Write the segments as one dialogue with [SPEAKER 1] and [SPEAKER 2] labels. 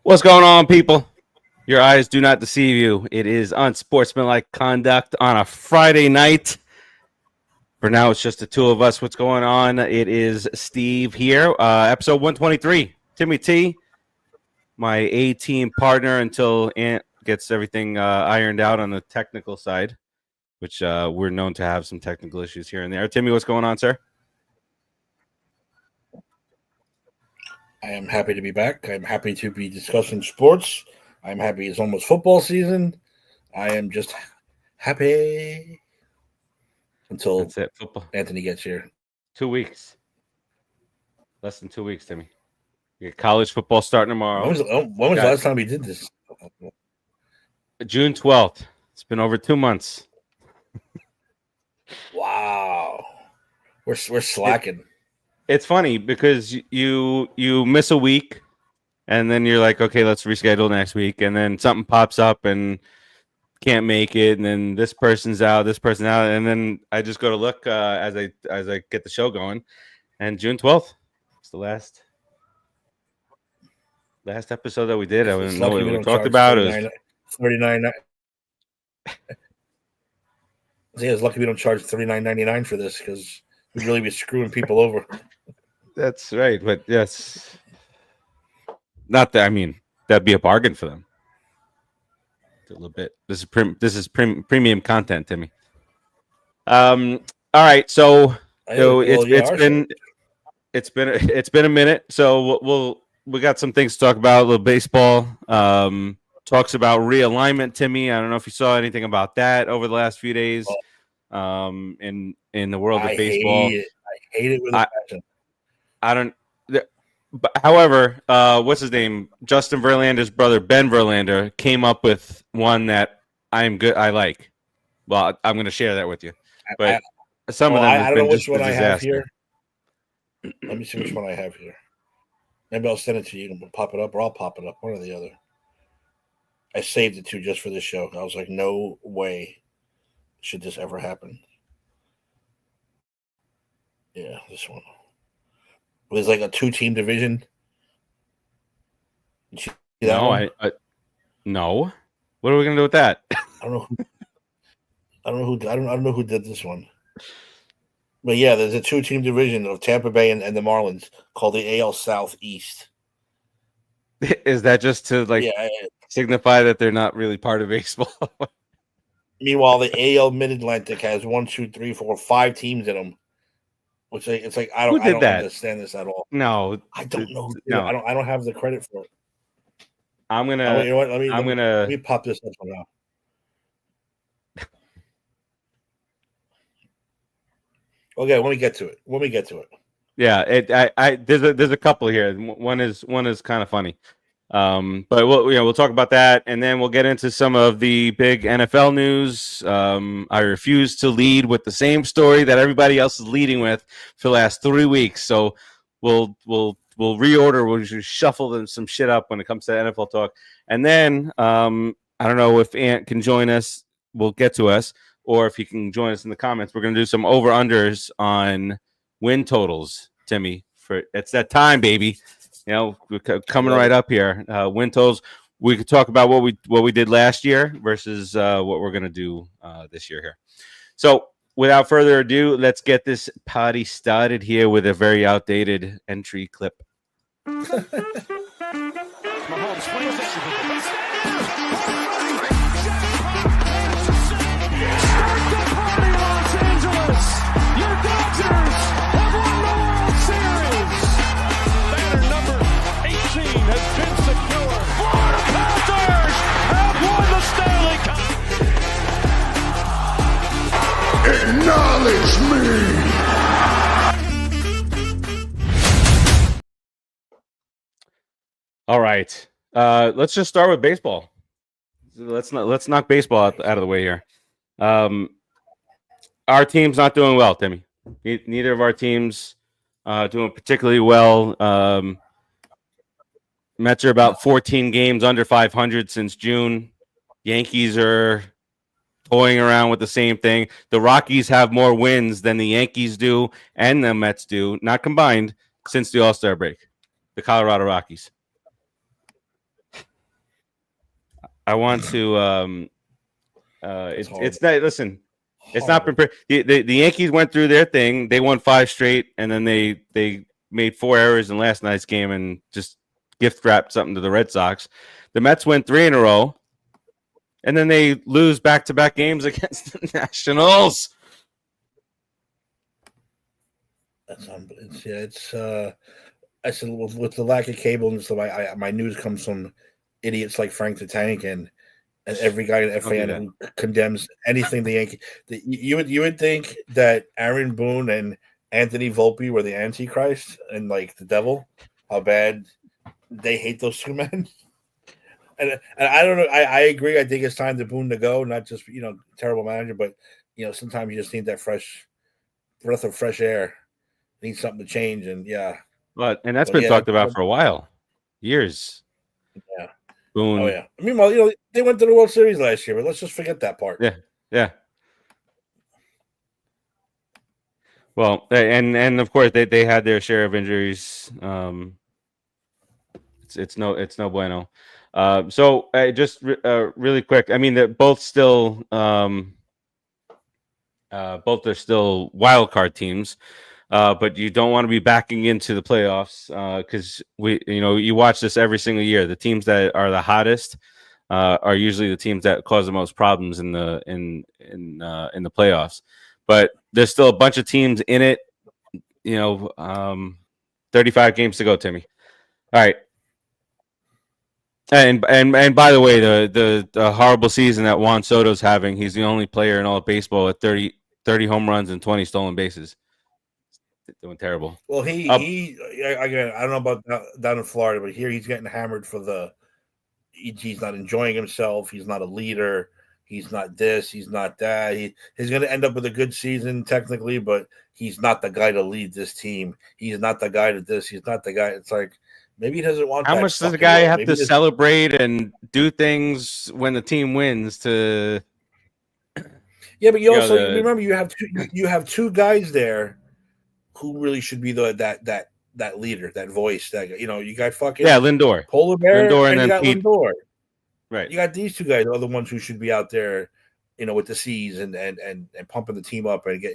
[SPEAKER 1] What's going on, people? Your eyes do not deceive you. It is unsportsmanlike conduct on a Friday night. For now, it's just the two of us. What's going on? It is Steve here. Episode 123. Timmy T, my A-team partner until Ant gets everything ironed out on the technical side, which we're known to have some technical issues here and there. Timmy, what's going on, sir?
[SPEAKER 2] I am happy to be back. I'm happy to be discussing sports. I'm happy it's almost football season. I am just happy until
[SPEAKER 1] That's it. Football.
[SPEAKER 2] Anthony gets here.
[SPEAKER 1] 2 weeks. Less than 2 weeks, Timmy. You get college football starting tomorrow.
[SPEAKER 2] When was the last time we did this?
[SPEAKER 1] June 12th. It's been over 2 months.
[SPEAKER 2] Wow. We're slacking.
[SPEAKER 1] It's funny because you miss a week and then you're like, okay, let's reschedule next week. And then something pops up and can't make it. And then this person's out. And then I just go to look as I get the show going. And June 12th is the last episode that we did. I didn't know what we talked about. It was
[SPEAKER 2] $39. It's lucky we don't charge $39.99 for this because we'd really be screwing people over.
[SPEAKER 1] That's right, but yes, not that. I mean, that'd be a bargain for them. A little bit. This is premium content, Timmy. All right, so it's been a minute. So we got some things to talk about. A little baseball. Talks about realignment, Timmy. I don't know if you saw anything about that over the last few days. In the world of baseball,
[SPEAKER 2] I hate it with a passion.
[SPEAKER 1] I don't. But however, what's his name? Justin Verlander's brother, Ben Verlander, came up with one that I like. Well, I'm going to share that with you. But some of them have been just a disaster.
[SPEAKER 2] Let me see which one I have here. Maybe I'll send it to you and we'll pop it up, or I'll pop it up, one or the other. I saved it too just for this show. I was like, no way should this ever happen. Yeah, this one. It was like a 2-team division.
[SPEAKER 1] No, no. What are we gonna do with that?
[SPEAKER 2] I don't know who did this one. But yeah, there's a 2-team division of Tampa Bay and the Marlins called the AL Southeast.
[SPEAKER 1] Is that just to signify that they're not really part of baseball?
[SPEAKER 2] Meanwhile, the AL Mid-Atlantic has 1, 2, 3, 4, 5 teams in them. Which it's like I don't understand this at all.
[SPEAKER 1] No,
[SPEAKER 2] I don't know. I don't have the credit for it.
[SPEAKER 1] I'm gonna.
[SPEAKER 2] You know what? Let me pop this up now. Okay, when we get to it.
[SPEAKER 1] Yeah, there's a couple here. One is kind of funny. But we'll talk about that, and then we'll get into some of the big NFL news. I refuse to lead with the same story that everybody else is leading with for the last 3 weeks. So we'll reorder. We'll just shuffle some shit up when it comes to NFL talk, and then I don't know if Ant can join us. We'll get to us, or if he can join us in the comments. We're gonna do some over unders on win totals, Timmy. It's that time, baby. You know, we're coming right up here. Win totals. We could talk about what we did last year versus what we're gonna do this year here. So, without further ado, let's get this party started here with a very outdated entry clip.
[SPEAKER 3] Mahomes swings it. Los Angeles. Your Dodgers have won the World Series. Batter number 18 has been secured. Florida Panthers have won the Stanley
[SPEAKER 1] Cup. Acknowledge me. All right. Let's just start with baseball. Let's knock baseball out of the way here. Our team's not doing well, Timmy. Neither of our teams doing particularly well. Mets are about 14 games under 500 since June. Yankees are toying around with the same thing. The Rockies have more wins than the Yankees do and the Mets do, not combined, since the All-Star break. The Colorado Rockies. I want to.
[SPEAKER 2] That's
[SPEAKER 1] It's not. Listen, it's not
[SPEAKER 2] horrible.
[SPEAKER 1] been. The Yankees went through their thing. They won 5 straight, and then they made 4 errors in last night's game and just gift wrapped something to the Red Sox. The Mets win 3 in a row, and then they lose back-to-back games against the Nationals.
[SPEAKER 2] It's I said with the lack of cable and stuff, my news comes from idiots like Frank the Tank and every guy at FAN who condemns anything the Yankees. You would think that Aaron Boone and Anthony Volpe were the Antichrist and like the devil. How bad they hate those 2 men. And I don't know. I agree. I think it's time to Boone to go. Not just terrible manager, but sometimes you just need that fresh breath of fresh air. Need something to change, and
[SPEAKER 1] that's been talked about for a while, years.
[SPEAKER 2] Yeah.
[SPEAKER 1] Boone.
[SPEAKER 2] Oh yeah. Meanwhile, they went to the World Series last year, but let's just forget that part.
[SPEAKER 1] Yeah. Well, and of course they had their share of injuries. It's no bueno. So just really quick. I mean, they're both still both are still wild card teams. But you don't want to be backing into the playoffs because you watch this every single year. The teams that are the hottest are usually the teams that cause the most problems in the playoffs. But there's still a bunch of teams in it. 35 games to go, Timmy. All right. And by the way, the horrible season that Juan Soto's having, he's the only player in all of baseball with 30 home runs and 20 stolen bases. Doing terrible.
[SPEAKER 2] Well, he again, I don't know about down in Florida, but here he's getting hammered for he's not enjoying himself. He's not a leader. He's not this. He's not that. He's going to end up with a good season technically, but he's not the guy to lead this team. He's not the guy to this. He's not the guy. It's like maybe he doesn't want.
[SPEAKER 1] How much does the guy have to celebrate and do things when the team wins to?
[SPEAKER 2] Yeah, but you also remember you have 2 guys there who really should be that leader, that voice, that you got fucking
[SPEAKER 1] Lindor,
[SPEAKER 2] Polar Bear,
[SPEAKER 1] Lindor, and
[SPEAKER 2] you
[SPEAKER 1] then
[SPEAKER 2] got
[SPEAKER 1] Pete.
[SPEAKER 2] Lindor.
[SPEAKER 1] Right.
[SPEAKER 2] You got these 2 guys are the ones who should be out there, with the C's and pumping the team up and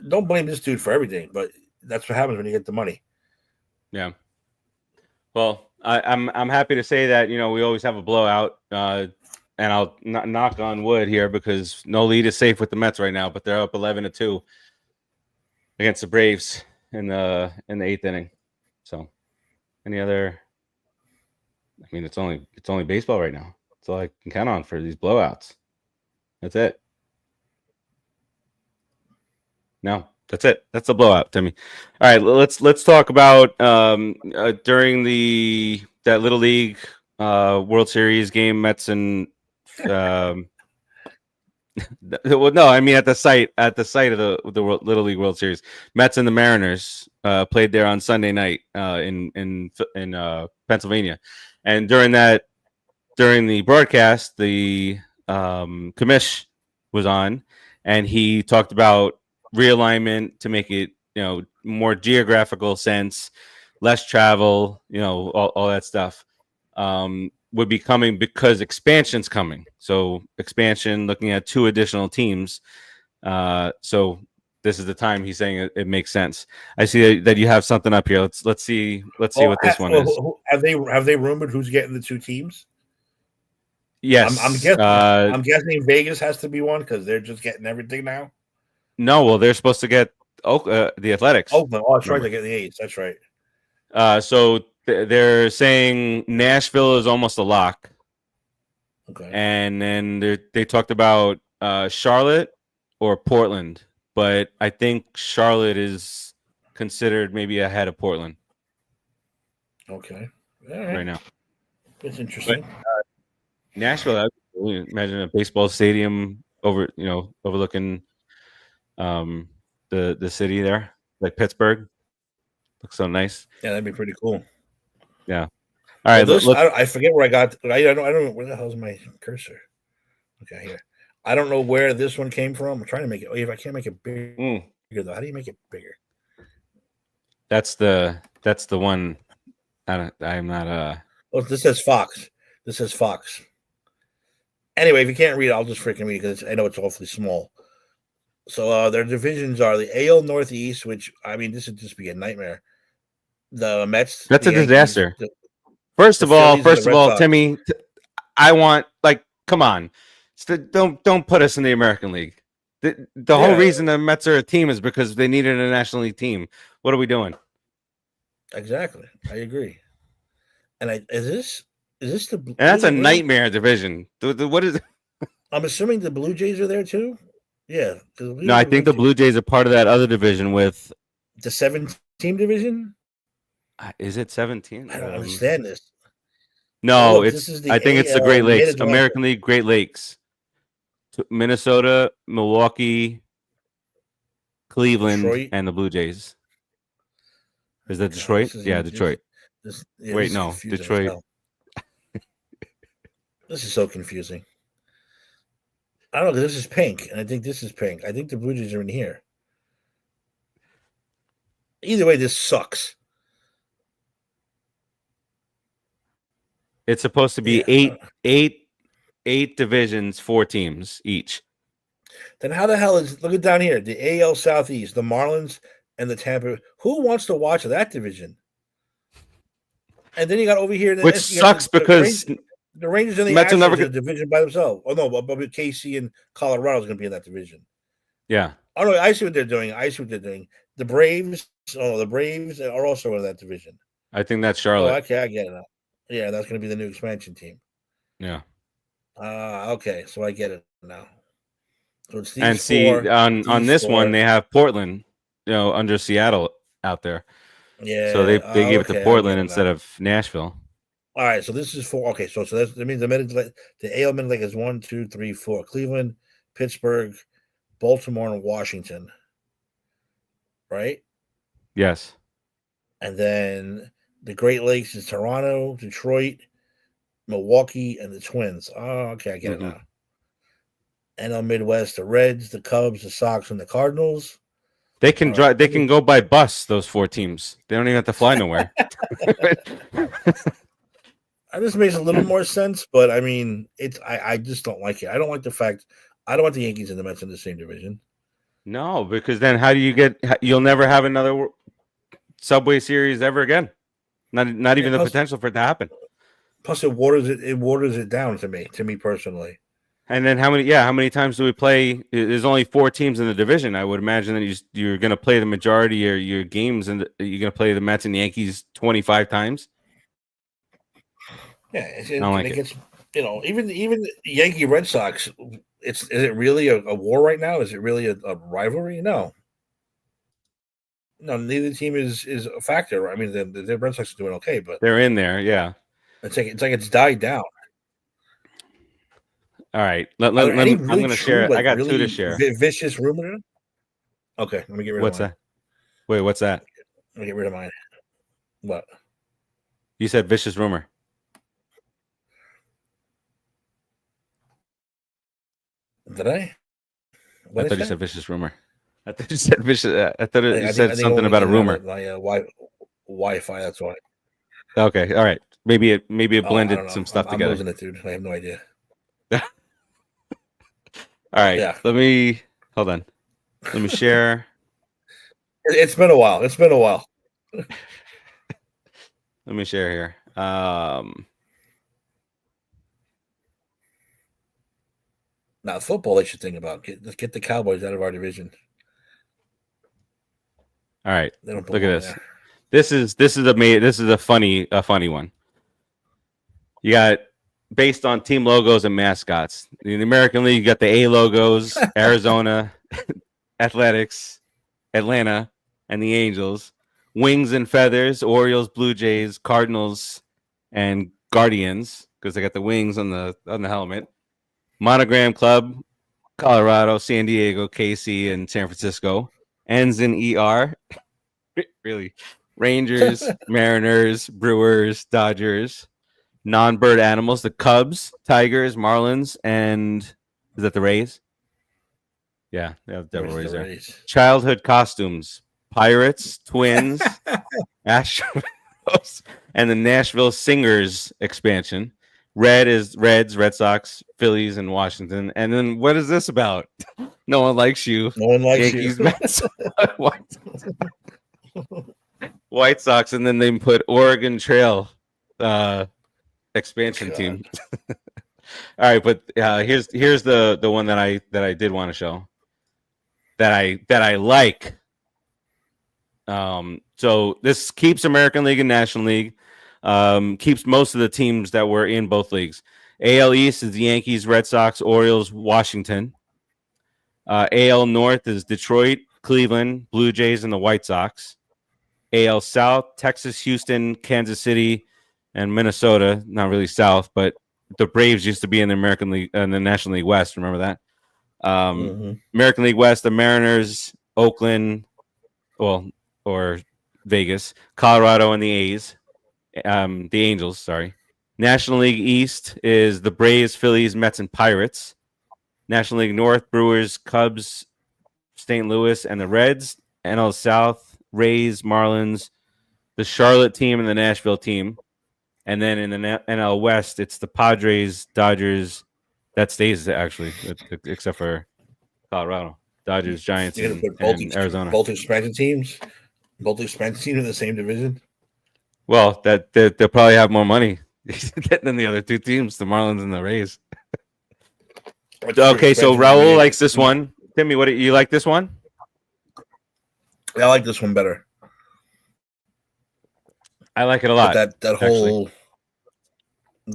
[SPEAKER 2] don't blame this dude for everything, but that's what happens when you get the money.
[SPEAKER 1] Yeah. Well, I'm happy to say that we always have a blowout, and I'll knock on wood here because no lead is safe with the Mets right now, but they're up 11-2 against the Braves in the 8th inning. So, any other? I mean, it's only baseball right now. That's all I can count on for these blowouts. That's it. No, that's it. That's a blowout, Timmy. All right, let's talk about during that Little League World Series game, Mets and well, no, I mean at the site of the Little League World Series, Mets and the Mariners played there on Sunday night in Pennsylvania, and during the broadcast, the commish was on, and he talked about realignment to make it more geographical sense, less travel, all that stuff. Would be coming because expansion's coming. So expansion, looking at 2 additional teams. So this is the time he's saying it makes sense. I see that you have something up here. Let's see what this one is.
[SPEAKER 2] Have they rumored who's getting the 2 teams?
[SPEAKER 1] Yes,
[SPEAKER 2] I'm guessing Vegas has to be one because they're just getting everything now.
[SPEAKER 1] No, well, they're supposed to get the Athletics.
[SPEAKER 2] Oakland. Oh, that's right. They're getting the 8s. That's right.
[SPEAKER 1] So they're saying Nashville is almost a lock.
[SPEAKER 2] Okay.
[SPEAKER 1] And then they talked about Charlotte or Portland, but I think Charlotte is considered maybe ahead of Portland.
[SPEAKER 2] Okay.
[SPEAKER 1] Right now.
[SPEAKER 2] That's interesting.
[SPEAKER 1] But, Nashville, imagine a baseball stadium overlooking the city there, like Pittsburgh. Looks so nice.
[SPEAKER 2] Yeah, that'd be pretty cool.
[SPEAKER 1] Yeah. All right.
[SPEAKER 2] I forget where I got. I don't know where the hell's my cursor. Okay, here. I don't know where this one came from. I'm trying to make it. If I can't make it bigger, though, how do you make it bigger?
[SPEAKER 1] That's the one. I'm not.
[SPEAKER 2] Oh, this says Fox. Anyway, if you can't read, I'll just freaking read because I know it's awfully small. So their divisions are the AL Northeast, which I mean, this would just be a nightmare. The Mets.
[SPEAKER 1] That's
[SPEAKER 2] the
[SPEAKER 1] a
[SPEAKER 2] Yankees,
[SPEAKER 1] disaster.
[SPEAKER 2] the
[SPEAKER 1] First of all,
[SPEAKER 2] Phillies, and the Red Sox.
[SPEAKER 1] Timmy, I want come on, don't put us in the American League. The whole reason the Mets are a team is because they needed a National League team. What are we doing?
[SPEAKER 2] Exactly, I agree. And is this the?
[SPEAKER 1] And that's a nightmare division. What is?
[SPEAKER 2] I'm assuming the Blue Jays are there too. Yeah.
[SPEAKER 1] No, I think the Blue Jays are part of that other division with
[SPEAKER 2] the 7-team division.
[SPEAKER 1] Is it 17?
[SPEAKER 2] I don't understand this.
[SPEAKER 1] No,
[SPEAKER 2] I
[SPEAKER 1] think it's the Great Lakes, American League, Great Lakes, Minnesota, Milwaukee, Cleveland,
[SPEAKER 2] Detroit.
[SPEAKER 1] and the Blue Jays. Is that Detroit? Yeah, Detroit. Wait, no, Detroit.
[SPEAKER 2] This is so confusing. I don't know. This is pink, and I think this is pink. I think the Blue Jays are in here. Either way, this sucks.
[SPEAKER 1] It's supposed to be eight divisions, 4 teams each.
[SPEAKER 2] Then how the hell look at down here, the AL Southeast, the Marlins and the Tampa. Who wants to watch that division? And then you got over here,
[SPEAKER 1] which sucks because
[SPEAKER 2] the Rangers and the Mets are never a division by themselves. Oh no, but KC and Colorado is going to be in that division.
[SPEAKER 1] Yeah.
[SPEAKER 2] Oh no, I see what they're doing. The Braves. Oh, the Braves are also in that division.
[SPEAKER 1] I think that's Charlotte.
[SPEAKER 2] Oh, okay, I get it now. Yeah, that's going to be the new expansion team.
[SPEAKER 1] Yeah.
[SPEAKER 2] Okay, so I get it now. So it's
[SPEAKER 1] on this one they have Portland, under Seattle out there.
[SPEAKER 2] Yeah.
[SPEAKER 1] So they gave it to Portland instead of Nashville.
[SPEAKER 2] All right, so this is 4. Okay, so that means the AL Mid League is 1, 2, 3, 4. Cleveland, Pittsburgh, Baltimore, and Washington. Right?
[SPEAKER 1] Yes.
[SPEAKER 2] And then the Great Lakes is Toronto, Detroit, Milwaukee, and the Twins. Oh, okay, I get it now. NL Midwest, the Reds, the Cubs, the Sox, and the Cardinals.
[SPEAKER 1] They can drive. They can go by bus. Those 4 teams. They don't even have to fly nowhere.
[SPEAKER 2] This makes a little more sense, but I mean, I just don't like it. I don't like the fact. I don't want the Yankees and the Mets in the same division.
[SPEAKER 1] No, because then how do you get? You'll never have another Subway Series ever again. Not even the potential for it to happen.
[SPEAKER 2] Plus, it waters it down to me personally.
[SPEAKER 1] And then how many times do we play? There's only 4 teams in the division. I would imagine that you're going to play the majority of your games, and you're going to play the Mets and Yankees 25 times.
[SPEAKER 2] Yeah, it gets even the Yankee Red Sox. Is it really a war right now? Is it really a rivalry? No, neither team is a factor. I mean, the Red Sox are doing okay, but
[SPEAKER 1] they're in there. Yeah,
[SPEAKER 2] it's like it's died down.
[SPEAKER 1] All right, I'm going to share. I got really 2 to share.
[SPEAKER 2] Vicious rumor. Okay, let me get rid
[SPEAKER 1] of mine. Wait, what's that?
[SPEAKER 2] Let me get rid of mine. What?
[SPEAKER 1] You said vicious rumor.
[SPEAKER 2] Did I?
[SPEAKER 1] I thought you said vicious rumor. I thought you said vicious. I thought you said something about a rumor.
[SPEAKER 2] My Wi-Fi. That's why.
[SPEAKER 1] Okay. All right. Maybe it blended some stuff together.
[SPEAKER 2] I'm losing it, dude. I have no idea.
[SPEAKER 1] All right. Yeah. Hold on. Let me share.
[SPEAKER 2] It's been a while.
[SPEAKER 1] Let me share here.
[SPEAKER 2] Now football, they should think about. Let's get the Cowboys out of our division.
[SPEAKER 1] All right. Look at this. This is a funny one. You got based on team logos and mascots. In the American League, you got the A logos, Arizona, Athletics, Atlanta, and the Angels. Wings and feathers, Orioles, Blue Jays, Cardinals, and Guardians, because they got the wings on the helmet. Monogram Club, Colorado, San Diego, KC, and San Francisco. Ends in ER. Really. Rangers, Mariners, Brewers, Dodgers. Non-bird animals, the Cubs, Tigers, Marlins, and is that the Rays? Yeah, they have Devil Rays there. Childhood costumes, Pirates, Twins, Astros, and the Nashville Singers expansion. Red is Reds, Red Sox, Phillies, and Washington. And then what is this about? No one likes you.
[SPEAKER 2] No one likes
[SPEAKER 1] Yankees,
[SPEAKER 2] you.
[SPEAKER 1] Mets, White Sox, and then they put Oregon Trail expansion team. All right, but here's the one that I did want to show that I like. So this keeps American League and National League. Keeps most of the teams that were in both leagues. AL East is the Yankees, Red Sox, Orioles, Washington. AL North is Detroit, Cleveland, Blue Jays, and the White Sox. AL South, Texas, Houston, Kansas City, and Minnesota. Not really South, but the Braves used to be in the American League and the National League West. Remember that? American League West, the Mariners, Oakland, or Vegas, Colorado, and the A's. The Angels, sorry. National League East is the Braves, Phillies, Mets, and Pirates. National League North, Brewers, Cubs, St. Louis, and the Reds. NL South, Rays, Marlins, the Charlotte team, and the Nashville team. And then in the NL West, it's the Padres, Dodgers. That stays, actually, except for Colorado. Dodgers, Giants, and Arizona.
[SPEAKER 2] Both expansion teams? Both expansion teams in the same division?
[SPEAKER 1] Well, they'll probably have more money than the other two teams, the Marlins and the Rays. Okay, so Raul likes this one. Timmy, what do you like this one?
[SPEAKER 2] I like this one better.
[SPEAKER 1] I like it a lot.
[SPEAKER 2] But that whole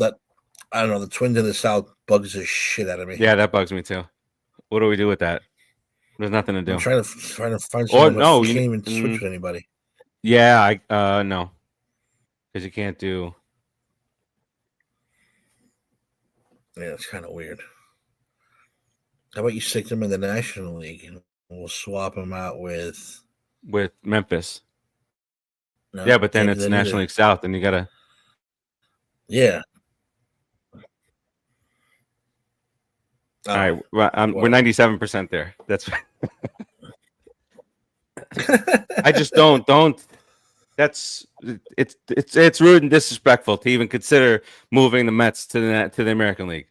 [SPEAKER 2] I don't know, the Twins in the South bugs the shit out of me.
[SPEAKER 1] Yeah, that bugs me too. What do we do with that? There's nothing to do.
[SPEAKER 2] I'm trying to find someone.
[SPEAKER 1] No,
[SPEAKER 2] you can't even switch with anybody.
[SPEAKER 1] Yeah, no, because you can't do.
[SPEAKER 2] Yeah, it's kind of weird. How about you stick them in the National League and we'll swap them out with
[SPEAKER 1] Memphis?
[SPEAKER 2] No,
[SPEAKER 1] yeah, but then it's National League South, and you gotta.
[SPEAKER 2] Yeah.
[SPEAKER 1] All right, we're 97% there. That's. I just don't. That's it's rude and disrespectful to even consider moving the Mets to the American League.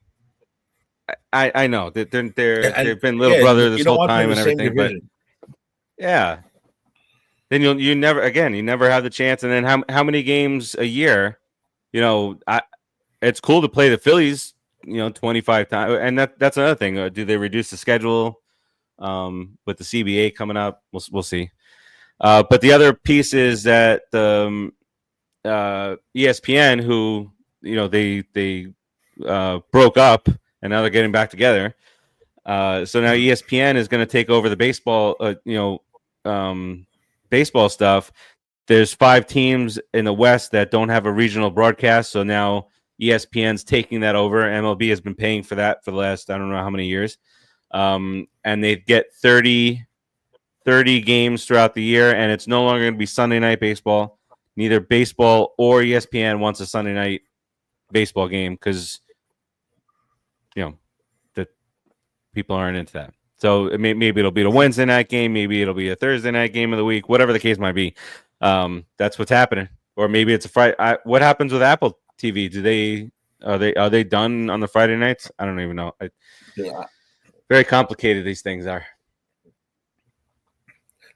[SPEAKER 1] I know that they've been little brother this whole time and everything, but yeah, then you never have the chance. And then how many games a year? It's cool to play the Phillies, 25 times, and that's another thing. Do they reduce the schedule with the CBA coming up? We'll see. But the other piece is that the ESPN, who they broke up. And now they're getting back together. So now ESPN is going to take over the baseball, baseball stuff. There's 5 teams in the West that don't have a regional broadcast. So now ESPN's taking that over. MLB has been paying for that for the last, I don't know how many years. And they get 30 games throughout the year. And it's no longer going to be Sunday night baseball. Neither baseball or ESPN wants a Sunday night baseball game because that people aren't into that. So maybe it'll be the Wednesday night game, maybe it'll be a Thursday night game of the week, whatever the case might be. That's what's happening. Or maybe it's a Friday. What happens with Apple TV? Are they done on the Friday nights? I don't even know. Very complicated these things are.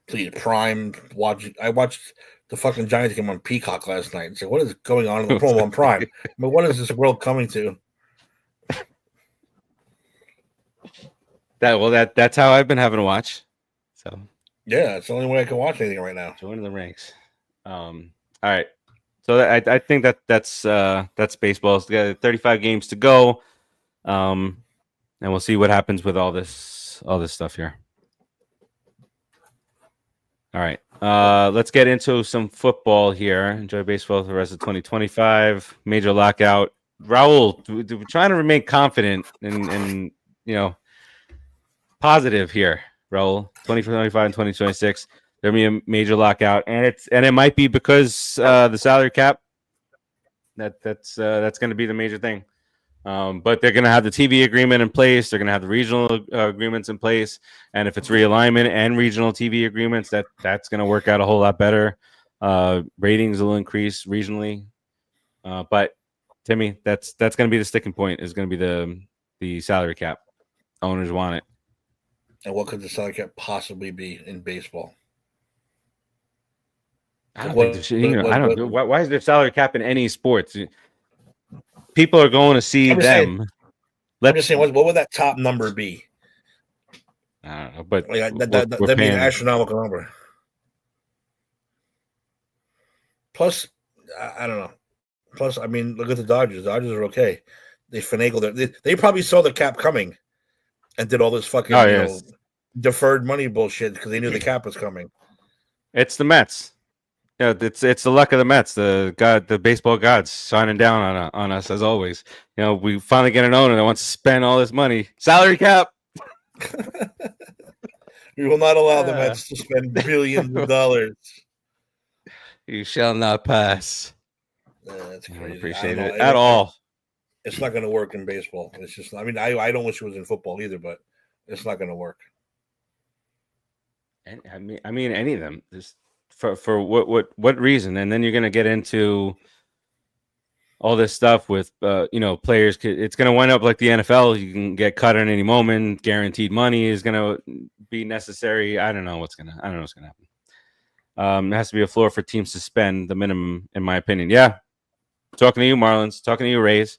[SPEAKER 2] Please, Prime. I watched the fucking Giants game on Peacock last night. And said, what is going on in the world on Prime? What is this world coming to?
[SPEAKER 1] That's how I've been having to watch. So
[SPEAKER 2] yeah, it's the only way I can watch anything right now.
[SPEAKER 1] Join the ranks. All right. So I think that's baseball. So we got 35 games to go, and we'll see what happens with all this stuff here. All right. Let's get into some football here. Enjoy baseball for the rest of 2025. Major lockout. Raul, we're trying to remain confident and positive here, Raul. 2025 and 2026, there'll be a major lockout, and it might be because the salary cap. That's going to be the major thing. But they're going to have the TV agreement in place. They're going to have the regional agreements in place, and if it's realignment and regional TV agreements, that's going to work out a whole lot better. Ratings will increase regionally, but Timmy, that's going to be the sticking point. Is going to be the salary cap. Owners want it.
[SPEAKER 2] And what could the salary cap possibly be in baseball?
[SPEAKER 1] I don't think there's, I don't know. Why is there salary cap in any sports? People are going to see them.
[SPEAKER 2] I'm just saying, what would that top number be?
[SPEAKER 1] I don't know, but
[SPEAKER 2] that'd be an astronomical number. Plus, I don't know. Plus, I mean, look at the Dodgers. The Dodgers are okay. They finagled it. They probably saw the cap coming and did all this fucking deferred money bullshit because they knew the cap was coming.
[SPEAKER 1] It's the Mets. Yeah, it's the luck of the Mets. The baseball gods shining down on us as always. We finally get an owner that wants to spend all this money. Salary cap.
[SPEAKER 2] We will not allow the Mets to spend billions of dollars.
[SPEAKER 1] You shall not pass.
[SPEAKER 2] That's crazy. I don't
[SPEAKER 1] appreciate it at all.
[SPEAKER 2] It's not going to work in baseball. It's just. I mean, I don't wish it was in football either, but it's not going to work.
[SPEAKER 1] And I mean, any of them. Just for what reason? And then you're going to get into all this stuff with players. It's going to wind up like the NFL. You can get cut at any moment. Guaranteed money is going to be necessary. I don't know what's going to happen. There has to be a floor for teams to spend the minimum, in my opinion. Yeah. Talking to you, Marlins. Talking to you, Rays.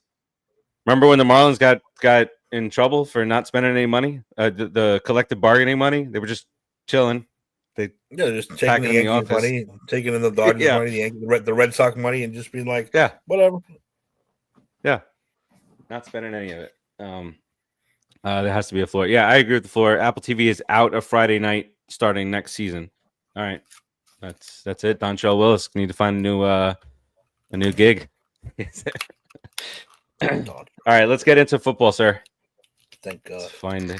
[SPEAKER 1] Remember when the Marlins got in trouble for not spending any money? The collective bargaining money? They were just chilling.
[SPEAKER 2] They're just taking the Yankees money, taking in the Dodgers money, the Red Sox money, and just being like, whatever.
[SPEAKER 1] Yeah. Not spending any of it. There has to be a floor. Yeah, I agree with the floor. Apple TV is out of Friday night starting next season. All right. That's it. Dontrell Willis need to find a new gig. All right, let's get into football, sir.
[SPEAKER 2] Thank God.
[SPEAKER 1] Let's find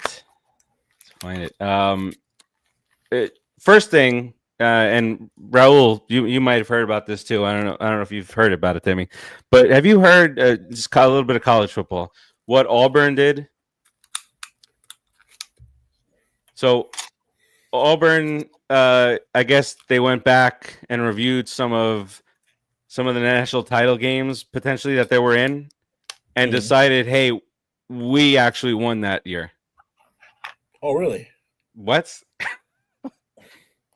[SPEAKER 1] it. First thing, and Raul, you might have heard about this too. I don't know if you've heard about it, Timmy. But have you heard just a little bit of college football? What Auburn did? So Auburn, I guess they went back and reviewed some of the national title games potentially that they were in, and decided, hey, we actually won that year.
[SPEAKER 2] Oh, really?
[SPEAKER 1] What?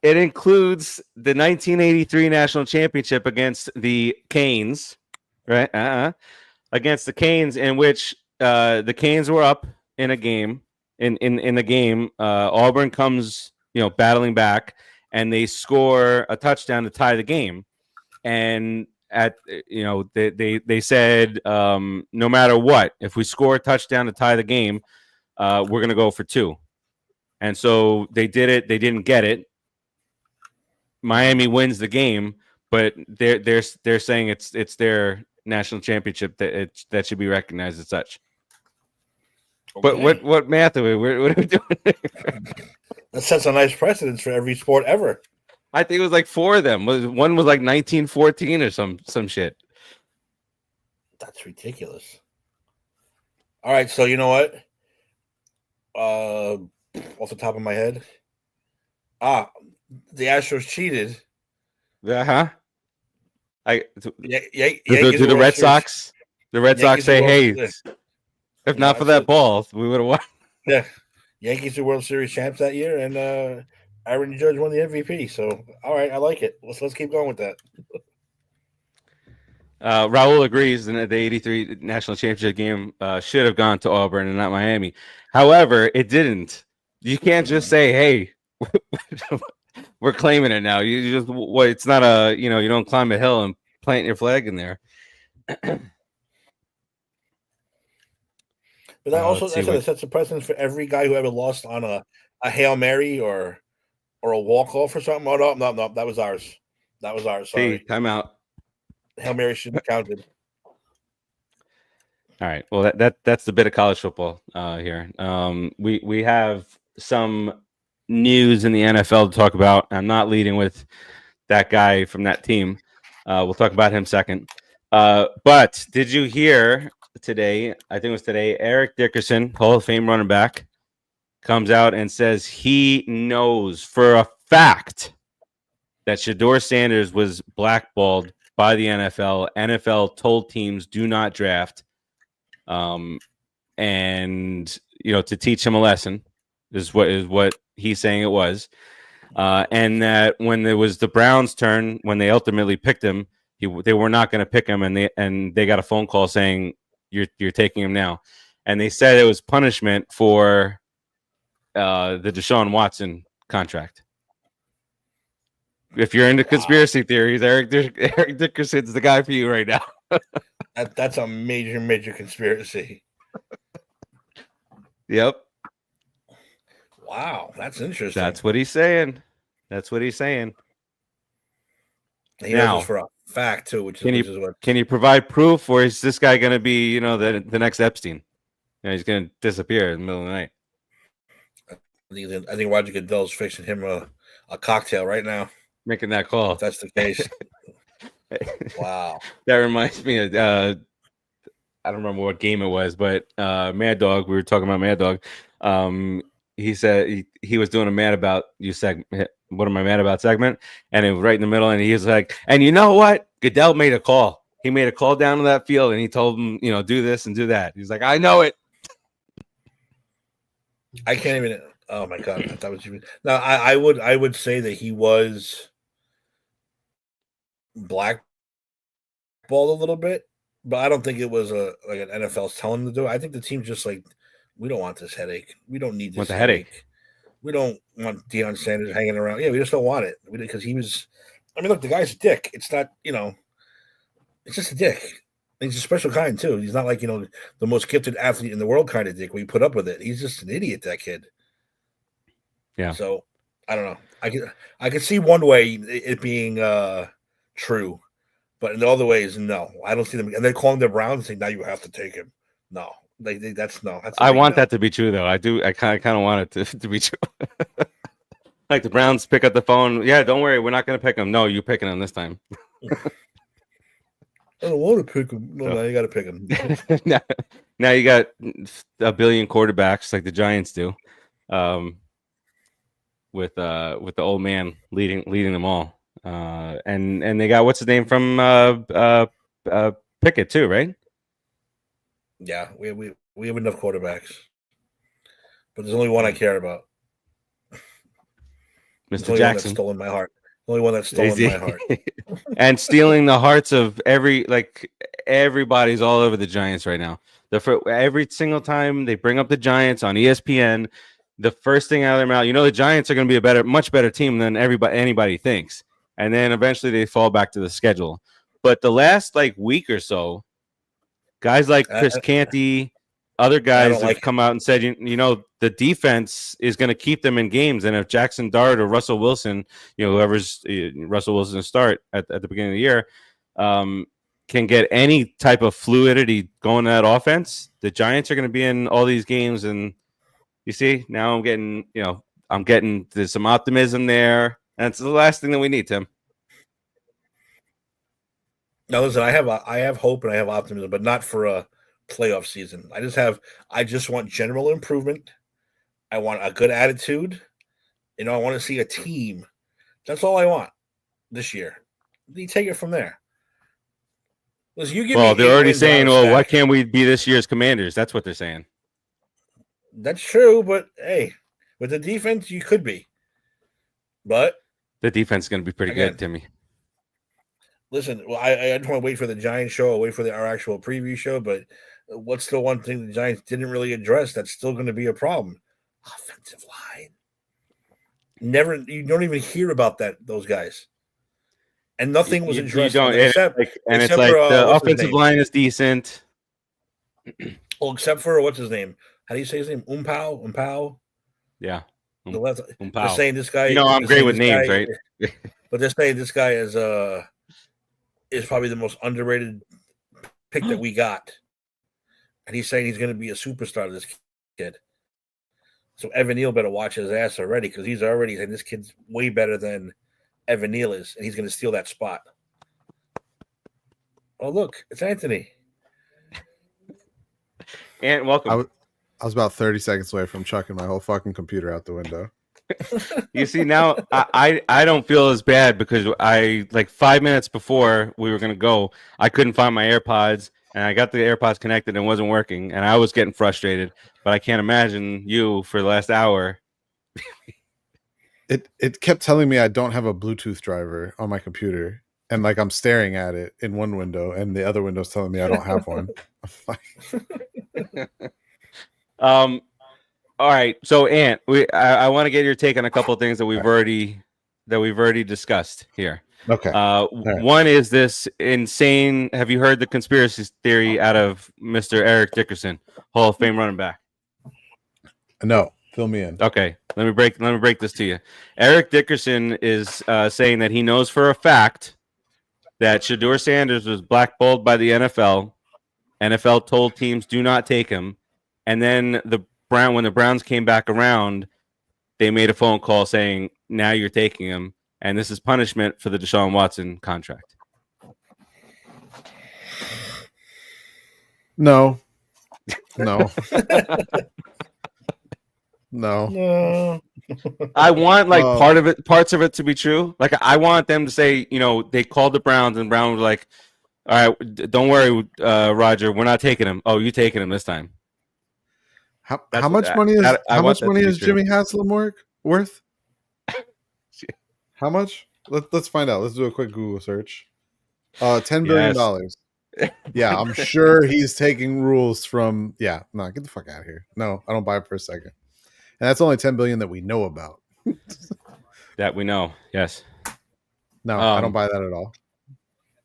[SPEAKER 1] It includes the 1983 national championship against the Canes, right? Against the Canes, in which the Canes were up in a game. In the game, Auburn comes, battling back, and they score a touchdown to tie the game. And they said, no matter what, if we score a touchdown to tie the game, we're going to go for two. And so they did it. They didn't get it. Miami wins the game, but they're saying it's their national championship that should be recognized as such. Okay. But what math are we doing?
[SPEAKER 2] That sets a nice precedence for every sport ever.
[SPEAKER 1] I think it was like four of them. One was like 1914 or some shit.
[SPEAKER 2] That's ridiculous. All right, so you know what? Off the top of my head, the Astros cheated.
[SPEAKER 1] Do the Red Sox? The Red Sox say, "Hey, if not for that ball, we would have won."
[SPEAKER 2] Yeah, Yankees were World Series champs that year, and Aaron Judge won the MVP. So, all right, I like it. Let's keep going with that.
[SPEAKER 1] Raul agrees that the '83 national championship game should have gone to Auburn and not Miami. However, it didn't. You can't just say, "Hey, we're claiming it now." You just it's not a you don't climb a hill and plant your flag in there.
[SPEAKER 2] But that also sets a precedent for every guy who ever lost on a Hail Mary or a walk-off or something. Oh, no, that was ours. Sorry.
[SPEAKER 1] Hey, time out.
[SPEAKER 2] Hail Mary shouldn't be counted.
[SPEAKER 1] All right. Well, that's the bit of college football here. We have some news in the NFL to talk about. I'm not leading with that guy from that team. We'll talk about him second. But did you hear today? I think it was today. Eric Dickerson, Hall of Fame running back, comes out and says he knows for a fact that Shedeur Sanders was blackballed by the NFL. NFL told teams do not draft, and to teach him a lesson is what he's saying it was. And that when it was the Browns' turn, when they ultimately picked him, they were not going to pick him, and they got a phone call saying you're taking him now, and they said it was punishment for the Deshaun Watson contract. If you're into conspiracy theories, Eric Dickerson's the guy for you right now.
[SPEAKER 2] That's a major conspiracy.
[SPEAKER 1] Yep.
[SPEAKER 2] Wow, that's interesting.
[SPEAKER 1] That's what he's saying.
[SPEAKER 2] He knows this for a fact too, which is what.
[SPEAKER 1] Can you provide proof, or is this guy going to be, the next Epstein? He's going to disappear in the middle of the night.
[SPEAKER 2] I think Roger Goodell's fixing him a cocktail right now.
[SPEAKER 1] Making that call.
[SPEAKER 2] If that's the case. Wow.
[SPEAKER 1] That reminds me of I don't remember what game it was, but Mad Dog. We were talking about Mad Dog. He said he was doing a Mad About You segment. What am I mad about segment? And it was right in the middle, and he was like, and you know what? Goodell made a call. He made a call down to that field, and he told him, do this and do that. He's like, I know it.
[SPEAKER 2] I can't even. Oh my god! That was even. Now I would say that he was blackballed a little bit, but I don't think it was like an NFL's telling him to do it. I think the team's just like, we don't want this headache. We don't need this headache. We don't want Deion Sanders hanging around. Yeah, we just don't want it. Because he was. I mean, look, the guy's a dick. It's not, it's just a dick. He's a special kind too. He's not like the most gifted athlete in the world kind of dick where you put up with it. He's just an idiot, that kid.
[SPEAKER 1] Yeah.
[SPEAKER 2] So I don't know. I could see one way it being true, but in the other ways, no. I don't see them. And they're calling the Browns and saying, now you have to take him. No. That's no. That's
[SPEAKER 1] I want that to be true, though. I do. I kind of want it to be true. Like the Browns pick up the phone. Yeah, don't worry. We're not going to pick him. No, you're picking him this time.
[SPEAKER 2] I don't want to pick him. No, you got to pick him.
[SPEAKER 1] now you got a billion quarterbacks like the Giants do, with the old man leading them all. And they got what's his name from Pickett too, right?
[SPEAKER 2] Yeah, we have enough quarterbacks, but there's only one I care about.
[SPEAKER 1] Mr. Jackson.
[SPEAKER 2] Stolen my heart. The only one that's stolen my heart.
[SPEAKER 1] And stealing the hearts of everybody's all over the Giants right now. Every single time they bring up the Giants on ESPN, the first thing out of their mouth, the Giants are going to be a much better team than anybody thinks. And then eventually they fall back to the schedule. But the last week or so, guys like Chris Canty, other guys have come out and said, the defense is going to keep them in games. And if Jackson Dart or Russell Wilson, whoever's Russell Wilson start at the beginning of the year, can get any type of fluidity going to that offense, the Giants are going to be in all these games. And you see, now I'm getting there's some optimism there. And it's the last thing that we need, Tim.
[SPEAKER 2] Now, listen, I have hope and I have optimism, but not for a playoff season. I just want general improvement. I want a good attitude. I want to see a team. That's all I want this year. You take it from there. Listen,
[SPEAKER 1] they're already saying, why can't we be this year's Commanders? That's what they're saying.
[SPEAKER 2] That's true, but hey, with the defense, you could be. But
[SPEAKER 1] the defense is going to be pretty good, Timmy.
[SPEAKER 2] Listen, I just want to wait for the Giants show, wait for our actual preview show, but what's the one thing the Giants didn't really address that's still going to be a problem? Offensive line. You don't even hear about those guys. And nothing was addressed.
[SPEAKER 1] Except the offensive line is decent.
[SPEAKER 2] Well, except for, what's his name? How do you say his name? Umpao?
[SPEAKER 1] Yeah.
[SPEAKER 2] The left. They're saying this guy.
[SPEAKER 1] I'm great with names, right?
[SPEAKER 2] But they're saying this guy is probably the most underrated pick that we got. And he's saying he's going to be a superstar to this kid. So Evan Neal better watch his ass already, because he's already saying this kid's way better than Evan Neal is, and he's going to steal that spot. Oh, look, it's Anthony.
[SPEAKER 1] And welcome.
[SPEAKER 4] I was about 30 seconds away from chucking my whole fucking computer out the window.
[SPEAKER 1] You see, now I don't feel as bad because I like 5 minutes before we were gonna go, I couldn't find my AirPods and I got the AirPods connected and it wasn't working and I was getting frustrated. But I can't imagine you for the last hour.
[SPEAKER 4] It kept telling me I don't have a Bluetooth driver on my computer, and like I'm staring at it in one window, and the other window's telling me I don't have one.
[SPEAKER 1] All right, so Ant, I want to get your take on a couple of things that we've already discussed here.
[SPEAKER 4] Okay. Right.
[SPEAKER 1] One is this insane. Have you heard the conspiracy theory out of Mr. Eric Dickerson, Hall of Fame running back?
[SPEAKER 4] No, fill me in.
[SPEAKER 1] Okay, let me break this to you. Eric Dickerson is saying that he knows for a fact that Shedeur Sanders was blackballed by the NFL. NFL told teams do not take him, and then when the Browns came back around, they made a phone call saying, now you're taking him, and this is punishment for the Deshaun Watson contract.
[SPEAKER 4] No.
[SPEAKER 2] No.
[SPEAKER 1] I want parts of it to be true. Like I want them to say, they called the Browns and Brown was like, all right, don't worry, Roger, we're not taking him. Oh, you taking him this time.
[SPEAKER 4] How much money is Jimmy Haslam worth? How much? Let's find out. Let's do a quick Google search. $10 billion. Yeah, I'm sure he's taking rules from. Yeah, no, get the fuck out of here. No, I don't buy it for a second. And that's only $10 billion that we know about.
[SPEAKER 1] That we know, yes.
[SPEAKER 4] No, I don't buy that at all.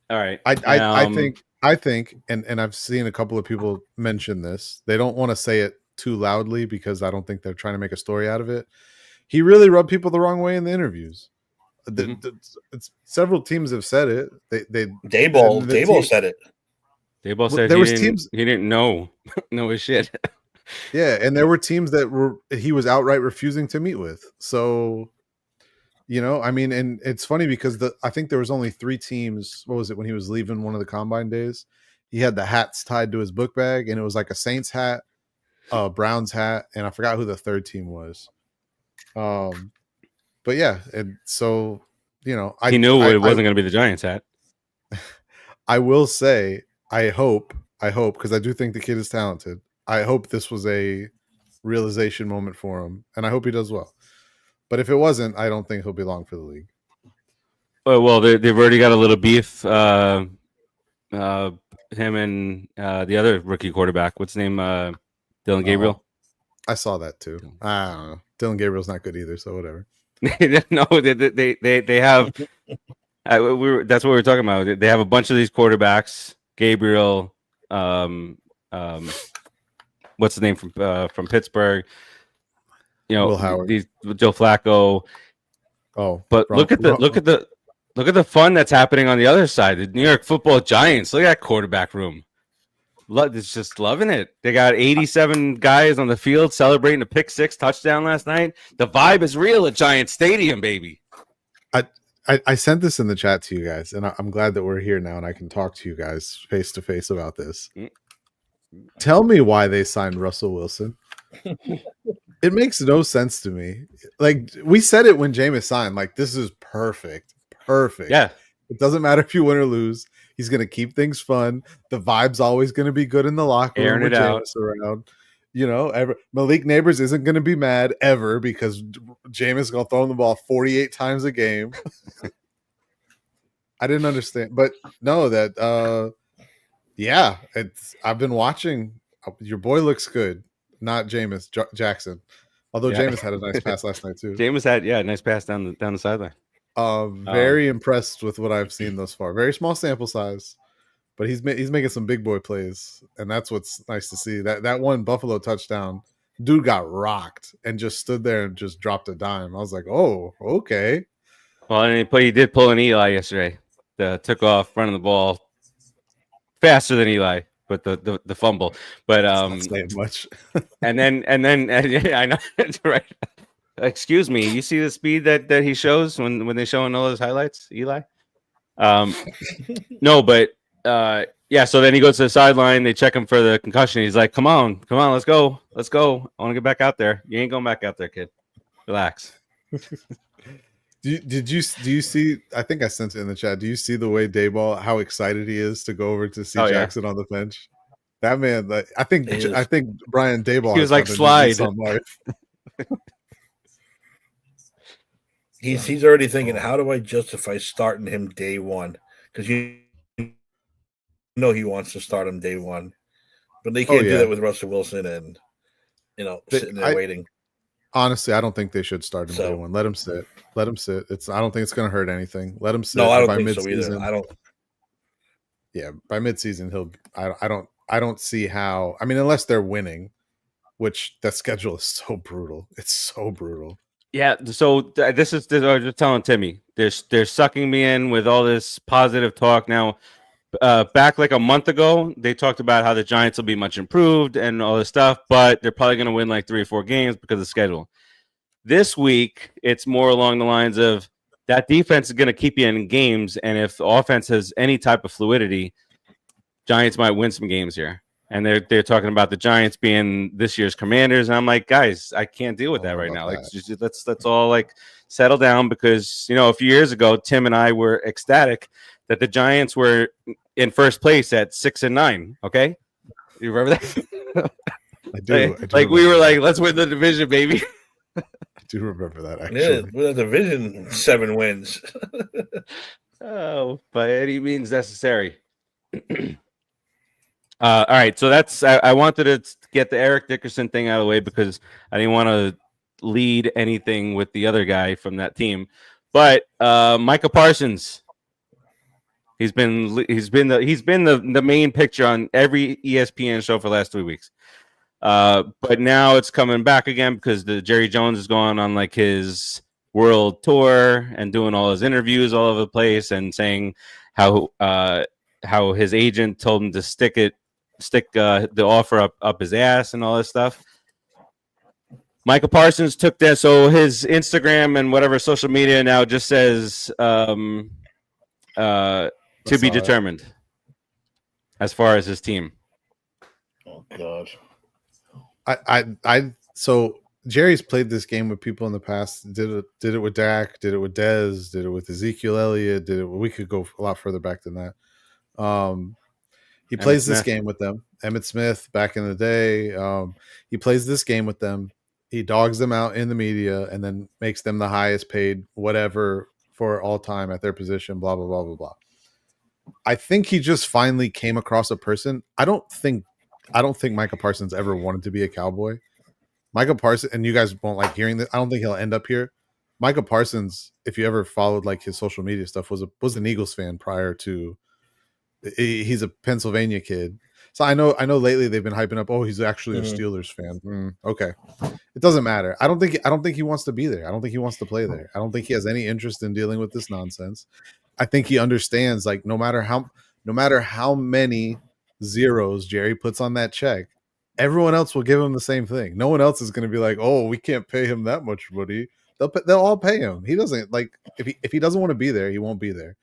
[SPEAKER 1] All right.
[SPEAKER 4] I think, and I've seen a couple of people mention this. They don't want to say it too loudly because I don't think they're trying to make a story out of it. He really rubbed people the wrong way in the interviews. Several teams have said it.
[SPEAKER 2] Daboll said it.
[SPEAKER 1] Daboll said he didn't know his shit.
[SPEAKER 4] Yeah, and there were teams that he was outright refusing to meet with. So, I mean, and it's funny because I think there was only 3 teams. What was it when he was leaving one of the combine days? He had the hats tied to his book bag, and it was like a Saints hat, a Browns hat, and I forgot who the third team was. But yeah, and so he knew
[SPEAKER 1] it wasn't going to be the Giants hat.
[SPEAKER 4] I will say, I hope, because I do think the kid is talented. I hope this was a realization moment for him, and I hope he does well. But if it wasn't, I don't think he'll be long for the league.
[SPEAKER 1] Well, they've already got a little beef. Him and the other rookie quarterback. What's his name? Dylan Gabriel.
[SPEAKER 4] I saw that too. I don't know. Dylan Gabriel's not good either, so whatever.
[SPEAKER 1] No, they have. That's what we were talking about. They have a bunch of these quarterbacks. Gabriel. What's the name from Pittsburgh?
[SPEAKER 4] Will Howard.
[SPEAKER 1] Joe Flacco.
[SPEAKER 4] Oh,
[SPEAKER 1] but look at the fun that's happening on the other side. The New York Football Giants. Look at that quarterback room. It's just loving it. They got 87 guys on the field celebrating a pick 6 touchdown last night. The vibe is real at Giant Stadium, baby.
[SPEAKER 4] I sent this in the chat to you guys, and I'm glad that we're here now and I can talk to you guys face to face about this. Tell me why they signed Russell Wilson. It makes no sense to me. Like, we said it when Jameis signed. Like, this is perfect. Yeah. It doesn't matter if you win or lose. He's going to keep things fun. The vibe's always going to be good in the locker room with Jameis around. Malik Neighbors isn't going to be mad ever because Jameis is going to throw him the ball 48 times a game. I didn't understand. But no, I've been watching. Your boy looks good. Not Jameis, Jackson. Although Jameis had a nice pass last night too.
[SPEAKER 1] Jameis had a nice pass down the sideline.
[SPEAKER 4] Very impressed with what I've seen thus far. Very small sample size, but he's making some big boy plays, and that's what's nice to see. That one Buffalo touchdown, dude got rocked and just stood there and just dropped a dime. I was like, oh, okay.
[SPEAKER 1] Well, and he did pull an Eli yesterday. Took off running the ball faster than Eli, but the fumble. But
[SPEAKER 4] not saying much.
[SPEAKER 1] and then I know that's right. Excuse me. You see the speed that he shows when they show in all those highlights, Eli? No, but so then he goes to the sideline. They check him for the concussion. He's like, "Come on, let's go. I want to get back out there. You ain't going back out there, kid. Relax."
[SPEAKER 4] Do you see? I think I sent it in the chat. Do you see the way Dayball, how excited he is to go over to see Jackson on the bench? That man, like, I think Brian Dayball
[SPEAKER 1] he was like slide
[SPEAKER 4] on life.
[SPEAKER 2] He's already thinking, how do I justify starting him day one? Because you know he wants to start him day one, but they can't do that with Russell Wilson and sitting there waiting.
[SPEAKER 4] Honestly, I don't think they should start him day one. Let him sit. Let him sit. I don't think it's going to hurt anything. Let him sit.
[SPEAKER 2] No, I don't think so either. I don't.
[SPEAKER 4] Yeah, by midseason I don't see how. I mean, unless they're winning, which the schedule is so brutal. It's so brutal.
[SPEAKER 1] Yeah. So this I was just telling Timmy. They're sucking me in with all this positive talk now. Back like a month ago, they talked about how the Giants will be much improved and all this stuff, but they're probably going to win like 3 or 4 games because of the schedule. This week, it's more along the lines of that defense is going to keep you in games, and if the offense has any type of fluidity, Giants might win some games here. And they're talking about the Giants being this year's Commanders, and I'm like, guys, I can't deal with that right now. Like, let's all like settle down, because a few years ago, Tim and I were ecstatic that the Giants were in first place at 6-9. Okay, you remember that?
[SPEAKER 4] I do.
[SPEAKER 1] Like we were like, let's win the division, baby.
[SPEAKER 4] I do remember that. Actually,
[SPEAKER 2] yeah, with the division, 7 wins.
[SPEAKER 1] Oh, by any means necessary. All right, so that's I wanted to get the Eric Dickerson thing out of the way because I didn't want to lead anything with the other guy from that team. But Micah Parsons, he's been the main picture on every ESPN show for the last 3 weeks. But now it's coming back again because the Jerry Jones is going on like his world tour and doing all his interviews all over the place and saying how his agent told him to stick the offer up his ass and all this stuff. Micah Parsons took that, so his Instagram and whatever social media now just says to be determined as far as his team.
[SPEAKER 2] Oh God.
[SPEAKER 4] So Jerry's played this game with people in the past. Did it with Dak, did it with Dez, did it with Ezekiel Elliott, we could go a lot further back than that. He plays this game with them. Emmitt Smith back in the day. He plays this game with them. He dogs them out in the media and then makes them the highest paid whatever for all time at their position, blah, blah, blah, blah, blah. I think he just finally came across a person. I don't think Micah Parsons ever wanted to be a Cowboy. Micah Parsons, and you guys won't like hearing this, I don't think he'll end up here. Micah Parsons, if you ever followed like his social media stuff, was an Eagles fan prior to. He's a Pennsylvania kid. So I know lately they've been hyping up, oh, he's actually a Steelers fan. Okay. It doesn't matter. I don't think he wants to be there. I don't think he wants to play there. I don't think he has any interest in dealing with this nonsense. I think he understands, like, no matter how many zeros Jerry puts on that check, everyone else will give him the same thing. No one else is going to be like, oh, we can't pay him that much money. They'll all pay him. He doesn't, like, if he doesn't want to be there, he won't be there.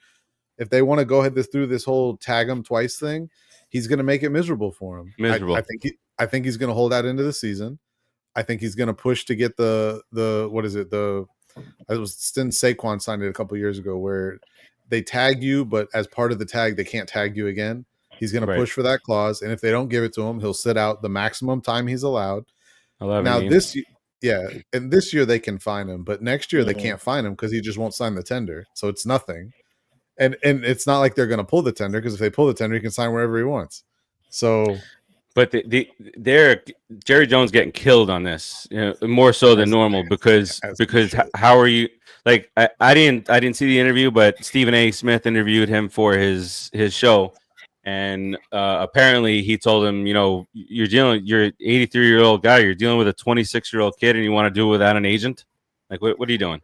[SPEAKER 4] If they want to go ahead through this whole tag him twice thing, he's going to make it miserable for him. I think he's going to hold out into the season. I think he's going to push to get it was Saquon signed it a couple years ago where they tag you, but as part of the tag, they can't tag you again. He's going to push for that clause. And if they don't give it to him, he'll sit out the maximum time he's allowed. Now this year they can fine him, but next year they can't fine him because he just won't sign the tender. So it's nothing. And it's not like they're going to pull the tender, because if they pull the tender, he can sign wherever he wants. So, but
[SPEAKER 1] they're Jerry Jones getting killed on this, more so than normal because how are you like? I didn't see the interview, but Stephen A. Smith interviewed him for his show, and apparently he told him, you're an 83-year-old guy, you're dealing with a 26-year-old kid, and you want to do it without an agent? Like, what are you doing?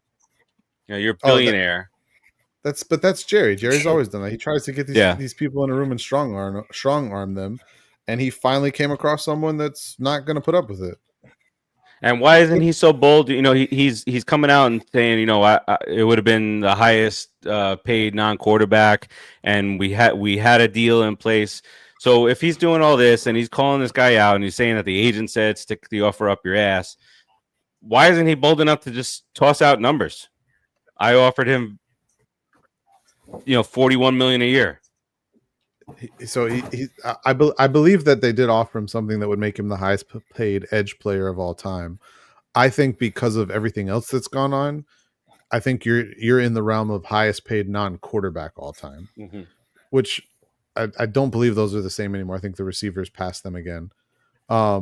[SPEAKER 1] You're a billionaire.
[SPEAKER 4] That's Jerry. Jerry's always done that. He tries to get these people in a room and strong arm them, and he finally came across someone that's not going to put up with it.
[SPEAKER 1] And why isn't he so bold? He's coming out and saying, it would have been the highest paid non-quarterback, and we had a deal in place. So if he's doing all this and he's calling this guy out and he's saying that the agent said stick the offer up your ass, why isn't he bold enough to just toss out numbers? I offered him, $41 million a year.
[SPEAKER 4] I believe that they did offer him something that would make him the highest paid edge player of all time. I think because of everything else that's gone on, I think you're in the realm of highest paid non-quarterback all time, which I don't believe those are the same anymore. I think the receivers passed them again. I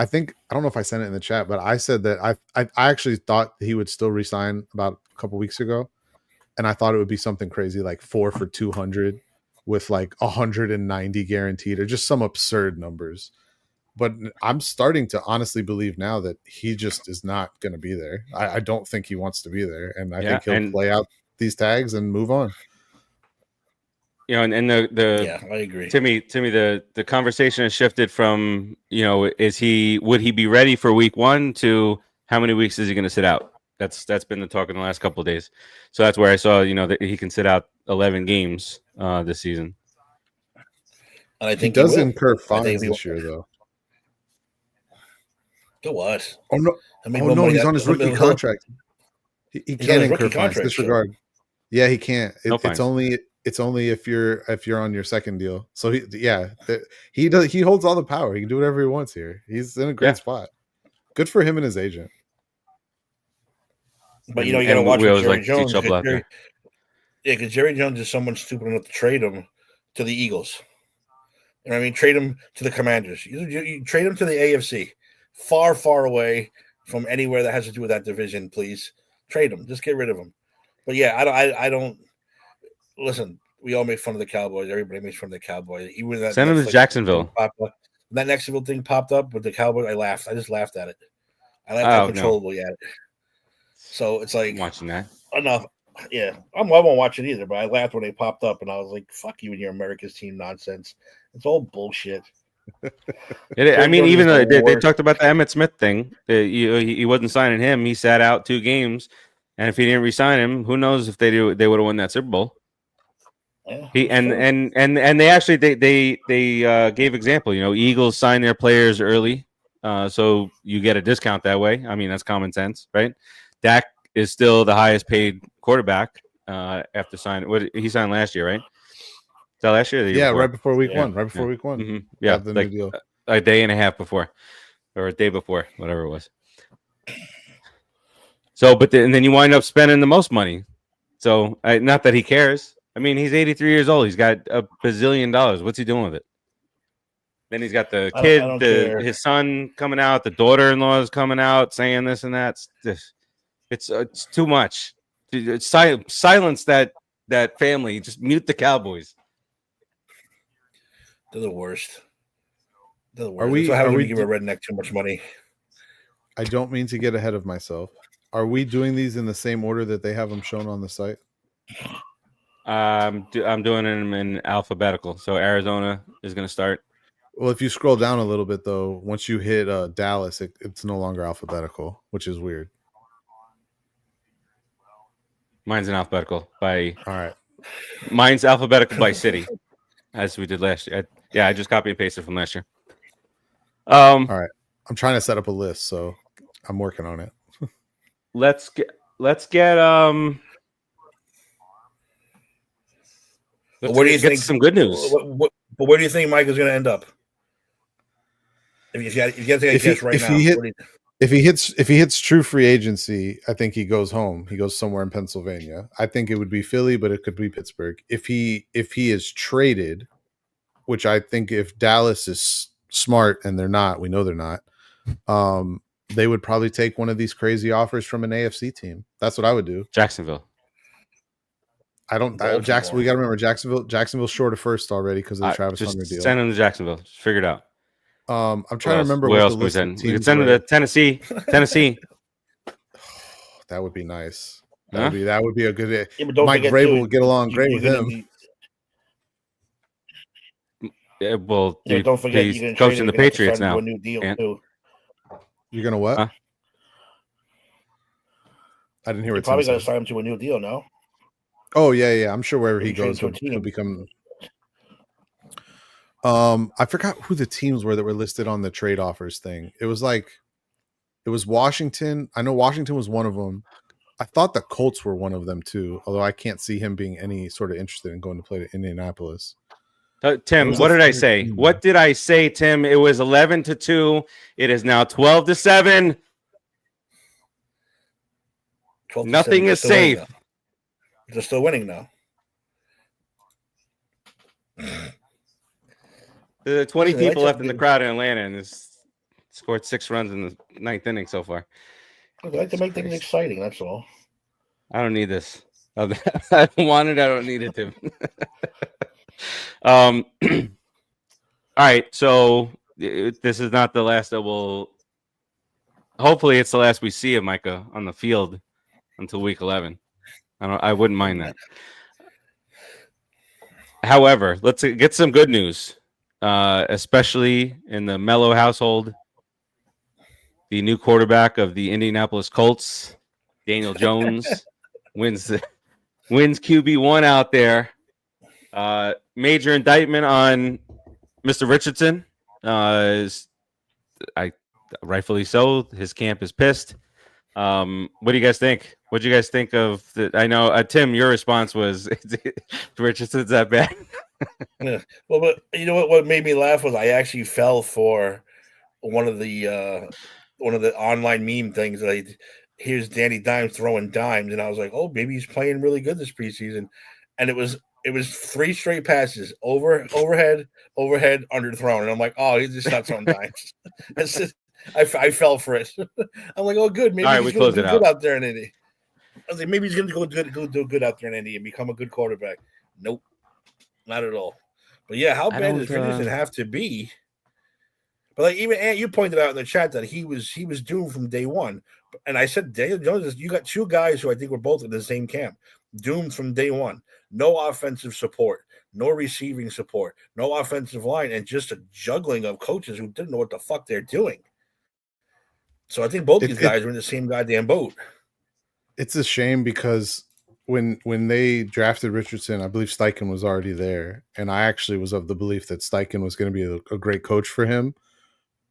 [SPEAKER 4] don't know if I sent it in the chat, but I said that I actually thought he would still resign about a couple weeks ago, and I thought it would be something crazy like 4 for 200 with like 190 guaranteed or just some absurd numbers. But I'm starting to honestly believe now that he just is not going to be there. I don't think he wants to be there, and I think he'll play out these tags and move on.
[SPEAKER 1] And
[SPEAKER 2] I agree.
[SPEAKER 1] Timmy, the conversation has shifted from, would he be ready for week 1 to how many weeks is he going to sit out? That's been the talk in the last couple of days. So that's where I saw, that he can sit out 11 games this season.
[SPEAKER 2] And I think
[SPEAKER 4] he does incur fines this year, though.
[SPEAKER 2] Go what?
[SPEAKER 4] Oh no! No, he's on his rookie contract. He can't incur fines. Disregard. So. Yeah, he can't. It's only if you're on your second deal. So he holds all the power. He can do whatever he wants here. He's in a great spot. Good for him and his agent.
[SPEAKER 2] But you got to watch Jerry Jones. Because Jerry Jones is someone stupid enough to trade him to the Eagles. You know what I mean? Trade him to the Commanders. You trade him to the AFC. Far, far away from anywhere that has to do with that division, please. Trade him. Just get rid of him. But yeah, I don't listen. We all make fun of the Cowboys. Everybody makes fun of the Cowboys. Even that
[SPEAKER 1] send him to Jacksonville.
[SPEAKER 2] That Jacksonville thing popped up with the Cowboys. I laughed. I just laughed at it. I laughed uncontrollably at it. So it's like
[SPEAKER 1] I'm watching that.
[SPEAKER 2] Enough. Yeah, I won't watch it either. But I laughed when they popped up, and I was like, "Fuck you and your America's team nonsense. It's all bullshit."
[SPEAKER 1] I mean, even though they talked about the Emmitt Smith thing, he wasn't signing him. He sat out 2 games, and if he didn't re-sign him, who knows if they would have won that Super Bowl. Yeah, and they actually they gave example. Eagles sign their players early, so you get a discount that way. I mean, that's common sense, right? Dak is still the highest paid quarterback after signing. What he signed last year, right? Is that last year? Or the year before?
[SPEAKER 4] Right before week 1. Right before week 1.
[SPEAKER 1] Mm-hmm. Yeah,
[SPEAKER 4] the new deal.
[SPEAKER 1] A day and a half before, or a day before, whatever it was. So, and then you wind up spending the most money. So, not that he cares. I mean, he's 83 years old. He's got $1 bazillion. What's he doing with it? Then he's got the kid, his son coming out. The daughter-in-law is coming out saying this and that. It's too much. Silence that family. Just mute the Cowboys.
[SPEAKER 2] They're the worst. Are we give a redneck too much money?
[SPEAKER 4] I don't mean to get ahead of myself. Are we doing these in the same order that they have them shown on the site?
[SPEAKER 1] I'm doing them in alphabetical. So Arizona is going to start.
[SPEAKER 4] Well, if you scroll down a little bit, though, once you hit Dallas, it's no longer alphabetical, which is weird.
[SPEAKER 1] Mine's in alphabetical by.
[SPEAKER 4] All right.
[SPEAKER 1] Mine's alphabetical by city, as we did last year. I just copy and pasted from last year.
[SPEAKER 4] All right. I'm trying to set up a list, so I'm working on it.
[SPEAKER 1] Let's get
[SPEAKER 2] where do you think
[SPEAKER 1] some good news?
[SPEAKER 2] But where do you think Mike is going to end up? If you had to take a guess right now,
[SPEAKER 4] if he hits true free agency, I think he goes home. He goes somewhere in Pennsylvania. I think it would be Philly, but it could be Pittsburgh. If he is traded, which I think if Dallas is smart, and they're not, we know they're not. They would probably take one of these crazy offers from an AFC team. That's what I would do.
[SPEAKER 1] Jacksonville.
[SPEAKER 4] Jacksonville. We got to remember Jacksonville's short of first already because of the Travis Hunter deal.
[SPEAKER 1] Send him to Jacksonville. Just figure it out.
[SPEAKER 4] I'm trying to remember
[SPEAKER 1] where else we send. We could send him to Tennessee.
[SPEAKER 4] That would be nice. That would be a good.
[SPEAKER 2] Yeah,
[SPEAKER 4] Mike Vrabel would get along great with him.
[SPEAKER 2] Don't forget
[SPEAKER 1] he's coaching the Patriots now.
[SPEAKER 2] A new deal too.
[SPEAKER 4] You're gonna what?
[SPEAKER 1] Huh?
[SPEAKER 4] I didn't hear
[SPEAKER 2] what. Probably got to sign him to a new deal now.
[SPEAKER 4] Oh yeah. I'm sure wherever he goes, he'll become. I forgot who the teams were that were listed on the trade offers thing. It was like It was Washington. I know Washington was one of them. I thought the Colts were one of them too, although I can't see him being any sort of interested in going to play to Indianapolis.
[SPEAKER 1] Tim, what did I say? What did I say, Tim? It was 11-2. It is now 12-7. Nothing is safe.
[SPEAKER 2] They're still winning now.
[SPEAKER 1] There are 20 people left in the crowd in Atlanta, and this scored 6 runs in the 9th inning so far.
[SPEAKER 2] I like to make things exciting. That's all.
[SPEAKER 1] I don't need this. I don't want it. I don't need it, Tim. All right. So this is not the last that we'll. Hopefully, it's the last we see of Micah on the field until week 11. I wouldn't mind that. However, let's get some good news, especially in the Mello household. The new quarterback of the Indianapolis Colts, Daniel Jones, wins QB1 out there. Major indictment on Mr. Richardson. Rightfully so. His camp is pissed. What do you guys think? What do you guys think of the? I know, Tim, your response was Richardson's that bad.
[SPEAKER 2] Yeah. Well, but you know what made me laugh was I actually fell for one of the online meme things. Like, here's Danny Dimes throwing dimes, and I was like, oh, maybe he's playing really good this preseason. And it was 3 straight passes, overhead, underthrown, and I'm like, oh, he's just not throwing dimes. It's just, I fell for it. I'm like, oh, good. Maybe he's going to do good out there in Indy. I was like, maybe he's going to go do good out there in Indy and become a good quarterback. Nope, not at all. But yeah, how bad does Richardson have to be? But like, even Ant, you pointed out in the chat that he was doomed from day one. And I said, Daniel Jones, you got 2 guys who I think were both in the same camp, doomed from day one. No offensive support, no receiving support, no offensive line, and just a juggling of coaches who didn't know what the fuck they're doing. So I think both these guys are in the same goddamn boat.
[SPEAKER 4] It's a shame because when they drafted Richardson, I believe Steichen was already there, and I actually was of the belief that Steichen was going to be a great coach for him.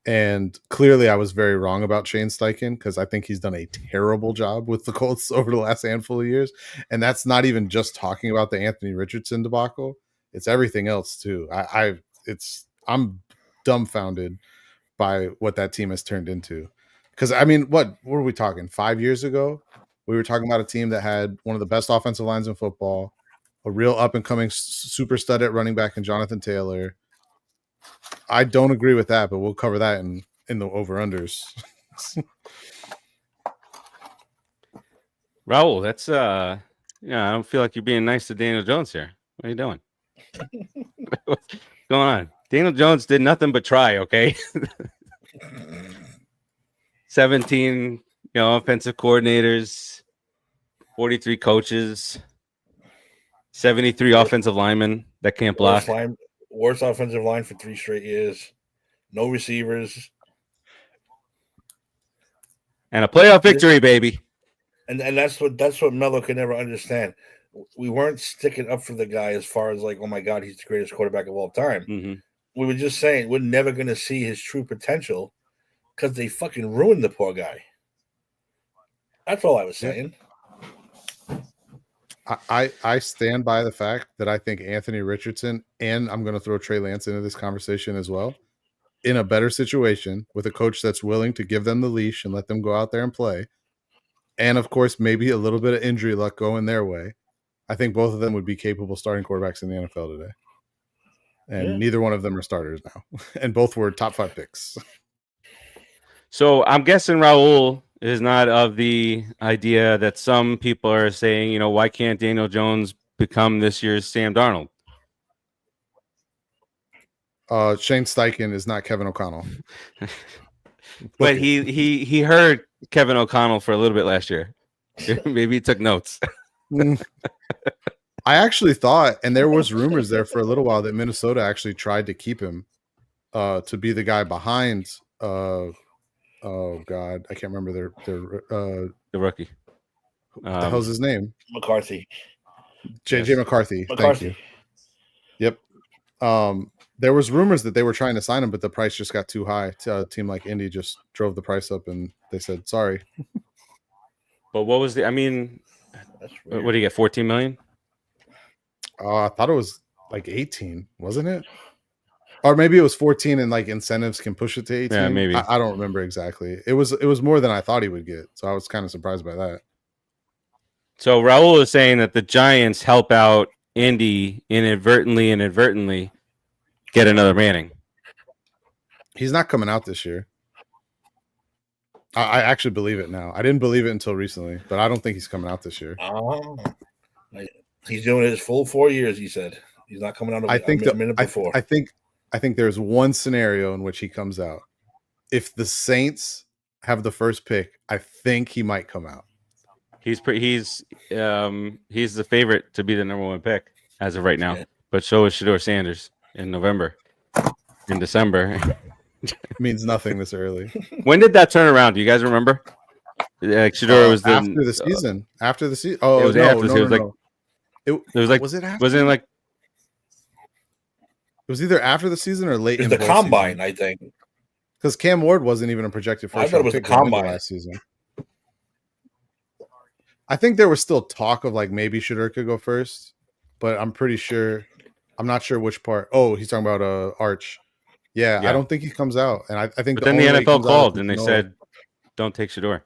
[SPEAKER 4] And clearly I was very wrong about Shane Steichen because I think he's done a terrible job with the Colts over the last handful of years. And that's not even just talking about the Anthony Richardson debacle. It's everything else too. I'm dumbfounded by what that team has turned into. Because I mean, what were we talking? 5 years ago, we were talking about a team that had one of the best offensive lines in football, a real up and coming super stud at running back in Jonathan Taylor. I don't agree with that, but we'll cover that in the over-unders.
[SPEAKER 1] Raul, that's I don't feel like you're being nice to Daniel Jones here. What are you doing? What's going on? Daniel Jones did nothing but try, okay? 17, offensive coordinators, 43 coaches, 73 offensive linemen that can't block.
[SPEAKER 2] Worst offensive line for 3 straight years. No receivers.
[SPEAKER 1] And a playoff victory, baby.
[SPEAKER 2] And that's what Mello could never understand. We weren't sticking up for the guy as far as like, oh my God, he's the greatest quarterback of all time.
[SPEAKER 1] Mm-hmm.
[SPEAKER 2] We were just saying we're never going to see his true potential because they fucking ruined the poor guy. That's all I was saying.
[SPEAKER 4] I stand by the fact that I think Anthony Richardson, and I'm going to throw Trey Lance into this conversation as well, in a better situation with a coach that's willing to give them the leash and let them go out there and play. And of course, maybe a little bit of injury luck going their way. I think both of them would be capable starting quarterbacks in the NFL today. And neither one of them are starters now. And both were top 5 picks.
[SPEAKER 1] So I'm guessing Raul is not of the idea that some people are saying, why can't Daniel Jones become this year's Sam Darnold?
[SPEAKER 4] Shane Steichen is not Kevin O'Connell.
[SPEAKER 1] But he heard Kevin O'Connell for a little bit last year. Maybe he took notes.
[SPEAKER 4] I actually thought, and there was rumors there for a little while, that Minnesota actually tried to keep him to be the guy behind oh God, I can't remember
[SPEAKER 1] the rookie.
[SPEAKER 4] What the hell's his name?
[SPEAKER 2] McCarthy.
[SPEAKER 4] JJ McCarthy. Thank you. Yep. There was rumors that they were trying to sign him, but the price just got too high. A team like Indy just drove the price up, and they said sorry.
[SPEAKER 1] But what was the? I mean,
[SPEAKER 2] That's
[SPEAKER 1] what
[SPEAKER 2] weird.
[SPEAKER 1] do you get? 14 million?
[SPEAKER 4] I thought it was like 18, wasn't it? Or maybe it was 14, and like incentives can push it to 18.
[SPEAKER 1] Yeah, maybe.
[SPEAKER 4] I don't remember exactly. It was more than I thought he would get, so I was kind of surprised by that.
[SPEAKER 1] So Raul is saying that the Giants help out Indy inadvertently get another Manning.
[SPEAKER 4] He's not coming out this year. I actually believe it now. I didn't believe it until recently, but I don't think he's coming out this year.
[SPEAKER 2] Oh, he's doing his full 4 years. He said he's not coming out.
[SPEAKER 4] I think
[SPEAKER 2] a minute before.
[SPEAKER 4] I think there's one scenario in which he comes out. If the Saints have the first pick, I think he might come out.
[SPEAKER 1] He's the favorite to be the number 1 pick as of right now.
[SPEAKER 2] Yeah.
[SPEAKER 1] But so is Shedeur Sanders in November. In December.
[SPEAKER 4] It means nothing this early.
[SPEAKER 1] When did that turn around? Do you guys remember? Shedeur was
[SPEAKER 4] after the season. After the season. Oh,
[SPEAKER 1] it was after. It was like
[SPEAKER 4] it
[SPEAKER 1] was like
[SPEAKER 4] was it after?
[SPEAKER 1] wasn't it like
[SPEAKER 4] It was either after the season or late
[SPEAKER 2] It was
[SPEAKER 4] in
[SPEAKER 2] the
[SPEAKER 4] bowl
[SPEAKER 2] combine,
[SPEAKER 4] season.
[SPEAKER 2] I think.
[SPEAKER 4] Because Cam Ward wasn't even a projected
[SPEAKER 2] I
[SPEAKER 4] first
[SPEAKER 2] thought it
[SPEAKER 4] round
[SPEAKER 2] was the
[SPEAKER 4] pick going into
[SPEAKER 2] combine.
[SPEAKER 4] last season. I think there was still talk of like maybe Shedeur could go first, but I'm not sure which part. Oh, he's talking about Arch. Yeah, I don't think he comes out, and I think.
[SPEAKER 1] But then the NFL called and they said, "Don't take Shedeur."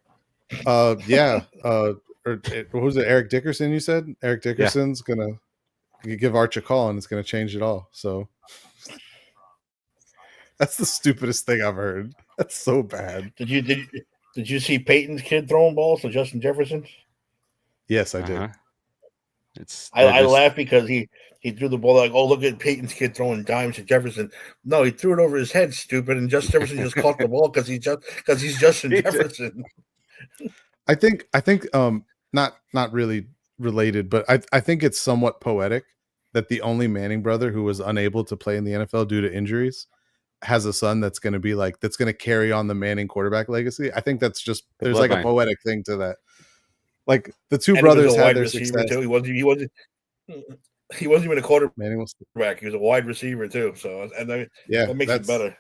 [SPEAKER 4] Who's it? Eric Dickerson. You said Eric Dickerson's gonna give Arch a call, and it's gonna change it all. So that's the stupidest thing I've heard. That's so bad.
[SPEAKER 2] Did you see Peyton's kid throwing balls to Justin Jefferson?
[SPEAKER 4] Yes, I did.
[SPEAKER 2] I laughed because he threw the ball like, oh, look at Peyton's kid throwing dimes to Jefferson. No, he threw it over his head, stupid, and Justin Jefferson just caught the ball because he's Justin Jefferson.
[SPEAKER 4] I think not really related, but I think it's somewhat poetic that the only Manning brother who was unable to play in the NFL due to injuries has a son that's going to carry on the Manning quarterback legacy. I think that's just there's like a poetic thing to that. Like the two brothers had their success.
[SPEAKER 2] Too. He wasn't even a quarterback.
[SPEAKER 4] Manning was
[SPEAKER 2] He was a wide receiver too. So that makes it better.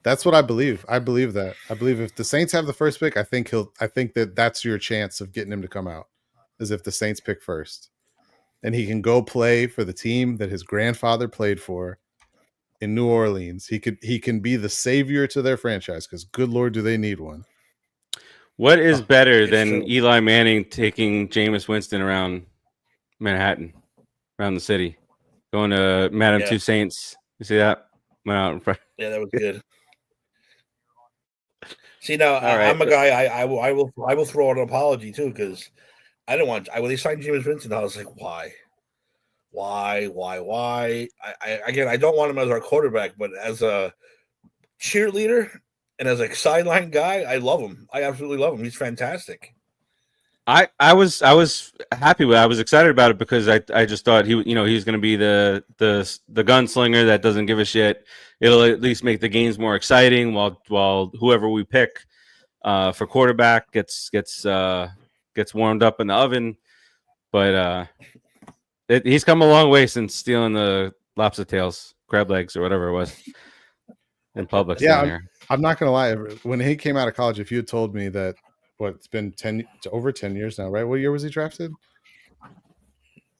[SPEAKER 4] That's what I believe. I believe that. I believe if the Saints have the first pick, I think that's your chance of getting him to come out, is if the Saints pick first, and he can go play for the team that his grandfather played for in New Orleans. He can be the savior to their franchise because good Lord, do they need one.
[SPEAKER 1] What is better than Eli Manning taking Jameis Winston around Manhattan, around the city, going to Madame Two Saints? You see that? Went out in front.
[SPEAKER 2] Yeah, that was good. See, now I'm a guy. I will throw out an apology too because I didn't want. When they signed Jameis Winston, I was like, why? I don't want him as our quarterback, but as a cheerleader. And as a sideline guy, I love him. I absolutely love him. He's fantastic.
[SPEAKER 1] I was happy with it. I was excited about it because I just thought he was going to be the gunslinger that doesn't give a shit. It'll at least make the games more exciting while whoever we pick for quarterback gets warmed up in the oven. But he's come a long way since stealing the lobster tails, crab legs, or whatever it was in public.
[SPEAKER 4] Yeah. I'm not going to lie. When he came out of college, if you had told me that, it's been over 10 years now, right? What year was he drafted?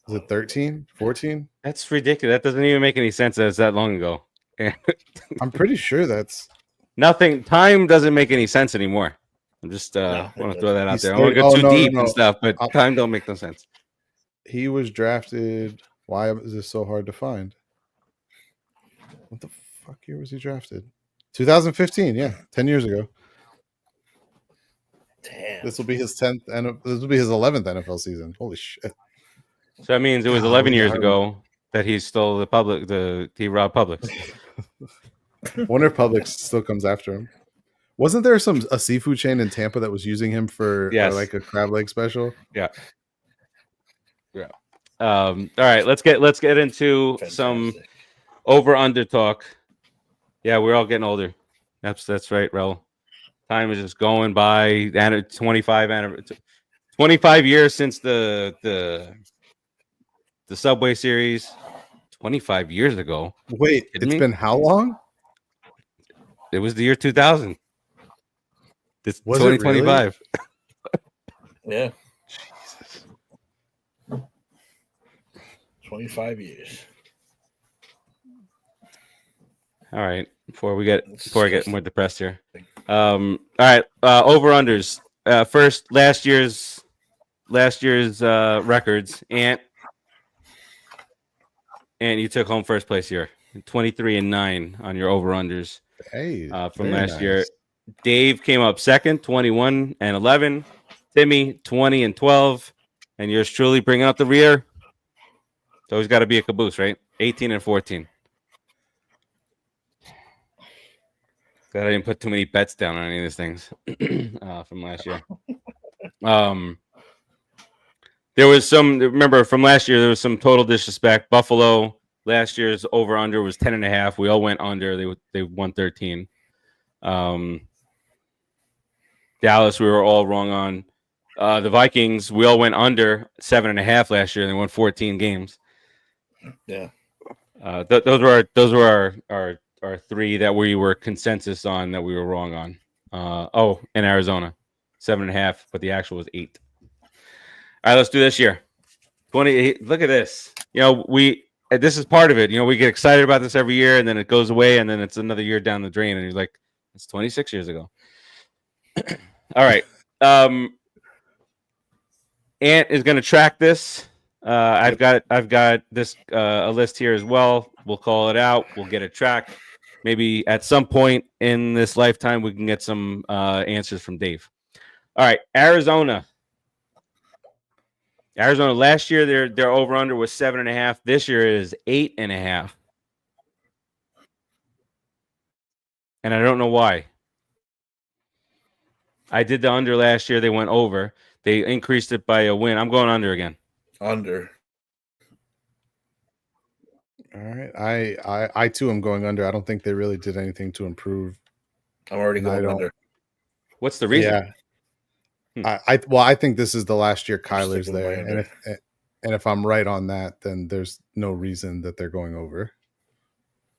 [SPEAKER 4] Was it 13, 14?
[SPEAKER 1] That's ridiculous. That doesn't even make any sense that it's that long ago.
[SPEAKER 4] I'm pretty sure that's
[SPEAKER 1] nothing. Time doesn't make any sense anymore. I'm just want to throw that out there. I don't want to go too deep and stuff, but time don't make no sense.
[SPEAKER 4] He was drafted. Why is this so hard to find? What the fuck year was he drafted? 2015, 10 years ago.
[SPEAKER 2] Damn.
[SPEAKER 4] This will be his 10th and this will be his 11th NFL season. Holy shit.
[SPEAKER 1] So that means it was 11 years ago that he stole he robbed Publix.
[SPEAKER 4] Wonder if Publix still comes after him. Wasn't there a seafood chain in Tampa that was using him for like a crab leg special?
[SPEAKER 1] Yeah. All right, let's get into some over under talk. Yeah, we're all getting older. That's right, Raul. Time is just going by. 25 years since the Subway Series. 25 years ago.
[SPEAKER 4] Wait,
[SPEAKER 1] Kidding
[SPEAKER 4] it's
[SPEAKER 1] me?
[SPEAKER 4] been how long?
[SPEAKER 1] It was the year 2000. This
[SPEAKER 4] Was it really?
[SPEAKER 1] 2025.
[SPEAKER 2] Yeah,
[SPEAKER 4] Jesus.
[SPEAKER 2] 25 years.
[SPEAKER 1] All right. Before I get more depressed here.
[SPEAKER 2] Disgusting.
[SPEAKER 1] All right. Over unders. First, last year's records. And you took home first place here. 23-9 on your over unders
[SPEAKER 4] Hey,
[SPEAKER 1] from
[SPEAKER 4] very
[SPEAKER 1] last year.
[SPEAKER 4] nice.
[SPEAKER 1] Dave came up second, 21-11. Timmy, 20-12. And yours truly bringing up the rear. It's always got to be a caboose, right? 18-14. Glad I didn't put too many bets down on any of these things from last year. There was some, remember from last year, there was some total disrespect. Buffalo, last year's over under was 10.5. We all went under. They won 13. Dallas, we were all wrong on. The Vikings, we all went under 7.5 last year. And they won 14 games.
[SPEAKER 2] Yeah.
[SPEAKER 1] Those were our three that we were consensus on that we were wrong on. And Arizona, 7.5, but the actual was 8. All right, let's do this year. 20. Look at this. This is part of it. We get excited about this every year, and then it goes away, and then it's another year down the drain, and you're like, it's 26 years ago. All right. Ant is going to track this. I've got this a list here as well. We'll call it out. We'll get it tracked. Maybe at some point in this lifetime, we can get some answers from Dave. All right, Arizona. Last year, their over under was 7.5. This year is 8.5. And I don't know why. I did the under last year. They went over. They increased it by a win. I'm going under again.
[SPEAKER 2] Under.
[SPEAKER 4] All right. I too am going under. I don't think they really did anything to improve.
[SPEAKER 2] I'm already going under.
[SPEAKER 1] What's the reason?
[SPEAKER 4] Yeah. I think this is the last year Kyler's there. And if I'm right on that, then there's no reason that they're going over.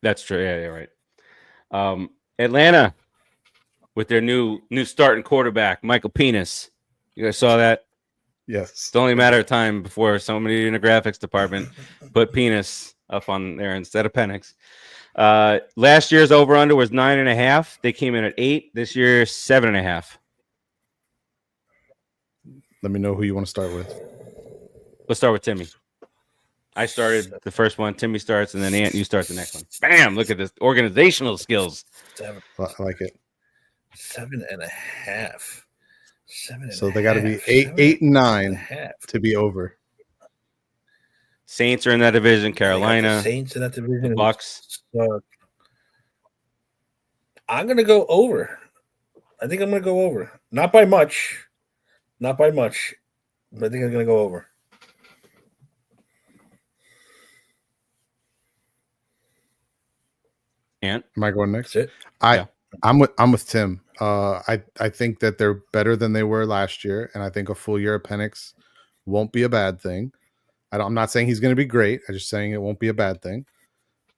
[SPEAKER 1] That's true. Yeah, you're right. Atlanta with their new starting quarterback, Michael Penis. You guys saw that?
[SPEAKER 4] Yes.
[SPEAKER 1] It's only a matter of time before somebody in the graphics department put Penis up on there instead of Penix. Last year's over under was 9.5. They came in at 8. This year, 7.5.
[SPEAKER 4] Let me know who you want to start with.
[SPEAKER 1] Let's start with Timmy. I started the first one. Timmy starts, and then Ant, you start the next one. Bam! Look at this organizational skills.
[SPEAKER 2] 7.
[SPEAKER 4] I like it.
[SPEAKER 2] 7.5.
[SPEAKER 4] So they got to be 8 and 9 to be over.
[SPEAKER 1] Saints are in that division. Carolina.
[SPEAKER 2] Saints in that division.
[SPEAKER 1] Bucks.
[SPEAKER 2] I'm going to go over. I think I'm going to go over. Not by much. But I think I'm going to go over.
[SPEAKER 1] Ant?
[SPEAKER 4] Am I going next?
[SPEAKER 2] That's it.
[SPEAKER 4] I'm with Tim. I think that they're better than they were last year, and I think a full year of Penix won't be a bad thing. I'm not saying he's going to be great. I'm just saying it won't be a bad thing.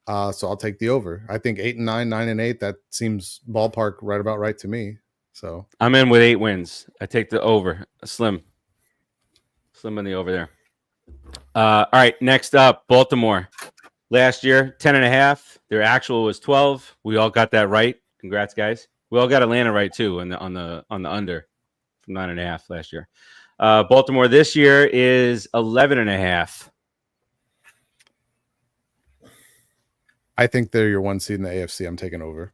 [SPEAKER 4] So I'll take the over. I think 8 and 9, 9 and 8. That seems ballpark right about right to me. So
[SPEAKER 1] I'm in with 8 wins. I take the over. Slim in the over there. All right, next up, Baltimore. Last year, 10.5. Their actual was 12. We all got that right. Congrats, guys. We all got Atlanta right too, on the under from 9.5 last year. Baltimore this year is 11.5.
[SPEAKER 4] I think they're your 1 seed in the AFC. I'm taking over.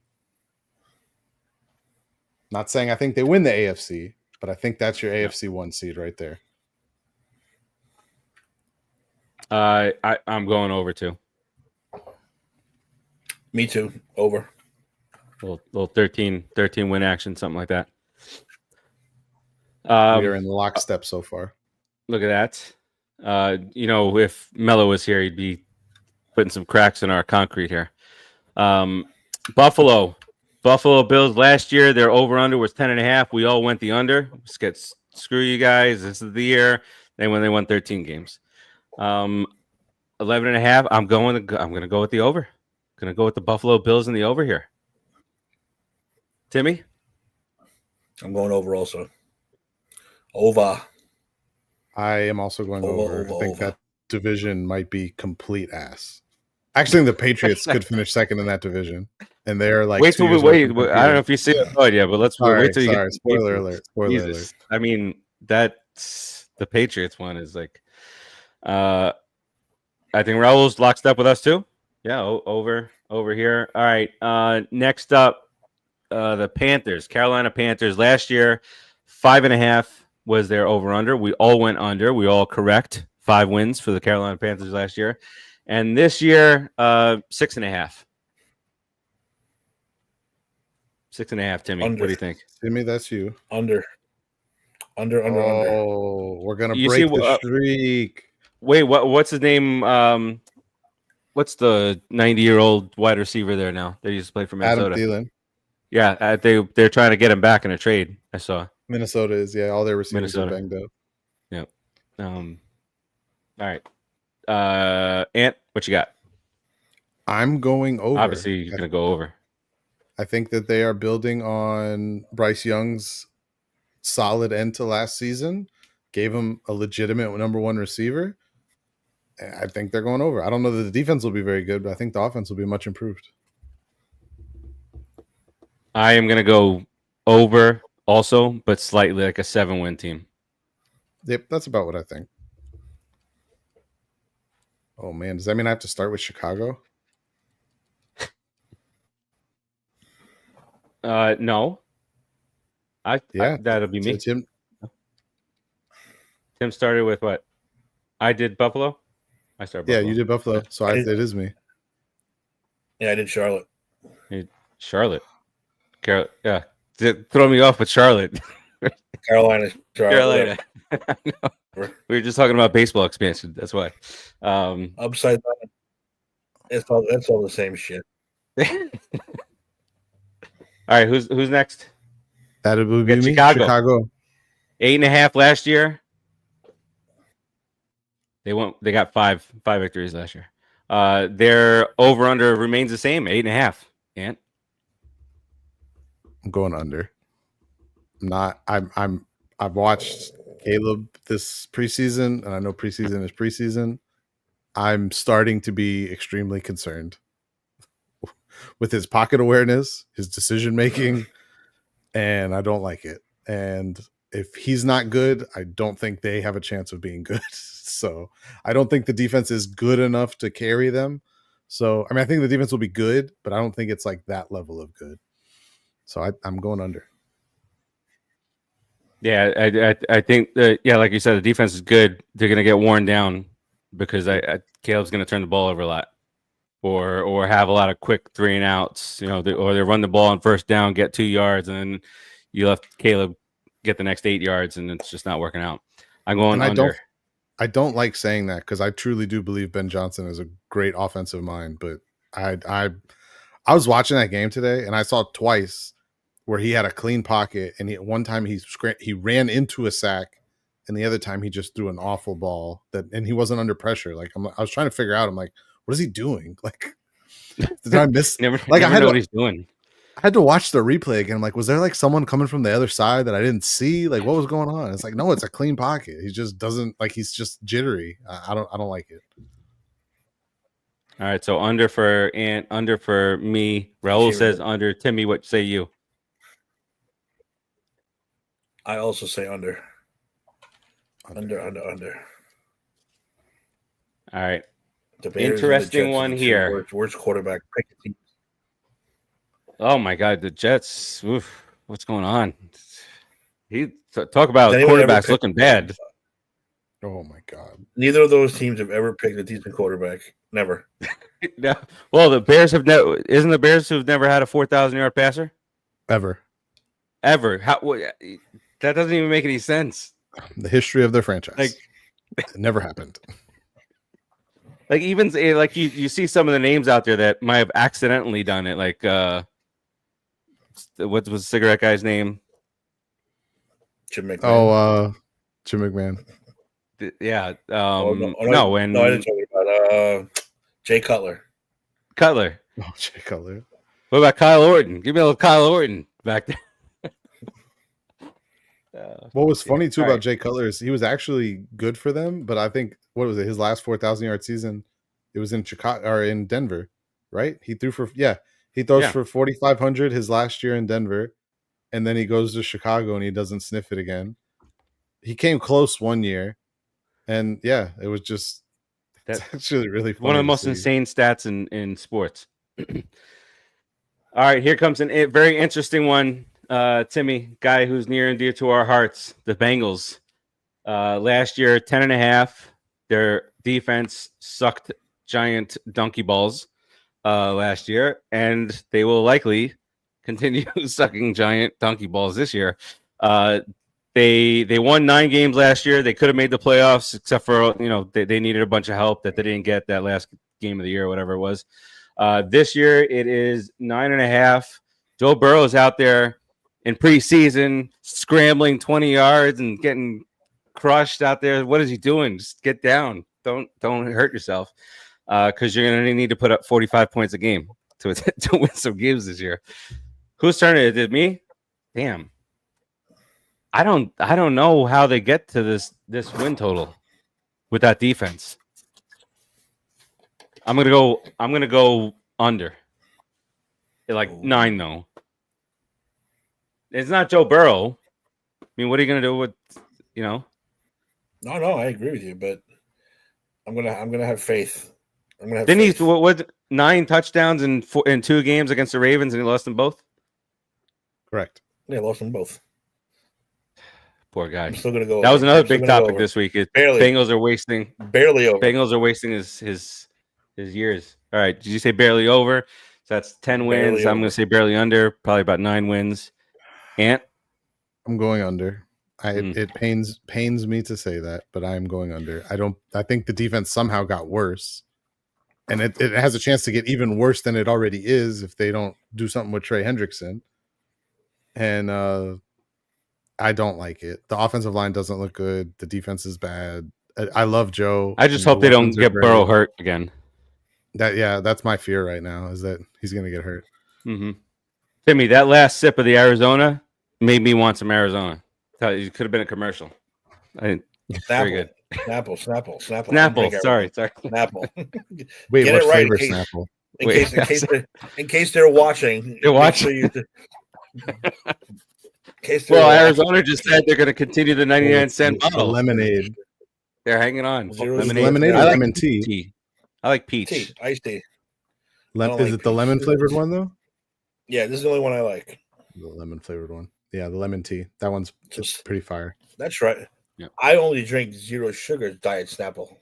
[SPEAKER 4] Not saying I think they win the AFC, but I think that's your AFC 1 seed right there.
[SPEAKER 1] I'm going over too.
[SPEAKER 2] Me too. Over.
[SPEAKER 1] Little 13 win action, something like that.
[SPEAKER 4] We are in lockstep so far.
[SPEAKER 1] Look at that. If Mello was here, he'd be putting some cracks in our concrete here. Buffalo Bills last year, their over-under was 10.5. We all went the under. Screw you guys. This is the year. They won 13 games. 11.5. I'm going to go with the over. Going to go with the Buffalo Bills in the over here. Timmy?
[SPEAKER 2] I'm going over also. Over.
[SPEAKER 4] I am also going over. I think
[SPEAKER 2] over.
[SPEAKER 4] that division might be complete ass. Actually, the Patriots could finish second in that division, and they're like
[SPEAKER 1] wait till we wait. I don't know if you see it yet, but let's wait till you get.
[SPEAKER 4] Spoiler alert! Spoiler alert!
[SPEAKER 1] I mean, that's the Patriots one is like. I think Raul's locked up with us too. Yeah, over here. All right. Next up, the Panthers, Carolina Panthers. Last year, 5.5 was their over under. We all went under. We all correct. 5 wins for the Carolina Panthers last year, and this year, 6.5. 6.5. Timmy,
[SPEAKER 2] Under.
[SPEAKER 1] what do you think?
[SPEAKER 4] Timmy, that's you.
[SPEAKER 2] Under.
[SPEAKER 4] Oh, we're gonna break the streak.
[SPEAKER 1] Wait, what's his name? What's the 90-year-old wide receiver there now that used to play for Minnesota?
[SPEAKER 4] Adam Thielen.
[SPEAKER 1] Yeah, they're trying to get him back in a trade. I saw.
[SPEAKER 4] Minnesota is all their receivers are banged up.
[SPEAKER 1] Yep. All right. Ant, what you got?
[SPEAKER 4] I'm going over.
[SPEAKER 1] Obviously, you're gonna go over.
[SPEAKER 4] I think that they are building on Bryce Young's solid end to last season. Gave him a legitimate number 1 receiver. I think they're going over. I don't know that the defense will be very good, but I think the offense will be much improved.
[SPEAKER 1] I am going to go over also, but slightly like a 7-win team.
[SPEAKER 4] Yep, that's about what I think. Oh, man. Does that mean I have to start with Chicago?
[SPEAKER 1] No. That'll be me.
[SPEAKER 4] Tim
[SPEAKER 1] started with what? I did Buffalo? I started Buffalo.
[SPEAKER 4] Yeah, you did Buffalo, so it is me.
[SPEAKER 2] Yeah, I did Charlotte.
[SPEAKER 1] Charlotte. Yeah. Throw me off with Charlotte.
[SPEAKER 2] Carolina.
[SPEAKER 1] We were just talking about baseball expansion. That's why.
[SPEAKER 2] Upside down. That's all the same shit.
[SPEAKER 1] All right, who's next?
[SPEAKER 4] That would be me.
[SPEAKER 1] Chicago. 8.5 last year. They got five victories last year. Their over under remains the same, 8.5. Ant?
[SPEAKER 4] I'm going under. I've watched Caleb this preseason, and I know preseason is preseason. I'm starting to be extremely concerned with his pocket awareness, his decision making, and I don't like it. And if he's not good, I don't think they have a chance of being good. So I don't think the defense is good enough to carry them. So, I mean, I think the defense will be good, but I don't think it's like that level of good. So I'm going under.
[SPEAKER 1] Yeah, I think that, like you said, the defense is good. They're going to get worn down because Caleb's going to turn the ball over a lot or have a lot of quick 3 and outs, or they run the ball on first down, get 2 yards, and then you left Caleb get the next 8 yards, and it's just not working out. I'm going under.
[SPEAKER 4] I don't like saying that because I truly do believe Ben Johnson is a great offensive mind, but I was watching that game today and I saw twice where he had a clean pocket, and one time he ran into a sack, and the other time he just threw an awful ball and he wasn't under pressure. Like I was trying to figure out. I'm like, what is he doing? Like, did I miss?
[SPEAKER 1] I know what he's doing.
[SPEAKER 4] I had to watch the replay again. I'm like, was there like someone coming from the other side that I didn't see? Like, what was going on? It's like, no, it's a clean pocket. He just doesn't he's just jittery. I don't like it.
[SPEAKER 1] All right, so under for Ant, under for me. Raul says under. Timmy, what say you?
[SPEAKER 2] I also say under. Under.
[SPEAKER 1] All right.
[SPEAKER 2] Interesting
[SPEAKER 1] one here.
[SPEAKER 2] Worst quarterback pick team.
[SPEAKER 1] Oh my God, the Jets! Oof, what's going on? Talk about quarterbacks looking bad.
[SPEAKER 4] Oh my God!
[SPEAKER 2] Neither of those teams have ever picked a decent quarterback. Never.
[SPEAKER 1] No. Well, the Bears have never. Isn't the Bears who've never had a 4,000-yard passer
[SPEAKER 4] Ever?
[SPEAKER 1] How? That doesn't even make any sense.
[SPEAKER 4] The history of their franchise. It never happened.
[SPEAKER 1] Like even like you see some of the names out there that might have accidentally done it. Like what was the cigarette guy's name?
[SPEAKER 2] Jim McMahon.
[SPEAKER 4] Oh, Jim McMahon.
[SPEAKER 1] Yeah.
[SPEAKER 2] I didn't talk But Jay Cutler.
[SPEAKER 1] Cutler.
[SPEAKER 4] Oh, Jay Cutler.
[SPEAKER 1] What about Kyle Orton? Give me a little Kyle Orton back there.
[SPEAKER 4] What was funny too
[SPEAKER 1] All
[SPEAKER 4] about
[SPEAKER 1] right.
[SPEAKER 4] Jay Cutler is he was actually good for them, but I think what was it? His last 4,000-yard season, it was in Chicago or in Denver, right? He threw for he throws
[SPEAKER 1] Yeah.
[SPEAKER 4] for 4,500 his last year in Denver, and then he goes to Chicago and he doesn't sniff it again. He came close one year, and yeah, it was just it's
[SPEAKER 1] That's
[SPEAKER 4] actually really funny
[SPEAKER 1] one of the
[SPEAKER 4] to
[SPEAKER 1] most
[SPEAKER 4] see.
[SPEAKER 1] insane stats in sports. All right, here comes a very interesting one. Timmy, guy who's near and dear to our hearts, the Bengals. Last year, 10.5. Their defense sucked giant donkey balls last year, and they will likely continue sucking giant donkey balls this year. They won 9 games last year. They could have made the playoffs, except for they needed a bunch of help that they didn't get that last game of the year, or whatever it was. This year it is 9.5. Joe Burrow's out there in preseason scrambling 20 yards and getting crushed out there. What is he doing? Just get down. Don't hurt yourself, because you're going to need to put up 45 points a game to win some games this year. Whose turn is it? Me? Damn. I don't know how they get to this win total with that defense. I'm gonna go under. Like 9 though. It's not Joe Burrow. I mean, what are you gonna do with
[SPEAKER 2] No, I agree with you, but I'm gonna have faith. I'm gonna have
[SPEAKER 1] Didn't
[SPEAKER 2] faith.
[SPEAKER 1] he what 9 touchdowns in 2 games against the Ravens and he lost them both?
[SPEAKER 4] Correct.
[SPEAKER 2] Yeah, lost them both.
[SPEAKER 1] Poor guy.
[SPEAKER 2] I'm still gonna go.
[SPEAKER 1] That was another
[SPEAKER 2] I'm still
[SPEAKER 1] big
[SPEAKER 2] gonna go
[SPEAKER 1] topic
[SPEAKER 2] over.
[SPEAKER 1] this week. Is
[SPEAKER 2] Barely.
[SPEAKER 1] Bengals are wasting his years. All right. Did you say barely over? So that's 10 wins.
[SPEAKER 2] Barely
[SPEAKER 1] I'm
[SPEAKER 2] over.
[SPEAKER 1] going to say barely under, probably about 9 wins. Ant?
[SPEAKER 4] I'm going under.
[SPEAKER 1] Hmm.
[SPEAKER 4] It pains me to say that, but I am going under. I think the defense somehow got worse. And it has a chance to get even worse than it already is if they don't do something with Trey Hendrickson. And I don't like it. The offensive line doesn't look good. The defense is bad. I love Joe.
[SPEAKER 1] I just
[SPEAKER 4] and
[SPEAKER 1] hope
[SPEAKER 4] the
[SPEAKER 1] they don't
[SPEAKER 4] weapons are
[SPEAKER 1] get
[SPEAKER 4] great.
[SPEAKER 1] Burrow hurt again.
[SPEAKER 4] That's my fear right now, is that he's going to get hurt.
[SPEAKER 1] Mm-hmm. Timmy, that last sip of the Arizona made me want some Arizona. It could have been a commercial. Very good.
[SPEAKER 2] Snapple.
[SPEAKER 1] Snapple. Sorry.
[SPEAKER 2] Snapple.
[SPEAKER 4] Wait,
[SPEAKER 2] Get
[SPEAKER 4] what
[SPEAKER 2] it right
[SPEAKER 4] flavor
[SPEAKER 2] in case-
[SPEAKER 4] Snapple?
[SPEAKER 2] In case they're watching.
[SPEAKER 1] They're watching. Arizona just said they're going to continue the 99-cent
[SPEAKER 4] The
[SPEAKER 1] bottle.
[SPEAKER 4] lemonade.
[SPEAKER 1] They're hanging on.
[SPEAKER 2] Zero
[SPEAKER 4] Lemonade or
[SPEAKER 1] I like
[SPEAKER 4] lemon tea?
[SPEAKER 1] I like peach.
[SPEAKER 2] Tea, iced tea.
[SPEAKER 4] Is it the lemon flavored one though?
[SPEAKER 2] Yeah, this is the only one I like.
[SPEAKER 4] The lemon flavored one. Yeah, the lemon tea. That one's just pretty fire.
[SPEAKER 2] That's right.
[SPEAKER 1] Yep.
[SPEAKER 2] I only drink zero sugar diet Snapple.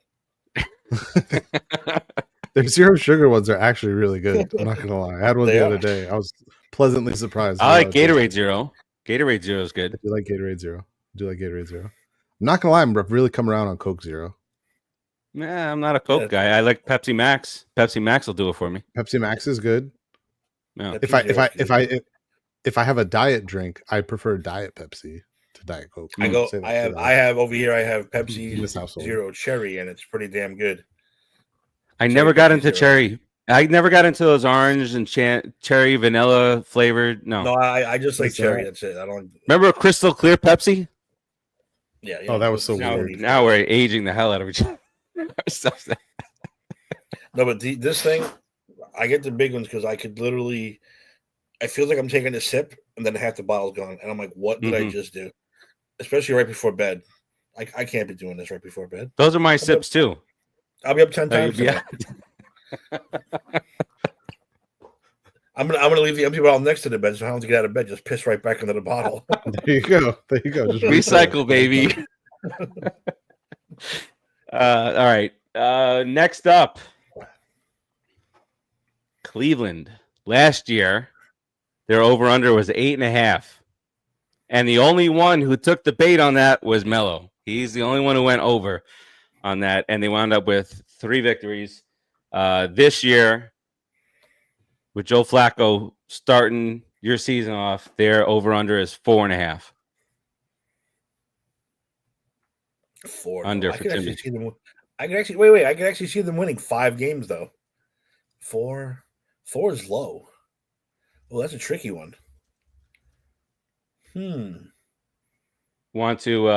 [SPEAKER 4] Their zero sugar ones are actually really good. I'm not gonna lie. I had one
[SPEAKER 2] They
[SPEAKER 4] the
[SPEAKER 2] are.
[SPEAKER 4] other day. I was pleasantly surprised.
[SPEAKER 1] I like Gatorade Zero. Gatorade Zero is good.
[SPEAKER 4] I do like Gatorade Zero. I'm not gonna lie. I'm really come around on Coke Zero.
[SPEAKER 1] Nah, I'm not a Coke guy. I like Pepsi Max. Pepsi Max will do it for me.
[SPEAKER 4] Pepsi Max is good.
[SPEAKER 1] No.
[SPEAKER 4] If I have a diet drink, I prefer Diet Pepsi to Diet Coke.
[SPEAKER 2] I have over here. I have Pepsi
[SPEAKER 4] In this household.
[SPEAKER 2] Zero Cherry, and it's pretty damn good.
[SPEAKER 1] I never got into
[SPEAKER 2] Zero.
[SPEAKER 1] cherry. I never got into those orange and cherry vanilla flavored. No.
[SPEAKER 2] No, I just like
[SPEAKER 4] That's
[SPEAKER 2] cherry.
[SPEAKER 4] right.
[SPEAKER 2] That's it. I don't.
[SPEAKER 1] Remember a crystal clear Pepsi?
[SPEAKER 2] Yeah.
[SPEAKER 4] Oh, that was so
[SPEAKER 1] Now,
[SPEAKER 4] weird.
[SPEAKER 1] now we're aging the hell out of each other.
[SPEAKER 2] No, but this thing, I get the big ones because I could literally. I feel like I'm taking a sip and then half the bottle's gone, and I'm like, "What did I just do?" Especially right before bed. I can't be doing this right before bed.
[SPEAKER 1] Those are my sips too.
[SPEAKER 2] I'll be up 10 times.
[SPEAKER 1] Yeah.
[SPEAKER 2] I'm gonna leave the empty bottle next to the bed, so I don't have to get out of bed. Just piss right back into the bottle.
[SPEAKER 4] There you go. Just
[SPEAKER 1] Recycle, baby. All right. Next up, Cleveland. Last year, their over/under was 8.5, and the only one who took the bait on that was Mello. He's the only one who went over on that, and they wound up with 3 victories. This year, with Joe Flacco starting your season off, their over/under is 4.5.
[SPEAKER 2] Four.
[SPEAKER 1] Under
[SPEAKER 2] I
[SPEAKER 1] for
[SPEAKER 2] could
[SPEAKER 1] Timmy.
[SPEAKER 2] actually see them. I can actually wait. I can actually see them winning 5 games though. 4 is low. Well, that's a tricky one.
[SPEAKER 1] Want to?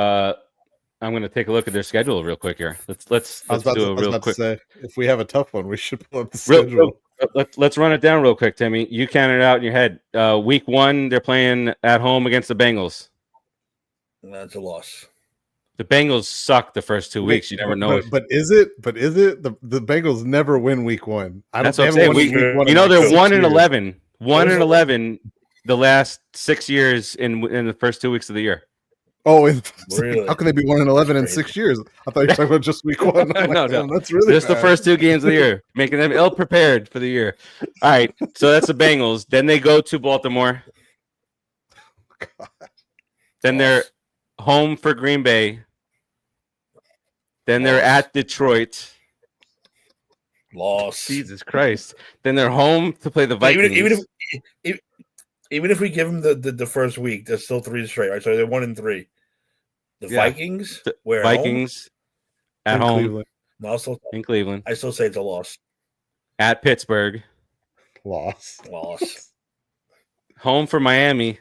[SPEAKER 1] I'm going to take a look at their schedule real quick here. Let's
[SPEAKER 4] I was
[SPEAKER 1] do a
[SPEAKER 4] about
[SPEAKER 1] real
[SPEAKER 4] to
[SPEAKER 1] quick.
[SPEAKER 4] say, if we have a tough one, we should pull up the schedule.
[SPEAKER 1] Let's run it down real quick, Timmy. You count it out in your head. Week 1, they're playing at home against the Bengals.
[SPEAKER 2] That's a loss.
[SPEAKER 1] The Bengals suck the first 2 weeks. You never know it.
[SPEAKER 4] But is it? The Bengals never win week 1.
[SPEAKER 1] That's what I'm saying. You know they're 1-11. 1-11 the last 6 years in the first 2 weeks of the year.
[SPEAKER 4] Oh,
[SPEAKER 2] Really?
[SPEAKER 4] How can they be 1-11 in 6 years? I thought you were talking about just week 1.
[SPEAKER 1] No.
[SPEAKER 4] That's really
[SPEAKER 1] just
[SPEAKER 4] bad.
[SPEAKER 1] the first 2 games of the year, making them ill prepared for the year. All right, so that's the Bengals. Then they go to Baltimore.
[SPEAKER 4] God.
[SPEAKER 1] Then they're home for Green Bay. Then they're at Detroit.
[SPEAKER 2] Loss.
[SPEAKER 1] Jesus Christ. Then they're home to play the Vikings.
[SPEAKER 2] Even if we give them the first week, there's still 3 straight, right? So they're 1-3. The Vikings, where
[SPEAKER 1] Vikings at home
[SPEAKER 4] Cleveland.
[SPEAKER 2] No,
[SPEAKER 1] in Cleveland.
[SPEAKER 2] I still say it's a loss.
[SPEAKER 1] At Pittsburgh.
[SPEAKER 2] Loss.
[SPEAKER 1] Home for Miami.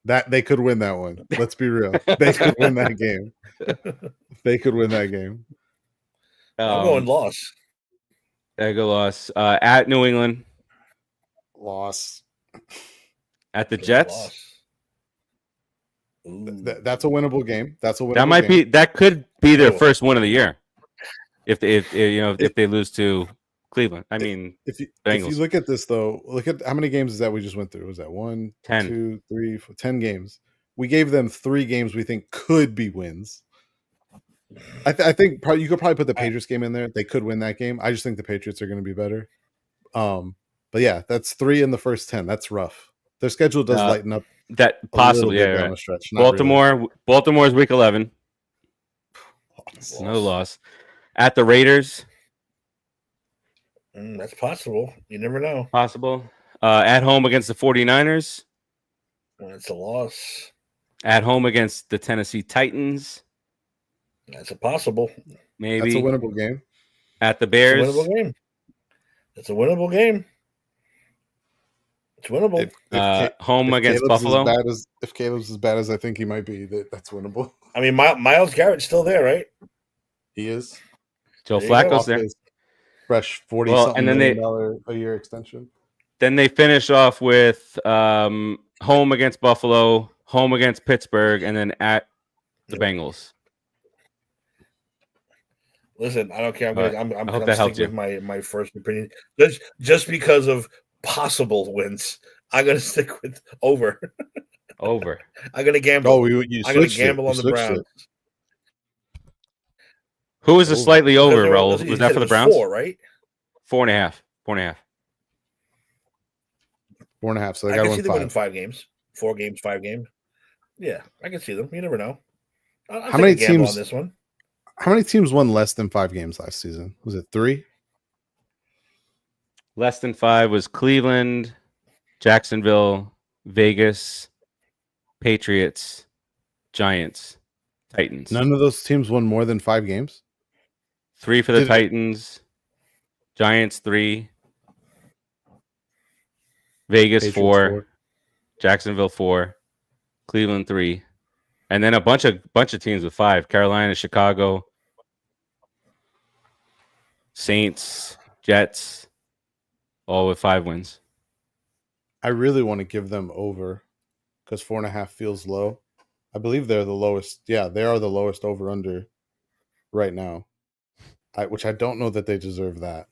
[SPEAKER 4] That they could win that one. Let's be real. They could win that game. They could win that game.
[SPEAKER 2] I'm going loss.
[SPEAKER 1] There you go, loss. At New England.
[SPEAKER 4] Loss.
[SPEAKER 1] At the Jets.
[SPEAKER 4] That's a winnable game.
[SPEAKER 1] That could be their first win of the year. If they lose to Cleveland. I mean,
[SPEAKER 4] if you look at this though, look at how many games is that we just went through. Was that 1,
[SPEAKER 1] 10.
[SPEAKER 4] 2, 3, 4, 10 games? We gave them 3 games we think could be wins. I think you could probably put the Patriots game in there. They could win that game. I just think the Patriots are going to be better. But yeah, that's 3 in the first 10. That's rough. Their schedule does lighten up.
[SPEAKER 1] That possibly down
[SPEAKER 4] the stretch.
[SPEAKER 1] Baltimore's week 11. No loss. At the Raiders.
[SPEAKER 2] That's possible. You never know.
[SPEAKER 1] Possible. At home against the 49ers.
[SPEAKER 2] That's a loss.
[SPEAKER 1] At home against the Tennessee Titans.
[SPEAKER 2] That's a possible.
[SPEAKER 1] Maybe.
[SPEAKER 4] That's a winnable game.
[SPEAKER 1] At the Bears.
[SPEAKER 2] It's a winnable game. It's winnable.
[SPEAKER 1] Home against
[SPEAKER 4] Caleb's
[SPEAKER 1] Buffalo.
[SPEAKER 4] If Caleb's as bad as I think he might be, that's winnable.
[SPEAKER 2] I mean, Myles Garrett's still there, right?
[SPEAKER 4] He is.
[SPEAKER 1] Joe Flacco's there.
[SPEAKER 4] Fresh $40 million a year extension.
[SPEAKER 1] Then they finish off with home against Buffalo, home against Pittsburgh, and then at the Bengals.
[SPEAKER 2] Listen, I don't care. I'm sticking with my first opinion. Just because of possible wins, I'm going to stick with over.
[SPEAKER 1] Over.
[SPEAKER 2] I'm going to gamble.
[SPEAKER 4] Oh,
[SPEAKER 2] I'm going to gamble on the Browns.
[SPEAKER 1] Who was the slightly over, Raul? Was that for the Browns?
[SPEAKER 2] 4, right?
[SPEAKER 1] 4.5. 4.5.
[SPEAKER 4] 4.5. So they
[SPEAKER 2] I
[SPEAKER 4] got to
[SPEAKER 2] can see
[SPEAKER 4] win
[SPEAKER 2] them
[SPEAKER 4] 5.
[SPEAKER 2] winning 5 games. 4 games, 5 games. Yeah, I can see them. You never know.
[SPEAKER 4] How many teams
[SPEAKER 2] on this one?
[SPEAKER 4] How many teams won less than 5 games last season? Was it 3?
[SPEAKER 1] Less than 5 was Cleveland, Jacksonville, Vegas, Patriots, Giants, Titans.
[SPEAKER 4] None of those teams won more than 5 games?
[SPEAKER 1] 3 for the Titans, Giants 3, Vegas
[SPEAKER 4] Patriots
[SPEAKER 1] 4, Jacksonville 4, Cleveland 3, and then a bunch of teams with 5. Carolina, Chicago, Saints, Jets, all with 5 wins.
[SPEAKER 4] I really want to give them over because 4.5 feels low. I believe they're the lowest. Yeah, they are the lowest over-under right now, which I don't know that they deserve that.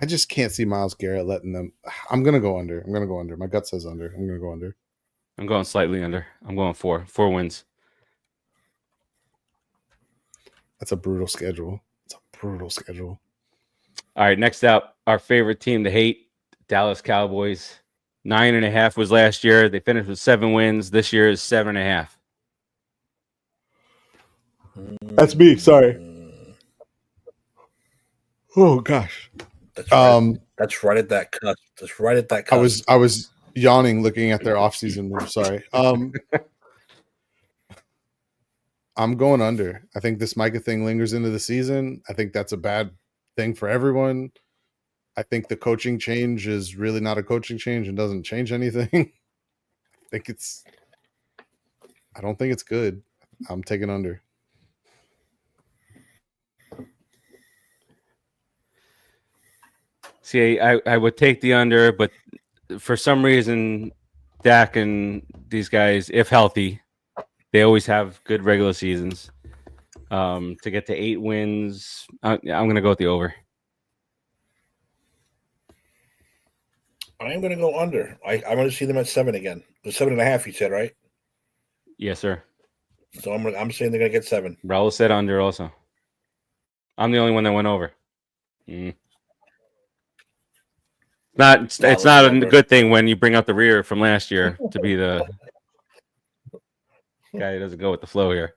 [SPEAKER 4] I just can't see Myles Garrett letting them. I'm going to go under. My gut says under. I'm going to go under.
[SPEAKER 1] I'm going slightly under. I'm going 4. 4 wins.
[SPEAKER 4] That's a brutal schedule.
[SPEAKER 1] All right, next up, our favorite team to hate, Dallas Cowboys. 9.5 was last year. They finished with 7 wins. This year is 7.5.
[SPEAKER 4] That's me. Sorry. Oh gosh.
[SPEAKER 2] That's right at that cusp. That's right at that cusp.
[SPEAKER 4] I was yawning looking at their offseason move. Sorry. I'm going under. I think this Micah thing lingers into the season. I think that's a bad thing for everyone. I think the coaching change is really not a coaching change and doesn't change anything. I don't think it's good. I'm taking under.
[SPEAKER 1] See, I would take the under, but for some reason, Dak and these guys, if healthy, they always have good regular seasons. To get to 8 wins, I'm going to go with the over.
[SPEAKER 2] I am going to go under. I want to see them at 7 again. The 7.5, you said, right?
[SPEAKER 1] Yes, sir.
[SPEAKER 2] So I'm saying they're going to get 7.
[SPEAKER 1] Raul said under also. I'm the only one that went over. It's not a good thing when you bring out the rear from last year to be the guy who doesn't go with the flow here.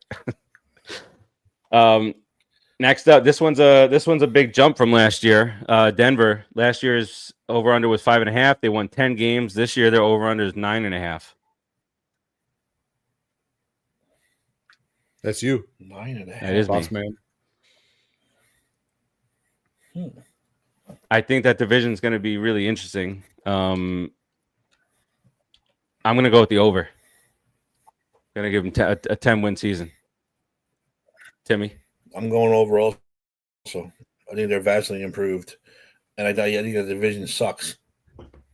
[SPEAKER 1] Next up, this one's a big jump from last year. Denver, last year's over under was 5.5. They won 10 games. This year their over under is 9.5.
[SPEAKER 4] That's you.
[SPEAKER 2] 9.5.
[SPEAKER 1] That is
[SPEAKER 4] Boss
[SPEAKER 1] me.
[SPEAKER 4] Man.
[SPEAKER 1] I think that division is going to be really interesting. I'm going to go with the over. Going to give them a 10-win season. Timmy?
[SPEAKER 2] I'm going over also. I think they're vastly improved. And I think the division sucks.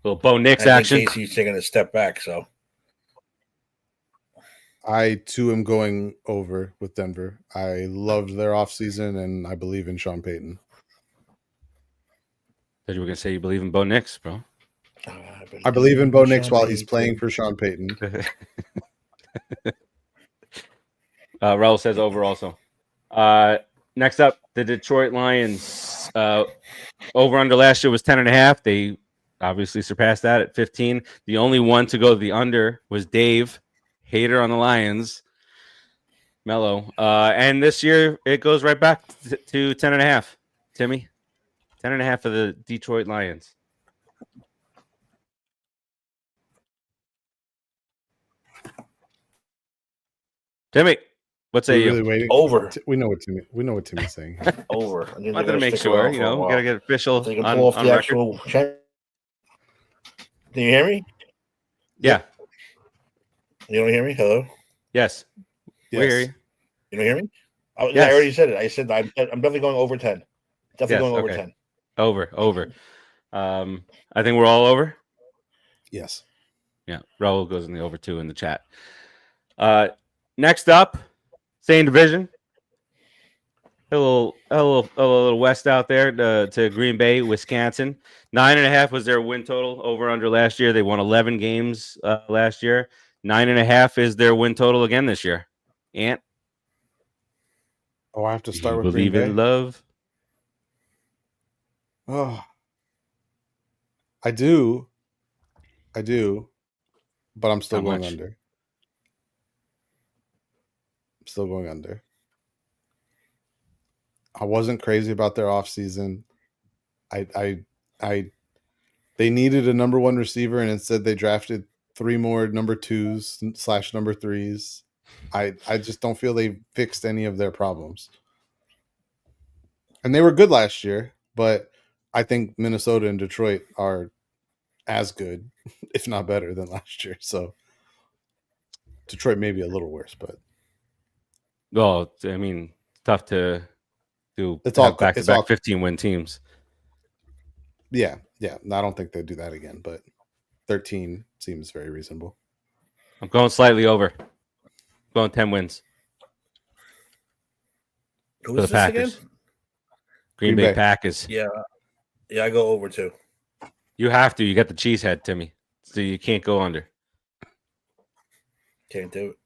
[SPEAKER 1] Little Bo Nix
[SPEAKER 2] I
[SPEAKER 1] action.
[SPEAKER 2] think KC's taking a step back, so.
[SPEAKER 4] I, too, am going over with Denver. I loved their offseason, and I believe in Sean Payton.
[SPEAKER 1] Thought you were going to say you believe in Bo Nix, bro.
[SPEAKER 4] I believe in Bo Nix while he's playing for Sean Payton.
[SPEAKER 1] Raul says over also. Next up, the Detroit Lions. Over under last year was 10.5. They obviously surpassed that at 15. The only one to go the under was Dave, hater on the Lions. Mellow. And this year it goes right back to 10.5. Timmy, 10.5 for the Detroit Lions. Timmy, what say you?
[SPEAKER 4] Really waiting?
[SPEAKER 2] Over.
[SPEAKER 4] We know what Timmy's saying.
[SPEAKER 2] Over.
[SPEAKER 1] I wanted to make sure, we got to get official
[SPEAKER 2] They can
[SPEAKER 1] on,
[SPEAKER 2] pull off
[SPEAKER 1] on
[SPEAKER 2] the
[SPEAKER 1] record.
[SPEAKER 2] actual check. Can you hear me?
[SPEAKER 1] Yeah.
[SPEAKER 2] You don't hear me? Hello?
[SPEAKER 1] Yes. We hear you.
[SPEAKER 2] You don't hear me?
[SPEAKER 1] Yes.
[SPEAKER 2] I already said it. I said I'm definitely going over 10. Definitely going over 10.
[SPEAKER 1] Over. I think we're all over.
[SPEAKER 4] Yes.
[SPEAKER 1] Yeah. Raul goes in the over 2 in the chat. Next up, same division. A little west out there to Green Bay, Wisconsin. 9.5 was their win total over under last year. They won 11 games last year. 9.5 is their win total again this year. Ant?
[SPEAKER 4] Oh, I have to start with
[SPEAKER 1] believe
[SPEAKER 4] Green Bay?
[SPEAKER 1] in love.
[SPEAKER 4] Oh, I do, but I'm still
[SPEAKER 1] How
[SPEAKER 4] going
[SPEAKER 1] much?
[SPEAKER 4] under. I'm still going under. I wasn't crazy about their offseason. They needed a number 1 receiver, and instead they drafted 3 more number 2s / number 3s. I just don't feel they fixed any of their problems. And they were good last year, but I think Minnesota and Detroit are as good, if not better, than last year. So Detroit may be a little worse, but
[SPEAKER 1] Well, I mean, tough to do.
[SPEAKER 4] It's all-
[SPEAKER 1] back to
[SPEAKER 4] it's all-
[SPEAKER 1] back 15-win teams.
[SPEAKER 4] yeah. I don't think they'd do that again, but 13 seems very reasonable.
[SPEAKER 1] I'm going slightly over. Going 10 wins
[SPEAKER 2] Who
[SPEAKER 1] for the
[SPEAKER 2] is this
[SPEAKER 1] Packers.
[SPEAKER 2] again?
[SPEAKER 1] Green Bay Packers.
[SPEAKER 2] Yeah, I go over 2.
[SPEAKER 1] You have to. You got the cheesehead, Timmy. So you can't go under.
[SPEAKER 2] Can't do it.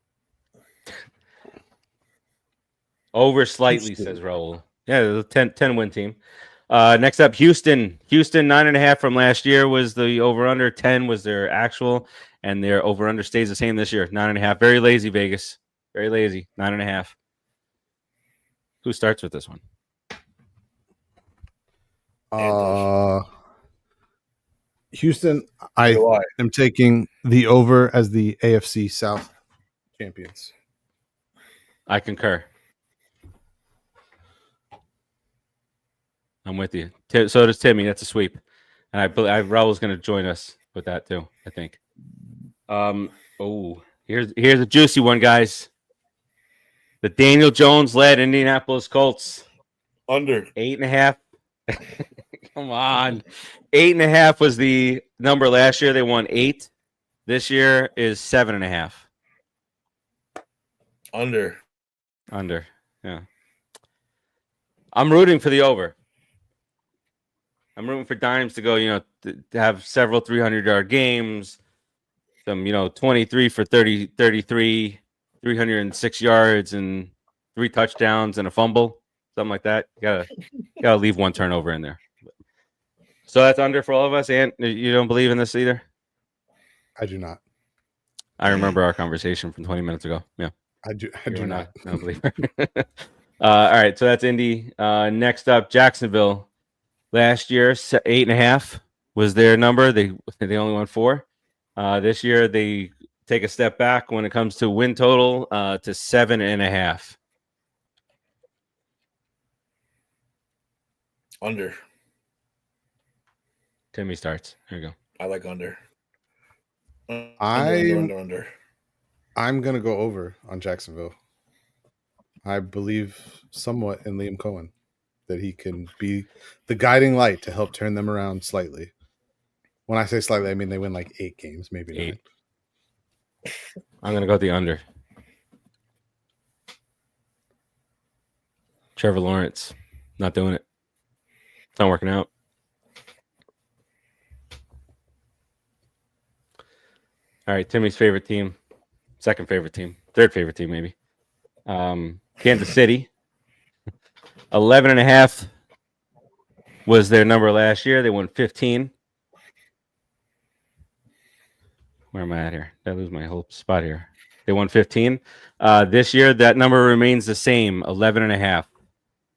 [SPEAKER 1] Over slightly, says Raul. Yeah, the 10-win team. Next up, Houston. Houston, 9.5 from last year was the over-under. 10 was their actual, and their over-under stays the same this year. 9.5. Very lazy, Vegas. Very lazy. 9.5. Who starts with this one?
[SPEAKER 4] Houston, I am taking the over as the AFC South champions.
[SPEAKER 1] I concur. I'm with you. So does Timmy. That's a sweep. And I Raul's going to join us with that too, I think. Here's a juicy one, guys. The Daniel Jones-led Indianapolis Colts.
[SPEAKER 2] Under.
[SPEAKER 1] 8.5. Come on. 8.5 was the number last year. They won 8. This year is 7.5.
[SPEAKER 2] Under.
[SPEAKER 1] Yeah. I'm rooting for the over. I'm rooting for Dimes to go, to have several 300-yard games, some, 23 for 30, 33, 306 yards and 3 touchdowns and a fumble, something like that. Gotta leave one turnover in there. So that's under for all of us. And you don't believe in this either?
[SPEAKER 4] I do not.
[SPEAKER 1] I remember our conversation from 20 minutes ago. Yeah.
[SPEAKER 4] I do not.
[SPEAKER 1] No believer. All right. So that's Indy. Next up, Jacksonville. Last year, 8.5 was their number. They only won 4. This year, they take a step back when it comes to win total to 7.5.
[SPEAKER 2] Under.
[SPEAKER 1] Timmy starts. There you go.
[SPEAKER 2] I like under.
[SPEAKER 4] Under. I'm going to go over on Jacksonville. I believe somewhat in Liam Cohen that he can be the guiding light to help turn them around slightly. When I say slightly, I mean they win like 8 games, maybe
[SPEAKER 1] 8.
[SPEAKER 4] 9.
[SPEAKER 1] I'm going to go with the under. Trevor Lawrence, not doing it. It's not working out. All right, Timmy's favorite team, second favorite team, third favorite team maybe. Kansas City. 11.5 was their number last year. They won 15. Where am I at here? Did I lose my whole spot here? They won 15. This year, that number remains the same, 11.5.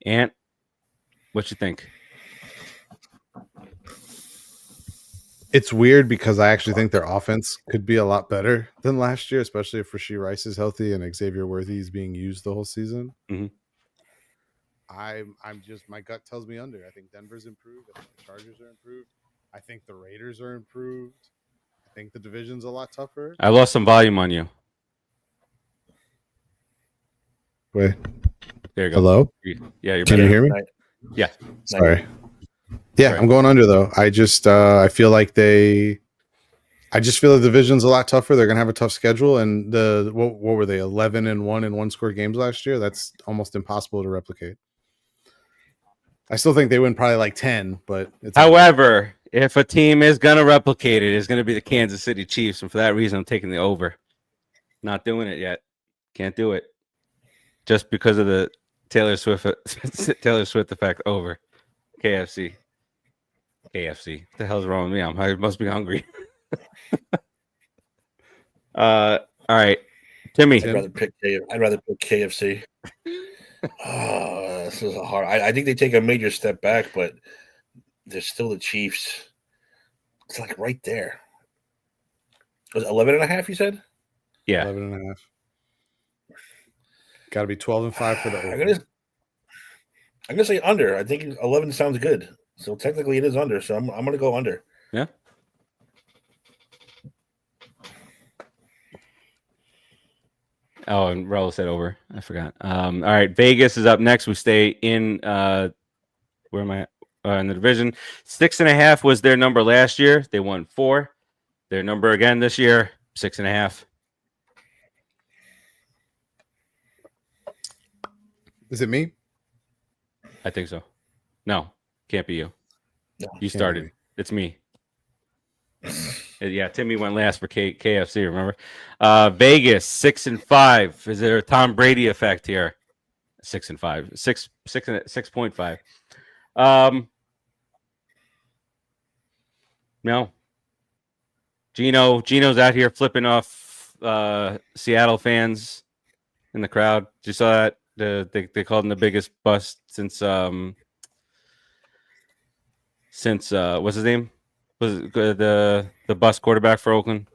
[SPEAKER 1] Ant, what you think?
[SPEAKER 4] It's weird because I actually think their offense could be a lot better than last year, especially if Rashee Rice is healthy and Xavier Worthy is being used the whole season.
[SPEAKER 1] Mm-hmm.
[SPEAKER 4] I'm just, my gut tells me under. I think Denver's improved. I think the Chargers are improved. I think the Raiders are improved. I think the division's a lot tougher.
[SPEAKER 1] I lost some volume on you.
[SPEAKER 4] Wait.
[SPEAKER 1] There you go.
[SPEAKER 4] Hello?
[SPEAKER 1] Yeah, you're
[SPEAKER 4] Can
[SPEAKER 1] better.
[SPEAKER 4] you hear me?
[SPEAKER 1] Yeah.
[SPEAKER 4] Sorry. Yeah,
[SPEAKER 1] Right.
[SPEAKER 4] I'm going under though. I just I feel like the division's a lot tougher. They're gonna have a tough schedule, and what were they, 11-1 in 1-score games last year? That's almost impossible to replicate. I still think they win probably like 10, but it's
[SPEAKER 1] However, if a team is gonna replicate it, it's gonna be the Kansas City Chiefs, and for that reason, I'm taking the over. Not doing it yet. Can't do it. Just because of the Taylor Swift effect. Over. KFC. What the hell's wrong with me? I must be hungry. All right, Timmy.
[SPEAKER 2] I'd rather pick KFC. This is a hard. I think they take a major step back, but they're still the Chiefs. It's like right there. Was it 11.5? You said?
[SPEAKER 1] Yeah.
[SPEAKER 4] 11.5. Got to be 12-5 for the over.
[SPEAKER 2] I'm gonna say under. I think 11 sounds good. So technically it is under. So I'm gonna go under.
[SPEAKER 1] Yeah. Oh, and Raul said over. I forgot. All right, Vegas is up next. We stay in where am I? In the division. 6.5 was their number last year. They won 4. Their number again this year, 6.5.
[SPEAKER 4] Is it me?
[SPEAKER 1] I think so. No, can't be you.
[SPEAKER 2] No,
[SPEAKER 1] You started. It's me. Yeah, Timmy went last for KFC. Remember, Vegas 6.5. Is there a Tom Brady effect here? 6.5. 6.5. No. Gino's out here flipping off Seattle fans in the crowd. Did you saw that? They called him the biggest bust since what's his name? Was it the bust quarterback for Oakland?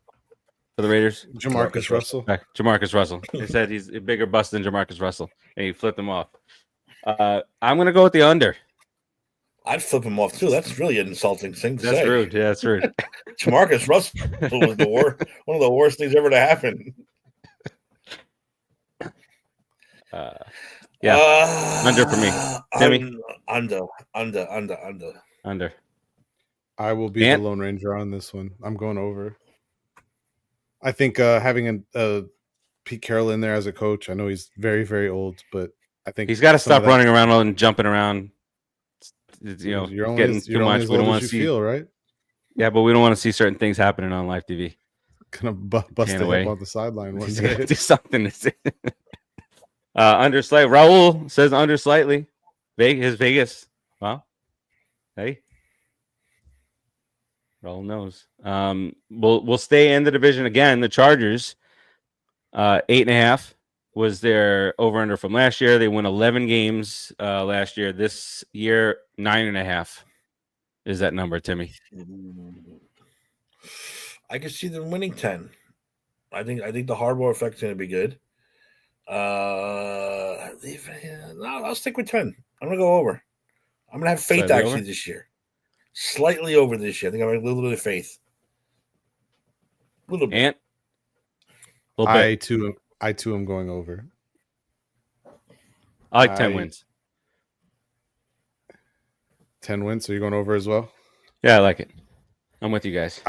[SPEAKER 1] for the Raiders?
[SPEAKER 4] Jamarcus Russell.
[SPEAKER 1] Right, Jamarcus Russell. They said he's a bigger bust than Jamarcus Russell, and he flipped him off. I'm going to go with the under.
[SPEAKER 2] I'd flip him off too. That's really an insulting thing to say.
[SPEAKER 1] That's rude. Yeah, that's rude.
[SPEAKER 2] Jamarcus Russell was one of the worst things ever to happen.
[SPEAKER 1] Under for me. Timmy?
[SPEAKER 2] Under.
[SPEAKER 4] I will be the Lone Ranger on this one. I'm going over. I think having a Pete Carroll in there as a coach, I know he's very, very old, but I think
[SPEAKER 1] he's got to stop running around and jumping around.
[SPEAKER 4] You're only,
[SPEAKER 1] getting too much. We don't want to see,
[SPEAKER 4] right?
[SPEAKER 1] Yeah, but we don't want to see certain things happening on live TV.
[SPEAKER 4] Gonna bust it up on the sideline one day.
[SPEAKER 1] Do something to say. Under slightly. Raul says under slightly. Vegas. Well, hey. Raul knows. We'll stay in the division again. The Chargers, 8.5 was their over under from last year. They won 11 games last year. This year, 9.5 is that number, Timmy.
[SPEAKER 2] I can see them winning 10. I think the hardware effect's going to be good. I'll stick with 10. I'm going to go over. I'm going to have faith this year. Slightly over this year. I think I'm going to have a little bit of faith. A little bit.
[SPEAKER 1] Ant?
[SPEAKER 4] I too am going over.
[SPEAKER 1] I like 10 wins.
[SPEAKER 4] 10 wins, so you're going over as well?
[SPEAKER 1] Yeah, I like it. I'm with you guys.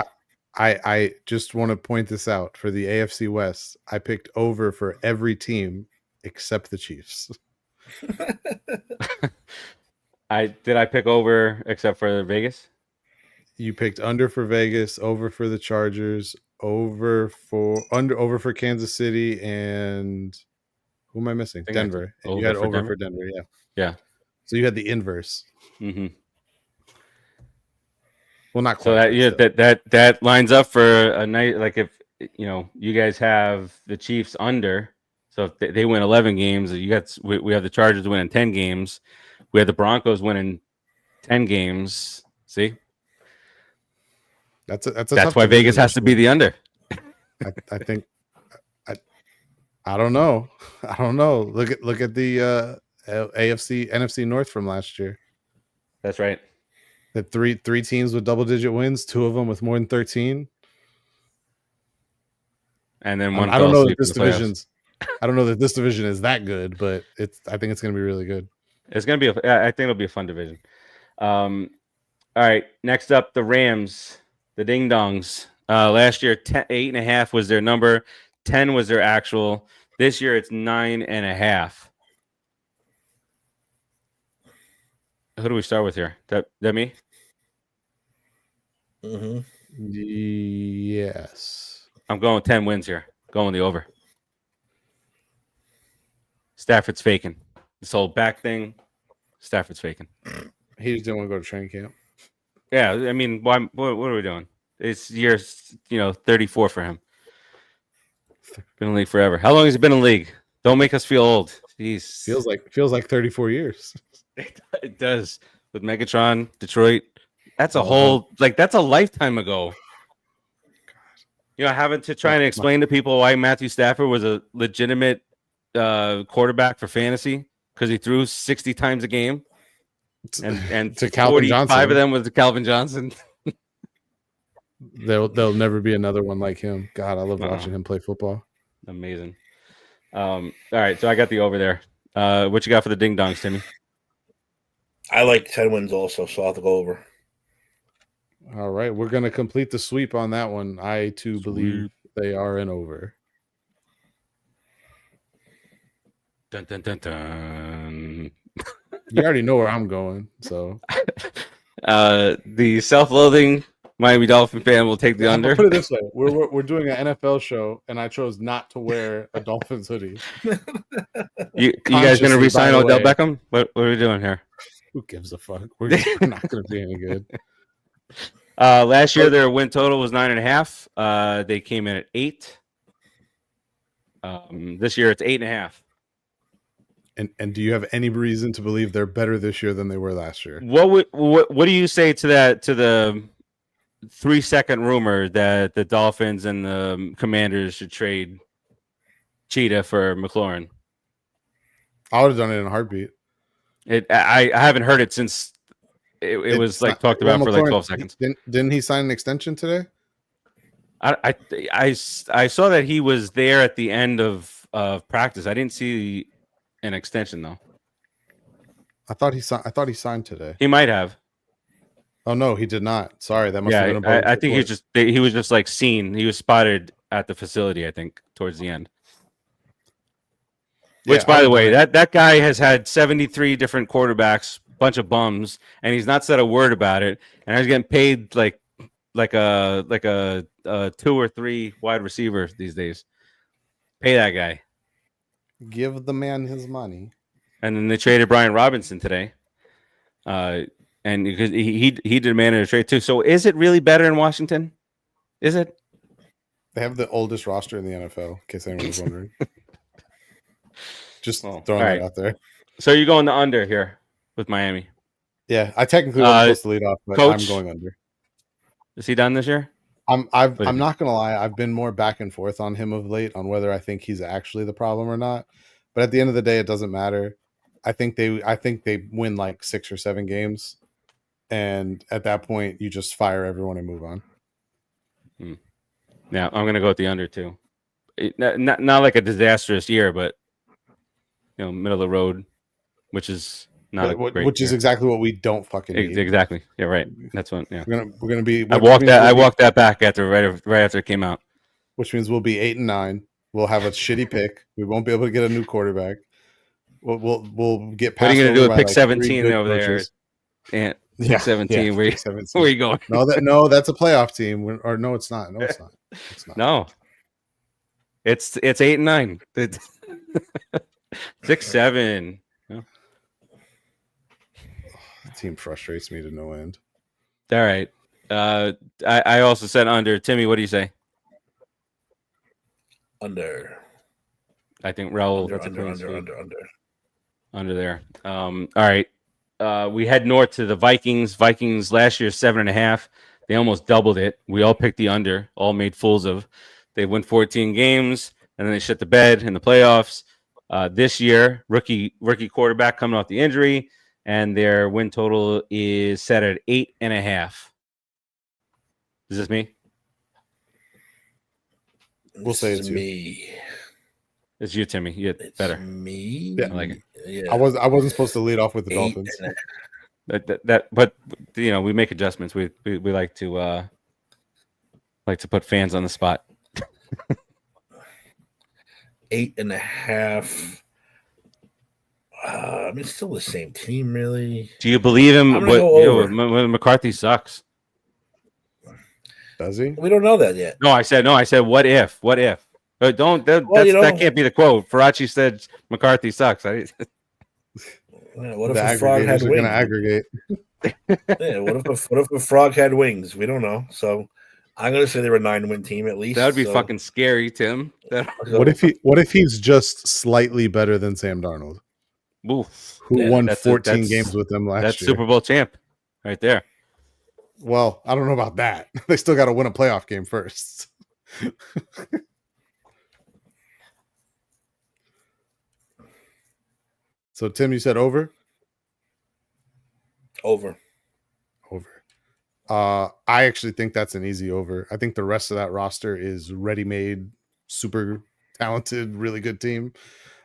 [SPEAKER 4] I just want to point this out. For the AFC West, I picked over for every team except the Chiefs.
[SPEAKER 1] I pick over except for Vegas?
[SPEAKER 4] You picked under for Vegas, over for the Chargers, over for Kansas City, and who am I missing? Denver. And you had over for Denver, yeah.
[SPEAKER 1] Yeah.
[SPEAKER 4] So you had the inverse.
[SPEAKER 1] Mm-hmm.
[SPEAKER 4] Well, not quite.
[SPEAKER 1] So that lines up for a night. Like if you guys have the Chiefs under, so if they win 11 games, we have the Chargers winning 10 games. We have the Broncos winning 10 games. See,
[SPEAKER 4] that's
[SPEAKER 1] why Vegas has to be the under.
[SPEAKER 4] I think. I don't know. Look at the NFC North from last year.
[SPEAKER 1] That's right.
[SPEAKER 4] The three teams with double-digit wins, 2 of them with more than 13.
[SPEAKER 1] And then one.
[SPEAKER 4] I don't know that this division's. I don't know that this division is that good, but I think it's going to be really good.
[SPEAKER 1] It's going to be. I think it'll be a fun division. All right. Next up, the Rams, the Ding Dongs. Last year, 8.5 was their number. 10 was their actual. This year, it's 9.5. Who do we start with here? That me?
[SPEAKER 2] Mm-hmm.
[SPEAKER 4] Yes.
[SPEAKER 1] I'm going 10 wins here. Going the over. Stafford's faking. This whole back thing, Stafford's faking.
[SPEAKER 4] He just didn't want to go to training camp.
[SPEAKER 1] Yeah, I mean, why? What are we doing? It's year, 34 for him. Been in the league forever. How long has he been in the league? Don't make us feel old. Jeez.
[SPEAKER 4] Feels like 34 years.
[SPEAKER 1] It does. With Megatron, Detroit. That's that's a lifetime ago. Having to try and explain to people why Matthew Stafford was a legitimate quarterback for fantasy because he threw 60 times a game. And
[SPEAKER 4] to Calvin Johnson.
[SPEAKER 1] 45 of them was to Calvin Johnson.
[SPEAKER 4] There'll never be another one like him. God, I love watching him play football.
[SPEAKER 1] Amazing. All right, so I got the over there. What you got for the Ding Dongs, Timmy?
[SPEAKER 2] I like 10 wins also, so I'll have to go over.
[SPEAKER 4] All right, we're going to complete the sweep on that one. I, too, believe they are an over.
[SPEAKER 1] Dun, dun, dun, dun.
[SPEAKER 4] You already know where I'm going, so.
[SPEAKER 1] The self-loathing Miami Dolphin fan will take the under.
[SPEAKER 4] I'll put it this way. We're doing an NFL show, and I chose not to wear a Dolphins hoodie.
[SPEAKER 1] You guys going to re-sign Odell Beckham? What are we doing here?
[SPEAKER 4] Who gives a fuck? We're not going to be any good.
[SPEAKER 1] Last year, their win total was 9.5. They came in at 8. This year, it's 8.5.
[SPEAKER 4] And do you have any reason to believe they're better this year than they were last year?
[SPEAKER 1] What do you say to that? To the 3-second rumor that the Dolphins and the Commanders should trade Cheetah for McLaurin.
[SPEAKER 4] I would have done it in a heartbeat.
[SPEAKER 1] I haven't heard it since it was like talked about for like 12 seconds.
[SPEAKER 4] Didn't he sign an extension today?
[SPEAKER 1] I saw that he was there at the end of practice. I didn't see an extension though.
[SPEAKER 4] I thought he signed today.
[SPEAKER 1] He might have.
[SPEAKER 4] Oh no, he did not. Sorry, that must have been a bogus
[SPEAKER 1] I think
[SPEAKER 4] report.
[SPEAKER 1] he was just like seen. He was spotted at the facility, I think, towards the end. Which,
[SPEAKER 4] Yeah,
[SPEAKER 1] by the way, that guy has had 73 different quarterbacks, bunch of bums, and he's not said a word about it. And he's getting paid like a 2 or 3 wide receiver these days. Pay that guy.
[SPEAKER 4] Give the man his money.
[SPEAKER 1] And then they traded Brian Robinson today, and because he demanded a trade too. So is it really better in Washington? Is it?
[SPEAKER 4] They have the oldest roster in the NFL, in case anyone was wondering. Just throwing that out there.
[SPEAKER 1] So you're going to under here with Miami?
[SPEAKER 4] Yeah, I technically wasn't supposed to lead off, but
[SPEAKER 1] Coach,
[SPEAKER 4] I'm going under.
[SPEAKER 1] Is he done this year?
[SPEAKER 4] I'm not gonna lie. I've been more back and forth on him of late on whether I think he's actually the problem or not. But at the end of the day, it doesn't matter. I think they win like 6 or 7 games, and at that point, you just fire everyone and move on.
[SPEAKER 1] Yeah, I'm gonna go with the under too. Not like a disastrous year, but middle of the road, which is not a great
[SPEAKER 4] which
[SPEAKER 1] year.
[SPEAKER 4] is exactly what we don't fucking need.
[SPEAKER 1] Exactly. Yeah, right. That's what. Yeah,
[SPEAKER 4] we're gonna be.
[SPEAKER 1] I walked that back right after it came out.
[SPEAKER 4] Which means we'll be 8-9. We'll have a shitty pick. We won't be able to get a new quarterback. We'll get.
[SPEAKER 1] What are you gonna do with pick 17 over
[SPEAKER 4] coaches.
[SPEAKER 1] there? Yeah, 17. Where are you going?
[SPEAKER 4] No, that's a playoff team. Or no, it's not. No, it's not. It's not.
[SPEAKER 1] No, it's 8-9. 6-7.
[SPEAKER 4] The team frustrates me to no end.
[SPEAKER 1] All right. I also said under. Timmy, what do you say?
[SPEAKER 2] Under.
[SPEAKER 1] I think Raul. Under there. All right. We head north to the Vikings. Vikings last year 7.5. They almost doubled it. We all picked the under. All made fools of. They win 14 games and then they shit the bed in the playoffs. This year, rookie quarterback coming off the injury, and their win total is set at 8.5. Is this me?
[SPEAKER 4] We'll say it's
[SPEAKER 2] me.
[SPEAKER 1] It's you, Timmy. You get better.
[SPEAKER 2] Me.
[SPEAKER 1] Yeah, I like it.
[SPEAKER 2] Yeah.
[SPEAKER 4] I wasn't supposed to lead off with the Dolphins.
[SPEAKER 1] But we make adjustments. We like to put fans on the spot.
[SPEAKER 2] 8.5. I mean, it's still the same team, really.
[SPEAKER 1] Do you believe him?
[SPEAKER 2] Go
[SPEAKER 1] McCarthy sucks.
[SPEAKER 4] Does he?
[SPEAKER 2] We don't know that yet.
[SPEAKER 1] No, I said what if? That can't be the quote. Farace said McCarthy sucks.
[SPEAKER 2] What if
[SPEAKER 4] the
[SPEAKER 2] a frog had
[SPEAKER 4] aggregators are
[SPEAKER 2] wings?
[SPEAKER 4] going to aggregate.
[SPEAKER 2] Yeah, what if a frog had wings? We don't know. So I'm going to say they're a 9-win team at least.
[SPEAKER 1] That would be fucking scary, Tim.
[SPEAKER 4] What if he's just slightly better than Sam Darnold?
[SPEAKER 1] Oof.
[SPEAKER 4] Who won 14 games with them last year?
[SPEAKER 1] That's Super Bowl champ right there.
[SPEAKER 4] Well, I don't know about that. They still got to win a playoff game first. So, Tim, you said over?
[SPEAKER 2] Over.
[SPEAKER 4] I actually think that's an easy over. I think the rest of that roster is ready-made, super talented, really good team.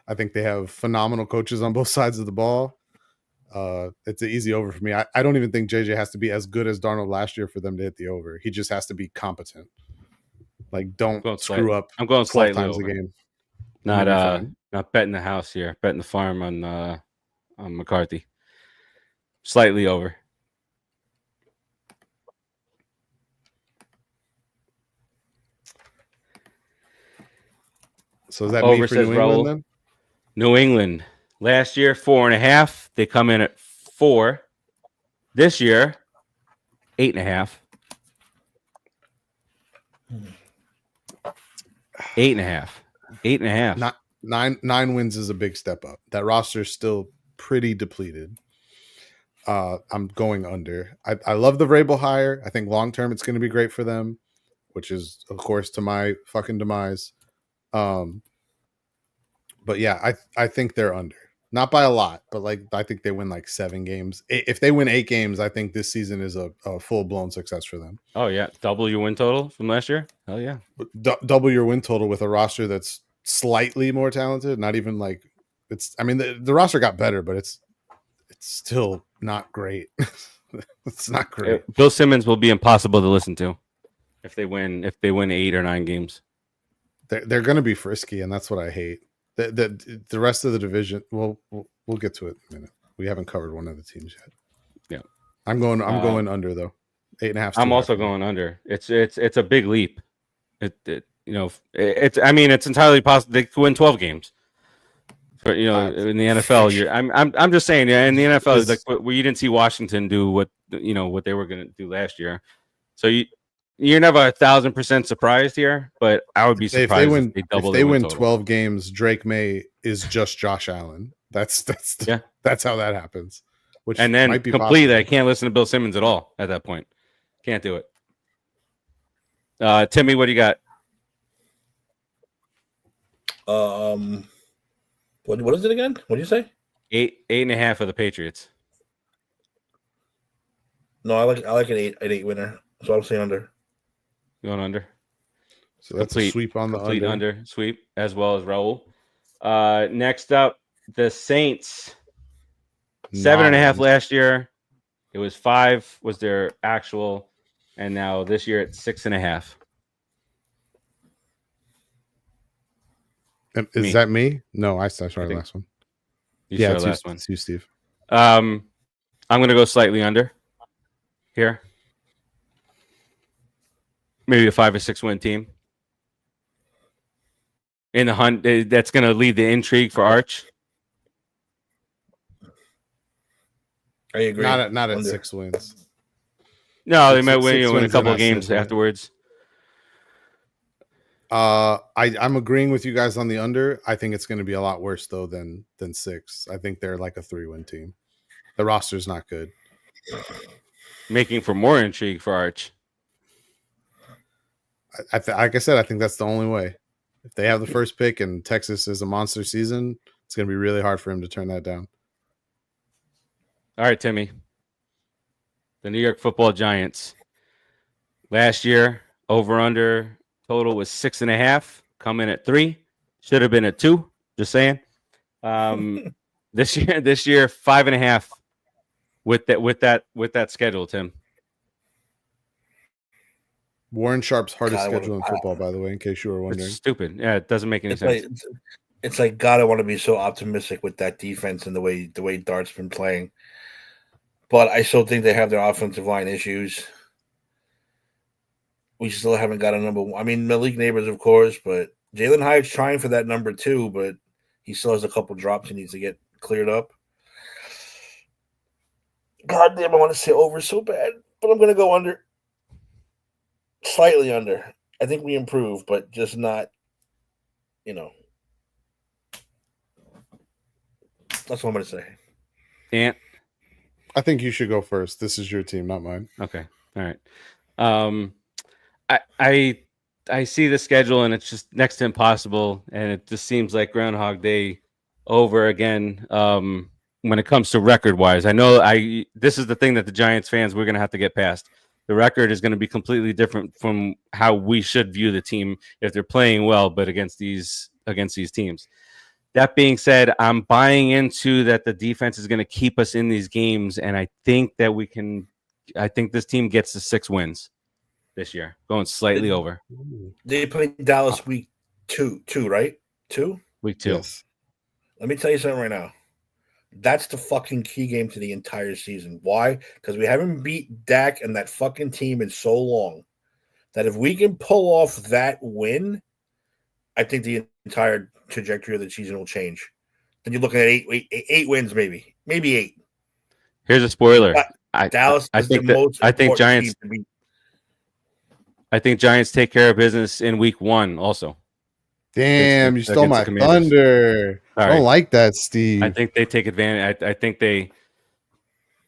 [SPEAKER 4] I think they have phenomenal coaches on both sides of the ball. It's an easy over for me. I don't even think JJ has to be as good as Darnold last year for them to hit the over. He just has to be competent. Like, don't screw up.
[SPEAKER 1] I'm going
[SPEAKER 4] 12
[SPEAKER 1] slightly
[SPEAKER 4] times
[SPEAKER 1] over.
[SPEAKER 4] a game.
[SPEAKER 1] Not betting the house here. Betting the farm on McCarthy. Slightly over.
[SPEAKER 4] So is that
[SPEAKER 1] over
[SPEAKER 4] me for
[SPEAKER 1] says
[SPEAKER 4] New
[SPEAKER 1] Raul.
[SPEAKER 4] England then?
[SPEAKER 1] New England last year 4.5. They come in at 4. This year 8.5. 8.5. 8.5.
[SPEAKER 4] Nine wins is a big step up. That roster is still pretty depleted. I'm going under. I love the Vrabel hire. I think long term it's going to be great for them, which is of course to my fucking demise. But yeah, I think they're under. Not by a lot, but like I think they win like 7 games. If they win 8 games, I think this season is a full blown success for them.
[SPEAKER 1] Oh yeah, double your win total from last year. Hell yeah,
[SPEAKER 4] Double your win total with a roster that's slightly more talented. Not even like it's. I mean, the roster got better, but it's still not great. It's not great.
[SPEAKER 1] Bill Simmons will be impossible to listen to if they win 8 or 9 games.
[SPEAKER 4] They're going to be frisky, and that's what I hate. The rest of the division. We'll get to it in a minute. We haven't covered one of the teams yet.
[SPEAKER 1] Yeah,
[SPEAKER 4] I'm going under though. 8.5.
[SPEAKER 1] I'm also going under. It's a big leap. It's entirely possible they could win 12 games. But in the NFL, I'm just saying, in the NFL, like where you didn't see Washington do what they were going to do last year. So you're never 1,000% surprised here, but I would be surprised
[SPEAKER 4] if they win 12 games. Drake May is just Josh Allen. That's how that happens. Which
[SPEAKER 1] and then
[SPEAKER 4] might be
[SPEAKER 1] completely,
[SPEAKER 4] possible.
[SPEAKER 1] I can't listen to Bill Simmons at all at that point. Can't do it. Timmy, what do you got?
[SPEAKER 2] What is it again? What do you say?
[SPEAKER 1] 8.5 for the Patriots.
[SPEAKER 2] No, I like an 8 winner. So I'm saying under.
[SPEAKER 1] Going under.
[SPEAKER 4] So that's a sweep on the
[SPEAKER 1] under sweep as well as Raul. Next up, the Saints. 7.5 last year. It was 5 was their actual, and now this year it's 6.5.
[SPEAKER 4] Is that me? No, I started last one.
[SPEAKER 1] Yeah, it's last one.
[SPEAKER 4] It's you, Steve.
[SPEAKER 1] I'm going to go slightly under here. Maybe a 5 or 6 win team. In the hunt, that's going to lead the intrigue for Arch.
[SPEAKER 2] I agree.
[SPEAKER 4] Not at 6 wins.
[SPEAKER 1] No, they might win a couple of games afterwards.
[SPEAKER 4] I'm agreeing with you guys on the under. I think it's going to be a lot worse though than 6. I think they're like a 3-win team. The roster's not good.
[SPEAKER 1] Making for more intrigue for Arch.
[SPEAKER 4] Like I said, I think that's the only way. If they have the first pick and Texas is a monster season, it's going to be really hard for him to turn that down.
[SPEAKER 1] All right, Timmy. The New York Football Giants. Last year, over-under total was 6.5. Come in at 3. Should have been at 2. Just saying. This year, 5.5 with that schedule, Tim.
[SPEAKER 4] Warren Sharp's hardest schedule in football, by the way, in case you were wondering.
[SPEAKER 1] It's stupid. Yeah, it doesn't make any sense.
[SPEAKER 2] It's like God, I want to be so optimistic with that defense and the way Dart's been playing. But I still think they have their offensive line issues. We still haven't got a number one. I mean, Malik Neighbors, of course, but Jalen Hyatt's trying for that number 2, but he still has a couple drops he needs to get cleared up. God damn, I want to say over so bad, but I'm going to go under. Slightly under. I think we improve, but just not, That's what I'm going to say.
[SPEAKER 1] Ant?
[SPEAKER 4] I think you should go first. This is your team, not mine.
[SPEAKER 1] Okay. All right. I see the schedule and it's just next to impossible, and it just seems like Groundhog Day over again. When it comes to record wise, I know this is the thing that the Giants fans we're going to have to get past. The record is going to be completely different from how we should view the team if they're playing well, but against these teams. That being said, I'm buying into that the defense is going to keep us in these games, and I think that we can. I think this team gets to 6 wins this year, going slightly over.
[SPEAKER 2] They played Dallas week 2, right? 2?
[SPEAKER 1] Week 2.
[SPEAKER 4] Yes.
[SPEAKER 2] Let me tell you something right now. That's the fucking key game to the entire season. Why? Because we haven't beat Dak and that fucking team in so long that if we can pull off that win, I think the entire trajectory of the season will change. Then you're looking at 8 wins, maybe 8.
[SPEAKER 1] Here's a spoiler.
[SPEAKER 2] Dallas
[SPEAKER 1] I think Giants. I think Giants take care of business in week 1 also.
[SPEAKER 4] Damn, you stole my thunder. I don't like that, Steve.
[SPEAKER 1] I think they take advantage. I think they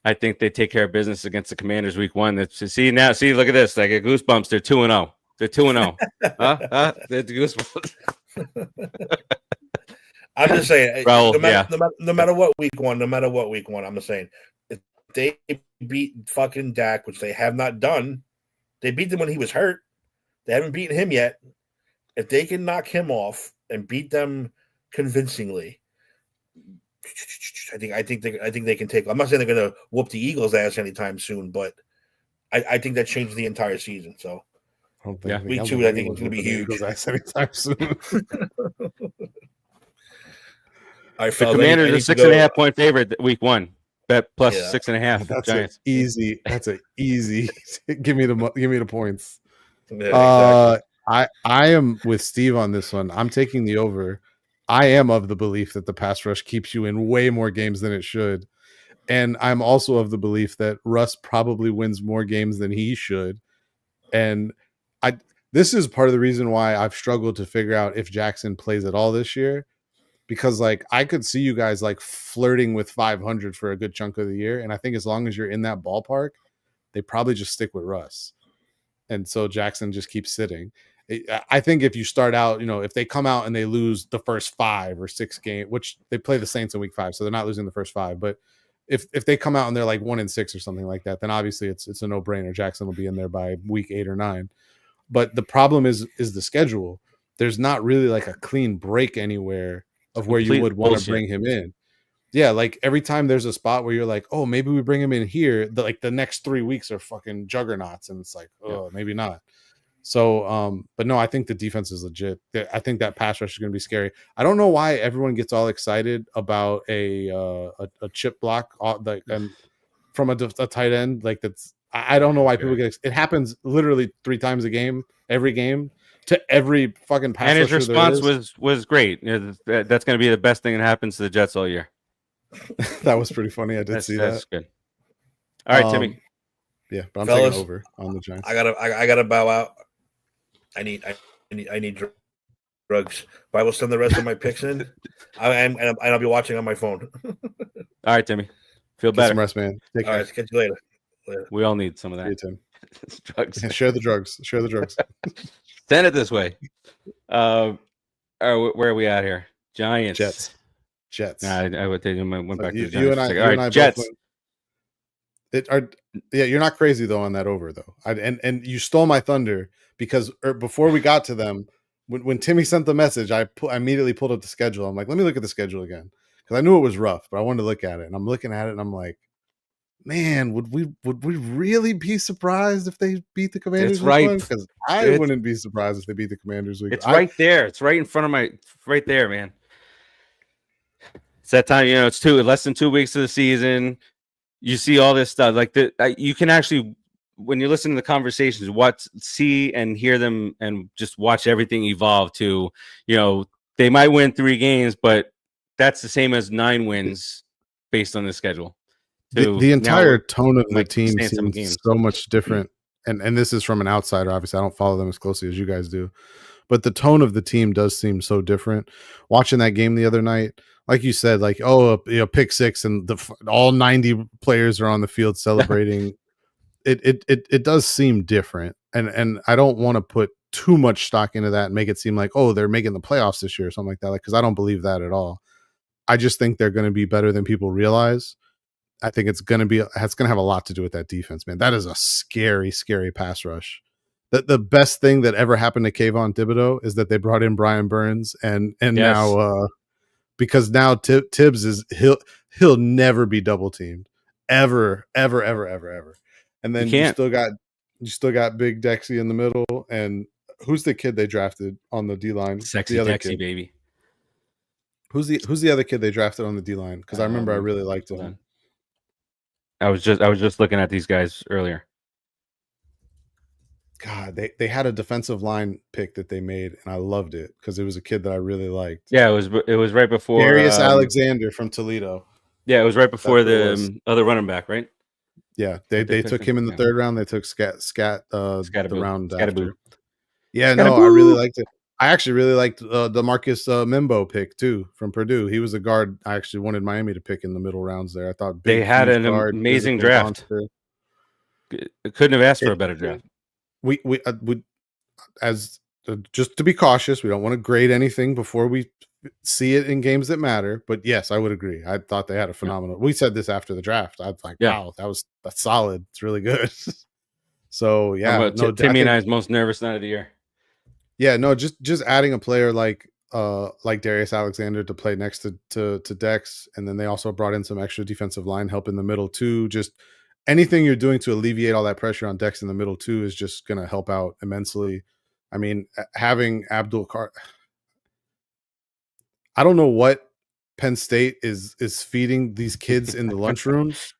[SPEAKER 1] I think they take care of business against the Commanders week 1. See, look at this. I get goosebumps. They're 2-0. They're 2-0. They're goosebumps.
[SPEAKER 2] I'm just saying,
[SPEAKER 1] Raul,
[SPEAKER 2] no matter what week one, I'm just saying, if they beat fucking Dak, which they have not done, they beat him when he was hurt. They haven't beaten him yet. If they can knock him off and beat them convincingly, I think they can take. I'm not saying they're going to whoop the Eagles' ass anytime soon, but I think that changes the entire season. So, week 2, I think it's going to be huge.
[SPEAKER 4] Anytime soon.
[SPEAKER 2] All right,
[SPEAKER 1] the Commanders are 6.5 point favorite week 1. Bet plus 6.5.
[SPEAKER 4] That's
[SPEAKER 1] Giants.
[SPEAKER 4] Easy. That's an easy. Give me the points.
[SPEAKER 2] Yeah, exactly.
[SPEAKER 4] I am with Steve on this one. I'm taking the over. I am of the belief that the pass rush keeps you in way more games than it should. And I'm also of the belief that Russ probably wins more games than he should. And this is part of the reason why I've struggled to figure out if Jackson plays at all this year. Because like I could see you guys like flirting with 500 for a good chunk of the year. And I think as long as you're in that ballpark, they probably just stick with Russ. And so Jackson just keeps sitting. I think if you start out, if they come out and they lose the first 5 or 6 games, which they play the Saints in week 5, so they're not losing the first 5. But if they come out and they're like 1-6 or something like that, then obviously it's a no-brainer. Jackson will be in there by week 8 or 9. But the problem is the schedule. There's not really like a clean break anywhere of where you would want to bring him in. Yeah, like every time there's a spot where you're like, oh, maybe we bring him in here, the next 3 weeks are fucking juggernauts, and it's like, oh, maybe not. So, but no, I think the defense is legit. I think that pass rush is going to be scary. I don't know why everyone gets all excited about a chip block, from a tight end. Like that's, I don't know why people get. It happens literally 3 times a game, every game. To every fucking pass.
[SPEAKER 1] And his response was great. That's going to be the best thing that happens to the Jets all year.
[SPEAKER 4] That was pretty funny. I did see that. That's
[SPEAKER 1] good. All right, Timmy.
[SPEAKER 4] Yeah, but I'm taking over on the Giants.
[SPEAKER 2] I gotta bow out. I need drugs. But I will send the rest of my picks in. And I'll be watching on my phone.
[SPEAKER 1] All right, Timmy. Feel better.
[SPEAKER 4] Get some rest, man. Take care.
[SPEAKER 2] All right, catch you later.
[SPEAKER 1] We all need some of that.
[SPEAKER 4] You, Tim.
[SPEAKER 1] Drugs.
[SPEAKER 4] Yeah, share the drugs.
[SPEAKER 1] Send it this way. Where are we at here? Giants.
[SPEAKER 4] Jets.
[SPEAKER 1] Nah, I went back to the Giants.
[SPEAKER 4] You and I,
[SPEAKER 1] all right, Jets.
[SPEAKER 4] You're not crazy though on that over though. And you stole my thunder because before we got to them, when Timmy sent the message, I immediately pulled up the schedule. I'm like, let me look at the schedule again because I knew it was rough, but I wanted to look at it. And I'm looking at it and I'm like, man, would we really be surprised if they beat the Commanders?
[SPEAKER 1] It's right,
[SPEAKER 4] because I wouldn't be surprised if they beat the Commanders.
[SPEAKER 1] It's right there. It's right in front of right there, man. It's that time. It's less than 2 weeks of the season. You see all this stuff like that. You can actually, when you listen to the conversations, see and hear them, and just watch everything evolve to. They might win 3 games, but that's the same as 9 wins based on the schedule.
[SPEAKER 4] The entire tone of the team seems so much different. And this is from an outsider. Obviously, I don't follow them as closely as you guys do. But the tone of the team does seem so different. Watching that game the other night, like you said, like, pick 6 and all 90 players are on the field celebrating. It does seem different. And I don't want to put too much stock into that and make it seem like, they're making the playoffs this year or something like that. Because I don't believe that at all. I just think they're going to be better than people realize. I think it's going to have a lot to do with that defense, man. That is a scary, scary pass rush. The best thing that ever happened to Kayvon Thibodeau is that they brought in Brian Burns and yes. Now because now Tibbs is he'll never be double teamed ever. And then you still got Big Dexy in the middle. And who's the kid they drafted on the D line?
[SPEAKER 1] Sexy Dexy, baby.
[SPEAKER 4] Who's the other kid they drafted on the D line? Because I remember I really liked him.
[SPEAKER 1] I was just looking at these guys earlier.
[SPEAKER 4] God, they had a defensive line pick that they made, and I loved it because it was a kid that I really liked.
[SPEAKER 1] Yeah, it was right before
[SPEAKER 4] Darius Alexander from Toledo.
[SPEAKER 1] Yeah, it was right before the other running back, right?
[SPEAKER 4] Yeah, they took him in the 3rd round. They took Scat the round after. Yeah, no, I really liked it. I actually really liked the Marcus Membo pick too from Purdue. He was a guard I actually wanted Miami to pick in the middle rounds there. I thought
[SPEAKER 1] They had
[SPEAKER 4] huge
[SPEAKER 1] an
[SPEAKER 4] guard,
[SPEAKER 1] amazing
[SPEAKER 4] physical
[SPEAKER 1] draft.
[SPEAKER 4] monster.
[SPEAKER 1] Couldn't have asked for a better draft.
[SPEAKER 4] We as just to be cautious, we don't want to grade anything before we see it in games that matter. But yes, I would agree. I thought they had a phenomenal. We said this after the draft. I was like, wow, that's solid. It's really good. So yeah,
[SPEAKER 1] Timmy and I's most nervous night of the year.
[SPEAKER 4] Yeah, no, just adding a player like Darius Alexander to play next to Dex, and then they also brought in some extra defensive line help in the middle too. Just anything you're doing to alleviate all that pressure on Dex in the middle too is just going to help out immensely. I mean, having Abdul I don't know what Penn State is feeding these kids in the lunchrooms,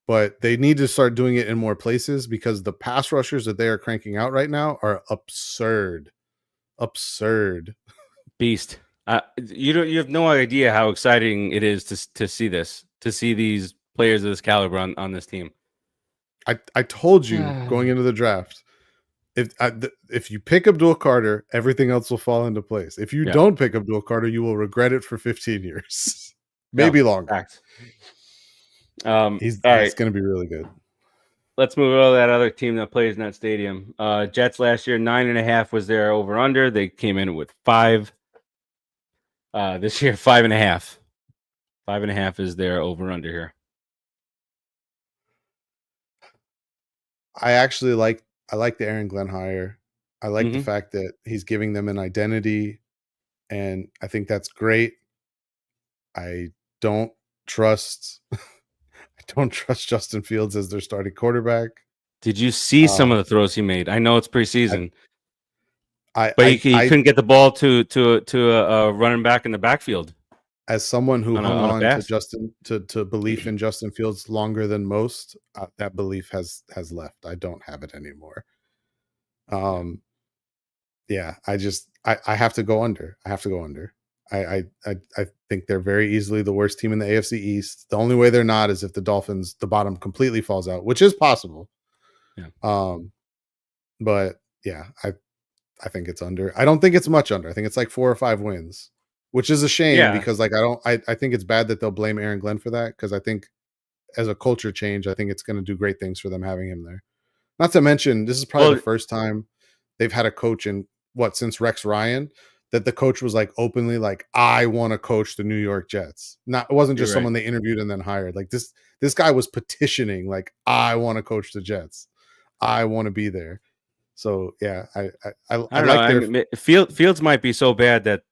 [SPEAKER 4] but they need to start doing it in more places because the pass rushers that they are cranking out right now are absurd.
[SPEAKER 1] Beast. You have no idea how exciting it is to see these players of this caliber on this team.
[SPEAKER 4] I told you going into the draft, if you pick Abdul Carter, everything else will fall into place. If you don't pick Abdul Carter, you will regret it for 15 years, maybe longer. He's going to be really good.
[SPEAKER 1] Let's move on to that other team that plays in that stadium. Jets last year, 9.5 was their over under. They came in with 5. This year, 5.5. 5.5 is their over under here.
[SPEAKER 4] I actually like the Aaron Glenn hire. I like the fact that he's giving them an identity, and I think that's great. I don't trust Justin Fields as their starting quarterback.
[SPEAKER 1] Did you see some of the throws he made? I know it's preseason, but he couldn't get the ball to a running back in the backfield.
[SPEAKER 4] As someone who hung on to belief in Justin Fields longer than most, that belief has left. I don't have it anymore. Yeah, I have to go under. I think they're very easily the worst team in the AFC East. The only way they're not is if the bottom completely falls out, which is possible. Yeah. But yeah, I think it's under. I don't think it's much under. I think it's like 4 or 5 wins, which is a shame because I think it's bad that they'll blame Aaron Glenn for that, because I think as a culture change, I think it's going to do great things for them having him there. Not to mention, this is probably the first time they've had a coach since Rex Ryan, that the coach was like openly like, I want to coach the New York Jets. It wasn't just someone they interviewed and then hired. Like this guy was petitioning, like, I want to coach the Jets. I want to be there. So yeah, I don't know.
[SPEAKER 1] Fields might be so bad that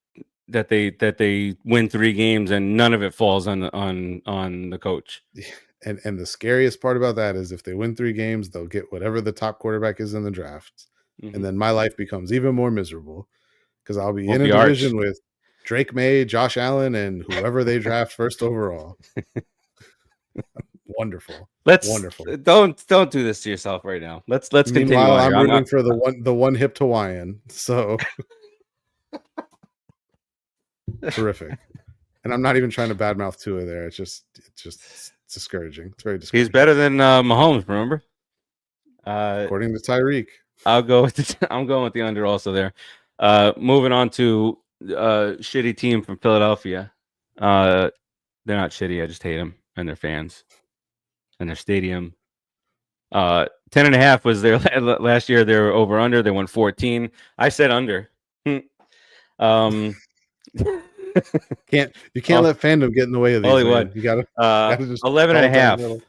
[SPEAKER 1] they win 3 games and none of it falls on the coach.
[SPEAKER 4] And the scariest part about that is if they win 3 games, they'll get whatever the top quarterback is in the draft. And then my life becomes even more miserable because I'll be in a division with Drake May, Josh Allen, and whoever they draft first overall. Wonderful.
[SPEAKER 1] Wonderful. Don't do this to yourself right now. Let's continue.
[SPEAKER 4] Meanwhile, I'm rooting for the one hip Hawaiian. So terrific. And I'm not even trying to badmouth Tua there. It's just discouraging. It's very discouraging.
[SPEAKER 1] He's better than Mahomes, remember?
[SPEAKER 4] According to Tyreek.
[SPEAKER 1] I'm going with the under also there. Moving on to shitty team from Philadelphia. They're not shitty. I just hate them and their fans and their stadium. 10.5 was their last year. They were over under. They won 14. I said under.
[SPEAKER 4] You can't let fandom get in the way of these.
[SPEAKER 1] Hollywood.
[SPEAKER 4] You gotta
[SPEAKER 1] just 11.5.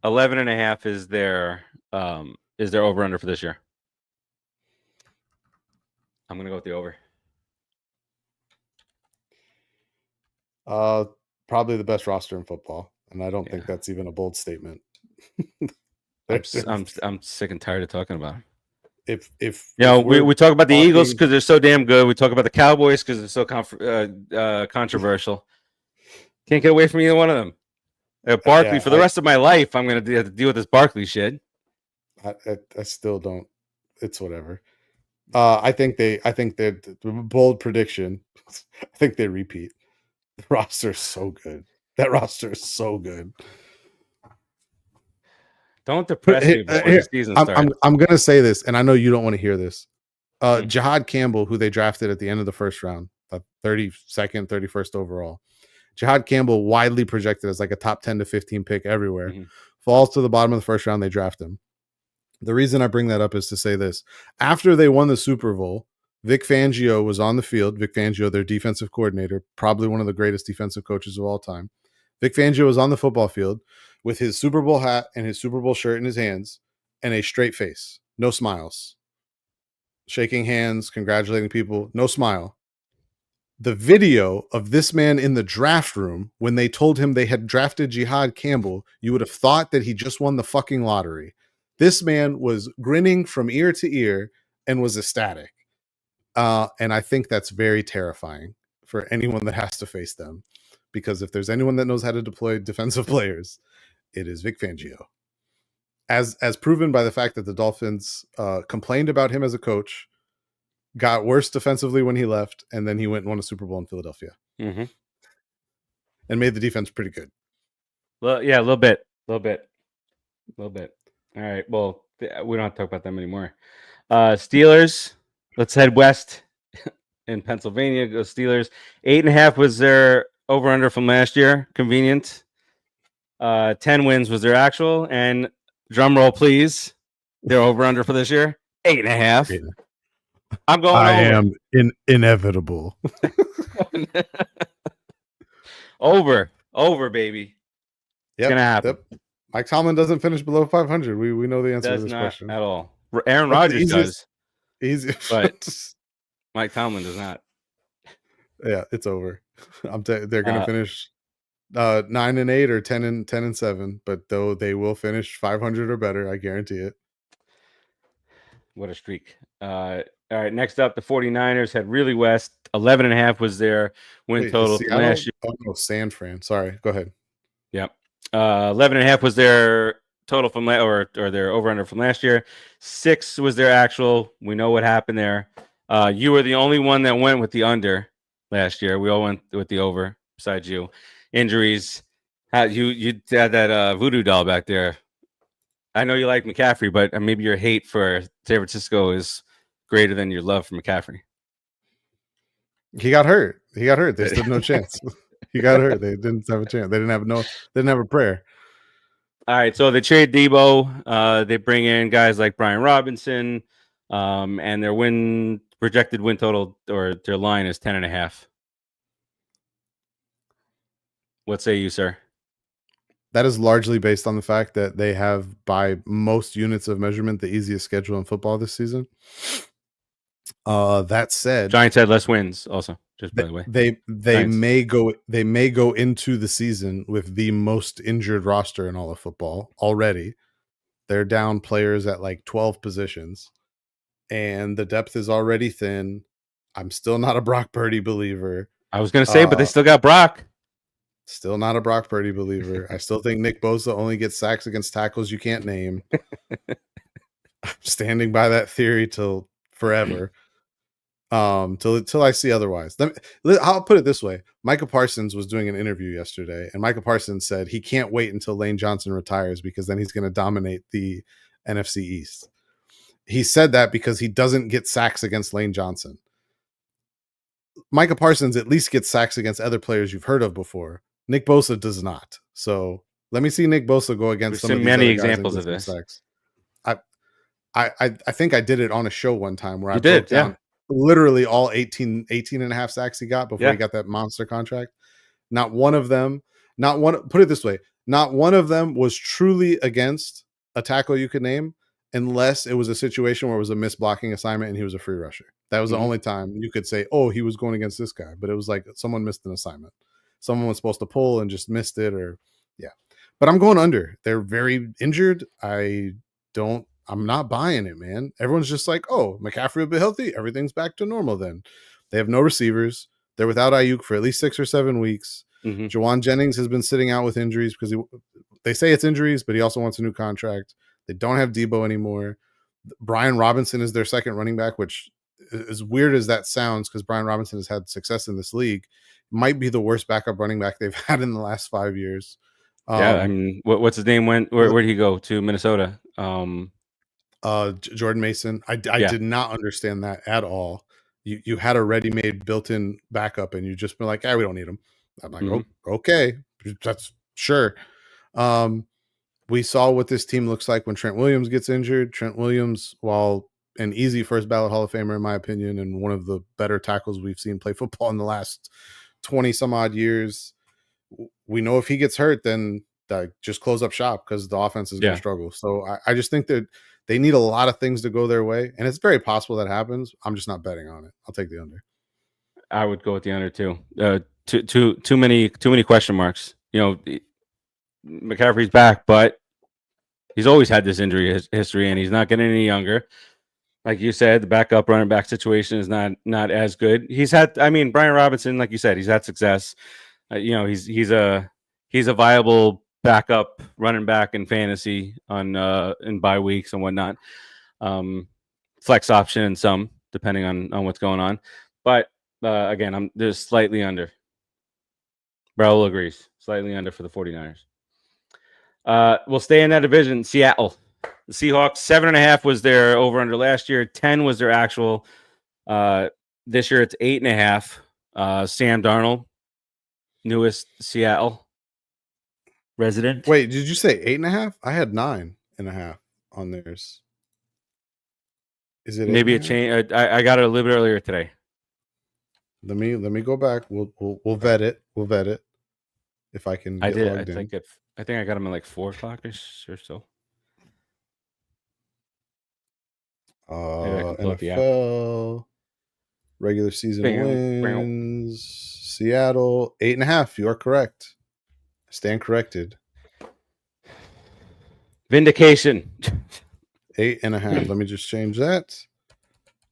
[SPEAKER 1] 11.5 is their over under for this year. I'm gonna go with the over.
[SPEAKER 4] Probably the best roster in football, and I don't think that's even a bold statement.
[SPEAKER 1] I'm sick and tired of talking about it.
[SPEAKER 4] If
[SPEAKER 1] we talk about the Eagles because they're so damn good. We talk about the Cowboys because they're so controversial. Can't get away from either one of them. Barkley for the rest of my life. I'm gonna have to deal with this Barkley shit.
[SPEAKER 4] I still don't. It's whatever. I think they're bold prediction. I think they repeat. The roster is so good. That roster is so good.
[SPEAKER 1] Don't depress me before the season starts.
[SPEAKER 4] I'm going to say this, and I know you don't want to hear this. Jihad Campbell, who they drafted at the end of the first round, 32nd, 31st overall. Jihad Campbell, widely projected as like a top 10 to 15 pick everywhere, falls to the bottom of the first round. They draft him. The reason I bring that up is to say this. After they won the Super Bowl, Vic Fangio was on the field. Vic Fangio, their defensive coordinator, probably one of the greatest defensive coaches of all time. Vic Fangio was on the football field with his Super Bowl hat and his Super Bowl shirt in his hands and a straight face, no smiles. Shaking hands, congratulating people, no smile. The video of this man in the draft room when they told him they had drafted Jihad Campbell, you would have thought that he just won the fucking lottery. This man was grinning from ear to ear and was ecstatic. And I think that's very terrifying for anyone that has to face them. Because if there's anyone that knows how to deploy defensive players, it is Vic Fangio. As proven by the fact that the Dolphins complained about him as a coach, got worse defensively when he left, and then he went and won a Super Bowl in Philadelphia. And made the defense pretty good.
[SPEAKER 1] Well, yeah, a little bit. All right, well, we don't have to talk about them anymore. Steelers, let's head west in Pennsylvania. Go Steelers. 8.5 was their over-under from last year. Convenient. 10 wins was their actual, and drum roll, please. Their over-under for this year, 8.5. I'm going
[SPEAKER 4] I
[SPEAKER 1] over.
[SPEAKER 4] am inevitable.
[SPEAKER 1] Over, baby. It's gonna happen.
[SPEAKER 4] Yep. Mike Tomlin doesn't finish below 500. We know the answer to this question
[SPEAKER 1] at all. Aaron Rodgers does.
[SPEAKER 4] Easy,
[SPEAKER 1] but Mike Tomlin does not.
[SPEAKER 4] Yeah, it's over. They're gonna finish 9-8 or 10-7, but though they will finish 500 or better, I guarantee it.
[SPEAKER 1] What a streak. All right, next up, the 49ers had really west. 11.5 was their win total from last year.
[SPEAKER 4] Oh, no, San Fran. Sorry, go ahead.
[SPEAKER 1] Yep. 11.5 was their total from or their over-under from last year. 6 was their actual. We know what happened there. You were the only one that went with the under last year. We all went with the over, besides you. Injuries. You had that voodoo doll back there. I know you like McCaffrey, but maybe your hate for San Francisco is greater than your love for McCaffrey.
[SPEAKER 4] He got hurt. They stood no chance. He got hurt. They didn't have a chance. They didn't have a prayer.
[SPEAKER 1] All right, so they trade Debo. They bring in guys like Brian Robinson, and their projected win total or their line is 10.5. What say you, sir?
[SPEAKER 4] That is largely based on the fact that they have, by most units of measurement, the easiest schedule in football this season. That said,
[SPEAKER 1] Giants had less wins also, just by the way.
[SPEAKER 4] They may go into the season with the most injured roster in all of football already. They're down players at like 12 positions, and the depth is already thin. I'm still not a Brock Purdy believer.
[SPEAKER 1] I was going to say, but they still got Brock.
[SPEAKER 4] Still not a Brock Purdy believer. I still think Nick Bosa only gets sacks against tackles you can't name. I'm standing by that theory till forever. Till I see otherwise. I'll put it this way. Micah Parsons was doing an interview yesterday, and Micah Parsons said he can't wait until Lane Johnson retires because then he's going to dominate the NFC East. He said that because he doesn't get sacks against Lane Johnson. Micah Parsons at least gets sacks against other players you've heard of before. Nick Bosa does not. So let me see Nick Bosa go against some of these
[SPEAKER 1] many
[SPEAKER 4] other
[SPEAKER 1] examples
[SPEAKER 4] guys
[SPEAKER 1] of this.
[SPEAKER 4] Sacks. I think I did it on a show one time where I
[SPEAKER 1] broke
[SPEAKER 4] down literally all 18 and a half sacks he got before he got that monster contract. Not one of them, put it this way, not one of them was truly against a tackle you could name, unless it was a situation where it was a missed blocking assignment and he was a free rusher. That was the only time you could say, oh, he was going against this guy, but it was like someone missed an assignment. Someone was supposed to pull and just missed it, but I'm going under. They're very injured. I'm not buying it, man. Everyone's just like, oh, McCaffrey will be healthy. Everything's back to normal then. They have no receivers. They're without Ayuk for at least 6 or 7 weeks. Jawan Jennings has been sitting out with injuries because they say it's injuries, but he also wants a new contract. They don't have Debo anymore. Brian Robinson is their second running back, which, as weird as that sounds, because Brian Robinson has had success in this league, might be the worst backup running back they've had in the last 5 years.
[SPEAKER 1] What's his name? Where did he go? To Minnesota.
[SPEAKER 4] Jordan Mason. I
[SPEAKER 1] Yeah.
[SPEAKER 4] did not understand that at all. You had a ready-made built-in backup, and you just been like, we don't need him. I'm like,
[SPEAKER 1] Mhm.
[SPEAKER 4] okay, that's sure. We saw what this team looks like when Trent Williams gets injured. Trent Williams, while an easy first ballot Hall of Famer, in my opinion, and one of the better tackles we've seen play football in the last 20 some odd years, we know if he gets hurt, then just close up shop because the offense is going to struggle. So I just think that they need a lot of things to go their way, and it's very possible that happens. I'm just not betting on it. I'll take the under.
[SPEAKER 1] I would go with the under too. Too many question marks. You know, McCaffrey's back, but he's always had this injury history, and he's not getting any younger. Like you said, the backup running back situation is not as good. He's had, I mean, Brian Robinson, like you said, he's had success. You know, he's a viable backup running back in fantasy on in bye weeks and whatnot. Flex option and some depending on what's going on. But again, I'm just slightly under. Raul agrees, slightly under for the 49ers. We'll stay in that division. Seattle. The Seahawks, 7.5 was their over-under last year. 10 was their actual. This year it's 8.5. Sam Darnold, newest Seattle resident.
[SPEAKER 4] Wait, did you say 8.5? I had 9.5 on theirs. Is it
[SPEAKER 1] maybe a change? I got it a little bit earlier today.
[SPEAKER 4] Let me go back. We'll vet it. We'll vet it. If I can.
[SPEAKER 1] I think I got them at like 4 o'clock-ish or so.
[SPEAKER 4] NFL regular season wins. Seattle 8.5. You are correct. Stand corrected.
[SPEAKER 1] Vindication.
[SPEAKER 4] 8.5. Let me just change that.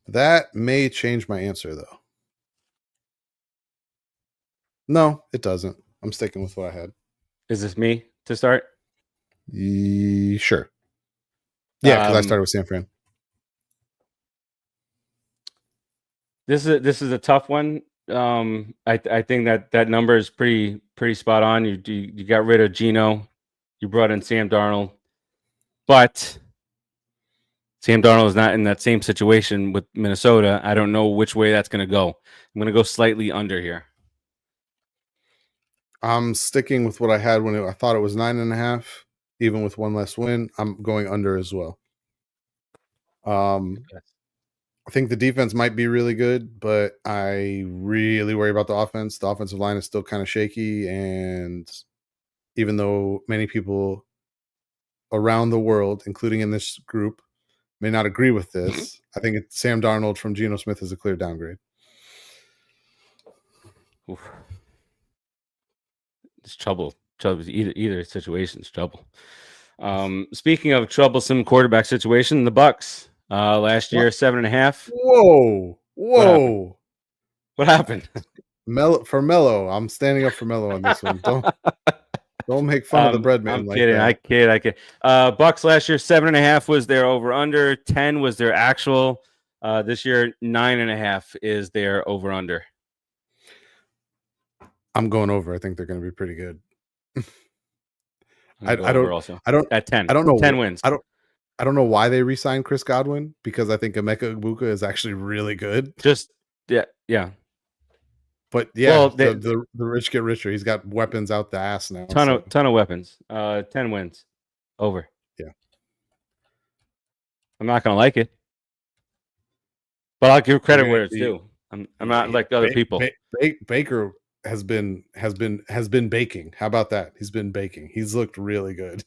[SPEAKER 4] That may change my answer though. No, it doesn't. I'm sticking with what I had.
[SPEAKER 1] Is this me to start?
[SPEAKER 4] Sure. Yeah, because I started with San Fran.
[SPEAKER 1] This is a tough one. I think that number is pretty spot on. You got rid of Geno, you brought in Sam Darnold, but Sam Darnold is not in that same situation with Minnesota. I don't know which way that's going to go. I'm going to go slightly under here.
[SPEAKER 4] I'm sticking with what I had when I thought it was 9.5, even with one less win. I'm going under as well. I think the defense might be really good, but I really worry about the offense. The offensive line is still kind of shaky, and even though many people around the world, including in this group, may not agree with this, I think Sam Darnold from Geno Smith is a clear downgrade.
[SPEAKER 1] Oof. It's trouble. Either situation's trouble. Speaking of troublesome quarterback situation, the Bucks last year 7.5.
[SPEAKER 4] Whoa!
[SPEAKER 1] What happened?
[SPEAKER 4] For Mello, I'm standing up for Mello on this one. Don't make fun of the bread man.
[SPEAKER 1] I'm kidding. I kid. Bucks last year 7.5 was their over under. 10 was their actual. This year 9.5 is their over under.
[SPEAKER 4] I'm going over. I think they're going to be pretty good. I don't
[SPEAKER 1] at 10.
[SPEAKER 4] I don't know
[SPEAKER 1] 10 wins.
[SPEAKER 4] I don't know why they re-signed Chris Godwin, because I think Emeka Egbuka is actually really good.
[SPEAKER 1] Yeah.
[SPEAKER 4] But yeah, well, the rich get richer. He's got weapons out the ass now.
[SPEAKER 1] Ton of weapons. 10 wins. Over.
[SPEAKER 4] Yeah.
[SPEAKER 1] I'm not gonna like it, but I'll give credit where it's due. I'm not like other people.
[SPEAKER 4] Baker has been baking. How about that? He's been baking. He's looked really good.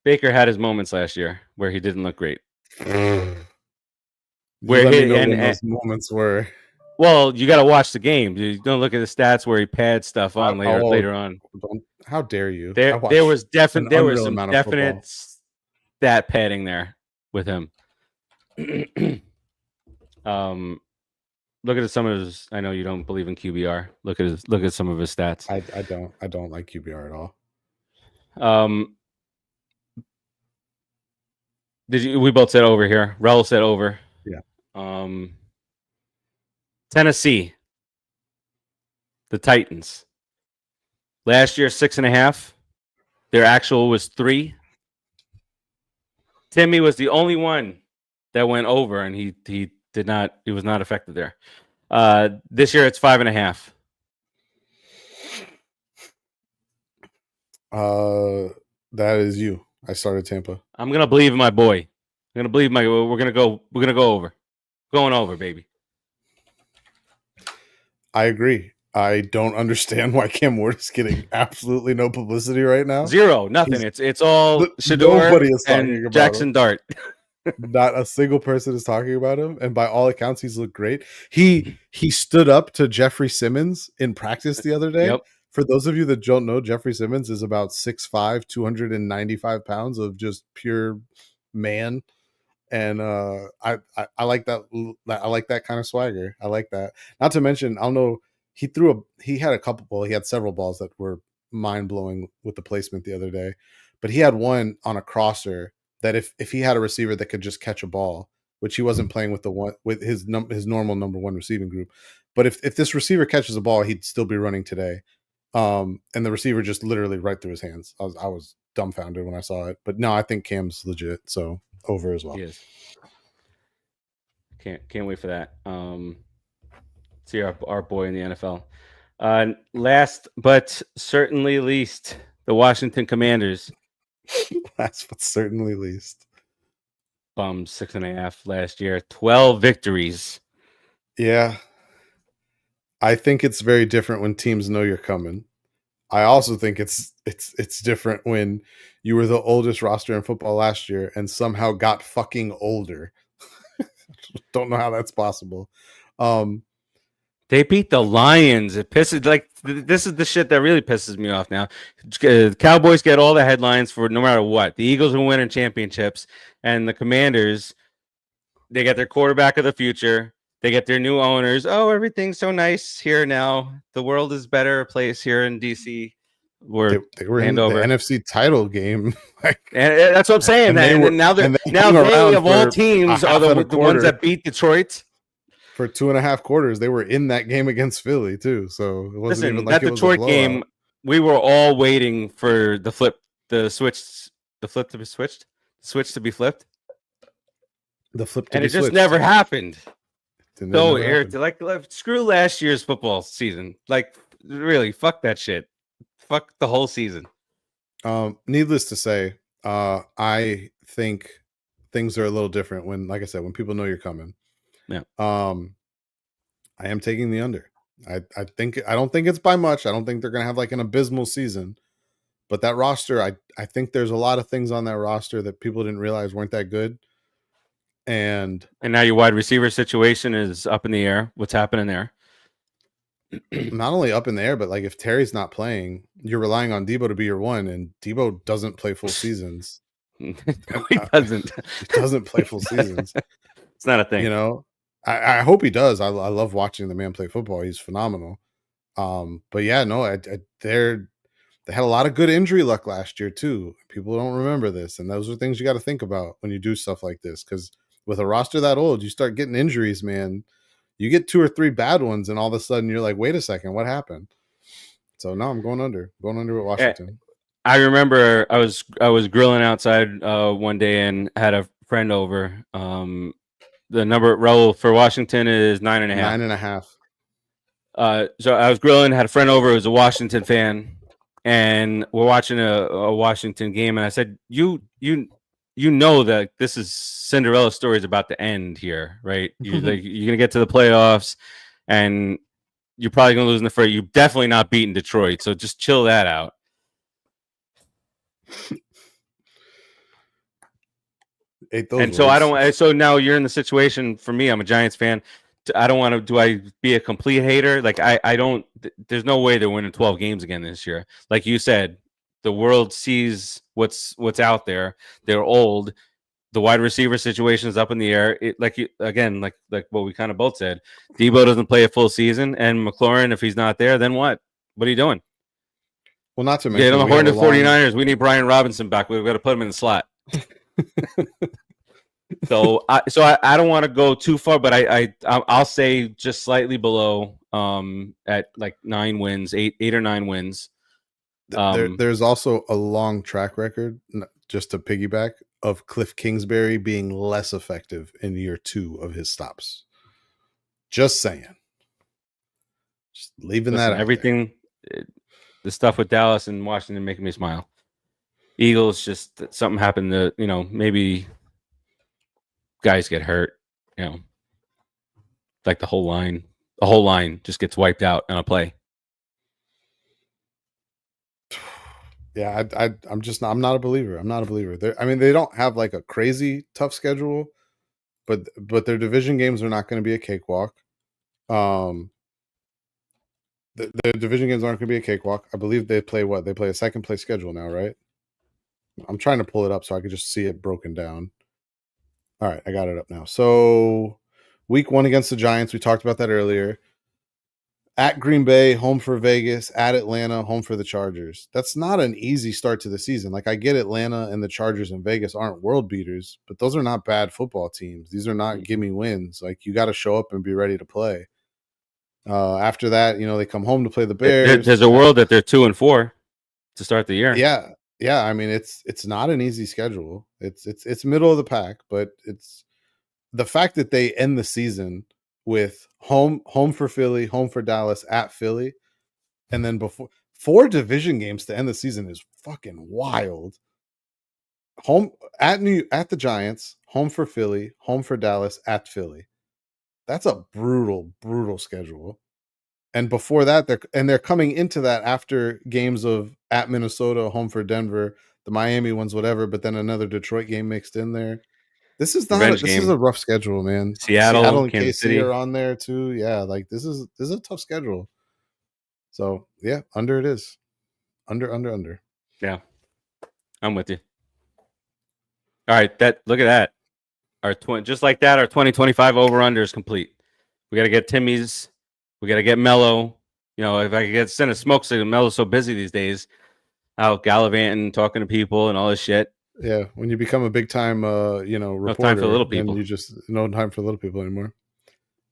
[SPEAKER 1] Baker had his moments last year where he didn't look great.
[SPEAKER 4] Those moments were.
[SPEAKER 1] Well, you got to watch the game. You don't look at the stats where he pads stuff on later on.
[SPEAKER 4] How dare you?
[SPEAKER 1] There was some definite stat padding there with him. Look at some of his. I know you don't believe in QBR. Look at some of his stats.
[SPEAKER 4] I don't like QBR at all.
[SPEAKER 1] We both said over here. Raul said over.
[SPEAKER 4] Yeah.
[SPEAKER 1] Tennessee, the Titans. Last year 6.5. Their actual was 3. Timmy was the only one that went over, and he did not. He was not affected there. This year it's 5.5.
[SPEAKER 4] That is you. I started Tampa.
[SPEAKER 1] I'm gonna believe in my boy. I'm gonna believe We're gonna go over. Going over, baby.
[SPEAKER 4] I agree. I don't understand why Cam Ward is getting absolutely no publicity right now.
[SPEAKER 1] Zero, nothing. It's all
[SPEAKER 4] nobody is talking
[SPEAKER 1] and
[SPEAKER 4] about
[SPEAKER 1] Jackson
[SPEAKER 4] him.
[SPEAKER 1] Dart.
[SPEAKER 4] Not a single person is talking about him, and by all accounts, he's looked great. He stood up to Jeffrey Simmons in practice the other day.
[SPEAKER 1] Yep.
[SPEAKER 4] For those of you that don't know, Jeffrey Simmons is about 6'5", 295 pounds of just pure man. And I like that. I like that kind of swagger. I like that. Not to mention, I don't know. He had several balls that were mind blowing with the placement the other day, but he had one on a crosser that if he had a receiver that could just catch a ball, which he wasn't playing with his normal number one receiving group, but if this receiver catches a ball, he'd still be running today. And the receiver just literally right through his hands. I was dumbfounded when I saw it, but no, I think Cam's legit. So over as well.
[SPEAKER 1] He is. Can't wait for that. See our boy in the NFL. Last but certainly least, the Washington Commanders.
[SPEAKER 4] Last but certainly least.
[SPEAKER 1] Bums 6.5 last year. 12 victories.
[SPEAKER 4] Yeah. I think it's very different when teams know you're coming. I also think it's different when you were the oldest roster in football last year and somehow got fucking older. Don't know how that's possible.
[SPEAKER 1] They beat the Lions. It pisses this is the shit that really pisses me off now. Cowboys get all the headlines for no matter what. The Eagles are winning championships, and the Commanders, they get their quarterback of the future. They get their new owners. Oh, everything's so nice here now. The world is better place here in DC.
[SPEAKER 4] They were in the NFC title game.
[SPEAKER 1] And that's what I'm saying. Now they of all teams are the ones that beat Detroit.
[SPEAKER 4] For 2.5 quarters, they were in that game against Philly too. So it wasn't even like
[SPEAKER 1] that Detroit game. We were all waiting for the switch to be flipped. And it just never happened. So like screw last year's football season. Like really, fuck that shit. Fuck the whole season.
[SPEAKER 4] Needless to say, I think things are a little different when, like I said, when people know you're coming.
[SPEAKER 1] Yeah.
[SPEAKER 4] I am taking the under. I don't think it's by much. I don't think they're gonna have like an abysmal season. But that roster, I think there's a lot of things on that roster that people didn't realize weren't that good. And
[SPEAKER 1] now your wide receiver situation is up in the air. What's happening there?
[SPEAKER 4] Not only up in the air, but like if Terry's not playing, you're relying on Debo to be your one, and Debo doesn't play full seasons.
[SPEAKER 1] He doesn't.
[SPEAKER 4] He doesn't play full seasons.
[SPEAKER 1] It's not a thing.
[SPEAKER 4] You know, I hope he does. I love watching the man play football. He's phenomenal. But yeah, no, they had a lot of good injury luck last year too. People don't remember this, and those are things you got to think about when you do stuff like this. Because with a roster that old, you start getting injuries, man. You get 2 or 3 bad ones, and all of a sudden you're like, wait a second, what happened? So no, I'm going under. Going under with Washington.
[SPEAKER 1] I remember I was grilling outside one day and had a friend over. The number roll for Washington is 9.5.
[SPEAKER 4] 9.5.
[SPEAKER 1] So I was grilling, had a friend over who was a Washington fan, and we're watching a Washington game, and I said, you know that this is Cinderella story is about to end here, right? You're gonna get to the playoffs, and you're probably gonna lose in the first. You're definitely not beating Detroit, so just chill that out. So now you're in the situation for me. I'm a Giants fan. I don't want to. Do I be a complete hater? Like I don't. There's no way they're winning 12 games again this year. Like you said, the world sees what's out there. They're old. The wide receiver situation is up in the air. Like what we kind of both said. Debo doesn't play a full season, and McLaurin, if he's not there, then what? What are you doing?
[SPEAKER 4] Well, not to mention,
[SPEAKER 1] yeah, the Hornets 49ers. We need Brian Robinson back. We've got to put him in the slot. So I don't want to go too far, but I'll say just slightly below at like 9 wins, 8 or 9 wins.
[SPEAKER 4] There's also a long track record. just to piggyback, of Cliff Kingsbury being less effective in year 2 of his stops. Just saying. Just leaving that out
[SPEAKER 1] everything, the stuff with Dallas and Washington making me smile. Eagles, just something happened to, maybe guys get hurt, like the whole line just gets wiped out on a play.
[SPEAKER 4] Yeah, I'm not a believer. I'm not a believer. They don't have like a crazy tough schedule, but their division games are not going to be a cakewalk. Their division games aren't going to be a cakewalk. I believe they play what? They play a second place schedule now, right? I'm trying to pull it up so I could just see it broken down. All right, I got it up now. So week 1 against the Giants, we talked about that earlier. At Green Bay, home for Vegas. At Atlanta, home for the Chargers. That's not an easy start to the season. Like, I get Atlanta and the Chargers and Vegas aren't world beaters, but those are not bad football teams. These are not gimme wins. Like, you got to show up and be ready to play. After that, they come home to play the Bears.
[SPEAKER 1] There's a world that they're 2-4 to start the year.
[SPEAKER 4] Yeah. It's not an easy schedule. It's middle of the pack, but it's the fact that they end the season with home for Philly, home for Dallas, at Philly, and then before 4 division games to end the season is fucking wild. Home at the Giants, home for Philly, home for Dallas, at Philly. That's a brutal schedule. And before that, they're coming into that after games of at Minnesota, home for Denver, the Miami ones, whatever, but then another Detroit game mixed in there. This is a rough schedule, man.
[SPEAKER 1] Seattle
[SPEAKER 4] and
[SPEAKER 1] Kansas
[SPEAKER 4] KC
[SPEAKER 1] City
[SPEAKER 4] are on there too. Yeah, like this is a tough schedule. So yeah, under it is. Under.
[SPEAKER 1] Yeah, I'm with you. All right, look at that. Just like that, our 2025 over/under is complete. We got to get Timmy's. We got to get Mello. If I could send a smoke signal, Mello's so busy these days, out gallivanting, talking to people, and all this shit.
[SPEAKER 4] Yeah, when you become a big time, reporter,
[SPEAKER 1] no time for little people.
[SPEAKER 4] you just no time for little people anymore.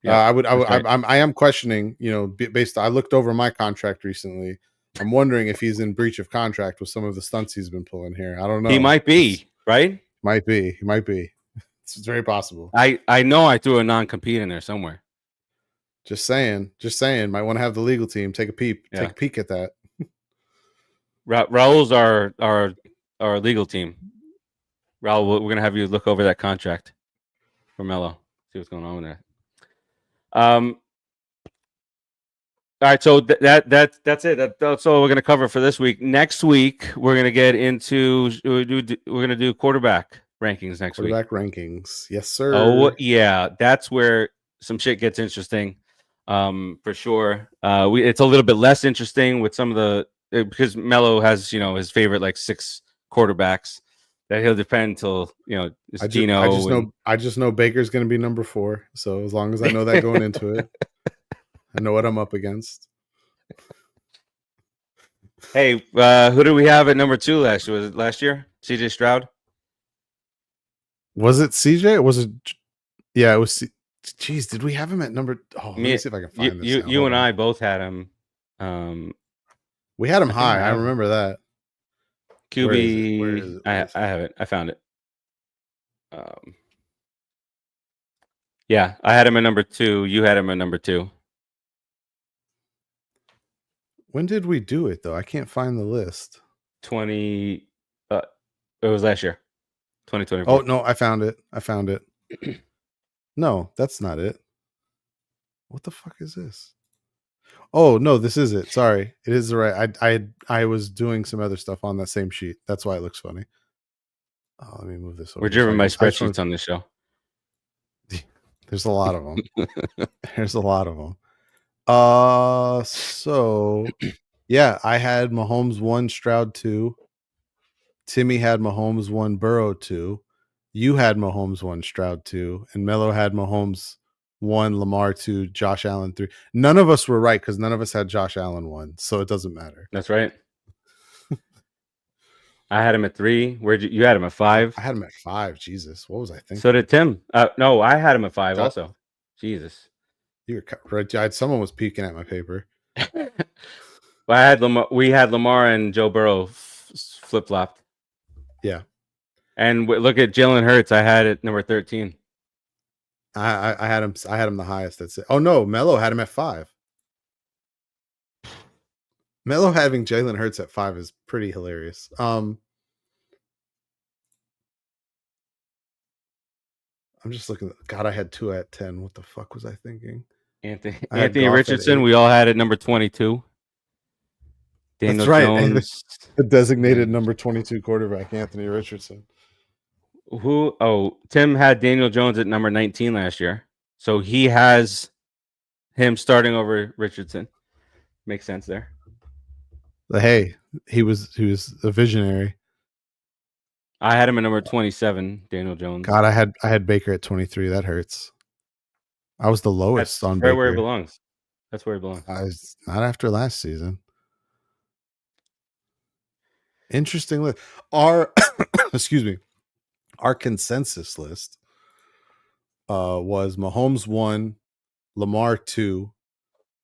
[SPEAKER 1] Yeah,
[SPEAKER 4] I am questioning. I looked over my contract recently. I'm wondering if he's in breach of contract with some of the stunts he's been pulling here. I don't know.
[SPEAKER 1] He might be, right?
[SPEAKER 4] Might be. He might be. It's very possible.
[SPEAKER 1] I know I threw a non-compete in there somewhere.
[SPEAKER 4] Just saying. Might want to have the legal team take a peep.
[SPEAKER 1] Yeah.
[SPEAKER 4] Take a peek at that.
[SPEAKER 1] Raul's our legal team. Raul, we're gonna have you look over that contract for Mello. See what's going on with that. All right, so that's it. That's all we're gonna cover for this week. Next week, we're gonna get into we're gonna do quarterback rankings next week.
[SPEAKER 4] Quarterback rankings, yes, sir.
[SPEAKER 1] Oh yeah, that's where some shit gets interesting, for sure. It's a little bit less interesting with some of the because Mello has his favorite like 6 quarterbacks that he'll defend until
[SPEAKER 4] I just know Baker's going to be number 4. So as long as I know that going into it, I know what I'm up against.
[SPEAKER 1] Hey, who did we have at number 2 last year? Was it last year? CJ Stroud?
[SPEAKER 4] Was it CJ? Was it? Yeah, it was. Jeez, did we have him at number? Oh, let me see if I can find this.
[SPEAKER 1] You and I both had him.
[SPEAKER 4] We had him high. I remember that.
[SPEAKER 1] QB.
[SPEAKER 4] Where is it?
[SPEAKER 1] I have it. I found it. Yeah, I had him at number 2. You had him at number 2.
[SPEAKER 4] When did we do it though? I can't find the list.
[SPEAKER 1] 20. It was last year. 2024.
[SPEAKER 4] Oh no, I found it. No, that's not it. What the fuck is this? Oh no, this is it. Sorry, it is the right. I was doing some other stuff on that same sheet. That's why it looks funny. Oh, let me move this over.
[SPEAKER 1] We're driven by spreadsheets on this show.
[SPEAKER 4] There's a lot of them. So yeah, I had Mahomes 1, Stroud 2. Timmy had Mahomes 1, Burrow 2. You had Mahomes 1, Stroud 2, and Mello had Mahomes 1, Lamar 2, Josh Allen 3. None of us were right because none of us had Josh Allen 1, so it doesn't matter.
[SPEAKER 1] That's right. I had him at 3. Where'd you had him at 5?
[SPEAKER 4] I had him at 5. Jesus, what was I thinking?
[SPEAKER 1] So did Tim. No, I had him at 5 also. Jesus,
[SPEAKER 4] you were right. Someone was peeking at my paper.
[SPEAKER 1] Well, I had Lamar. We had Lamar and Joe Burrow flip flopped.
[SPEAKER 4] Yeah.
[SPEAKER 1] And look at Jalen Hurts. I had it number 13.
[SPEAKER 4] I had him. I had him the highest. That's it. Oh no, Melo had him at 5. Melo having Jalen Hurts at 5 is pretty hilarious. I'm just looking. God, I had 2 at 10. What the fuck was I thinking?
[SPEAKER 1] Anthony Richardson. We all had it number 22. Daniel
[SPEAKER 4] That's right.
[SPEAKER 1] Jones.
[SPEAKER 4] The designated number 22 quarterback, Anthony Richardson.
[SPEAKER 1] Tim had Daniel Jones at number 19 last year. So he has him starting over Richardson. Makes sense there.
[SPEAKER 4] But hey, he was a visionary.
[SPEAKER 1] I had him at number 27, Daniel Jones.
[SPEAKER 4] God, I had Baker at 23. That hurts. I was the lowest on Baker.
[SPEAKER 1] Where he belongs. That's where he belongs.
[SPEAKER 4] Not after last season. Interesting list. Our excuse me. Our consensus list was Mahomes 1, Lamar 2,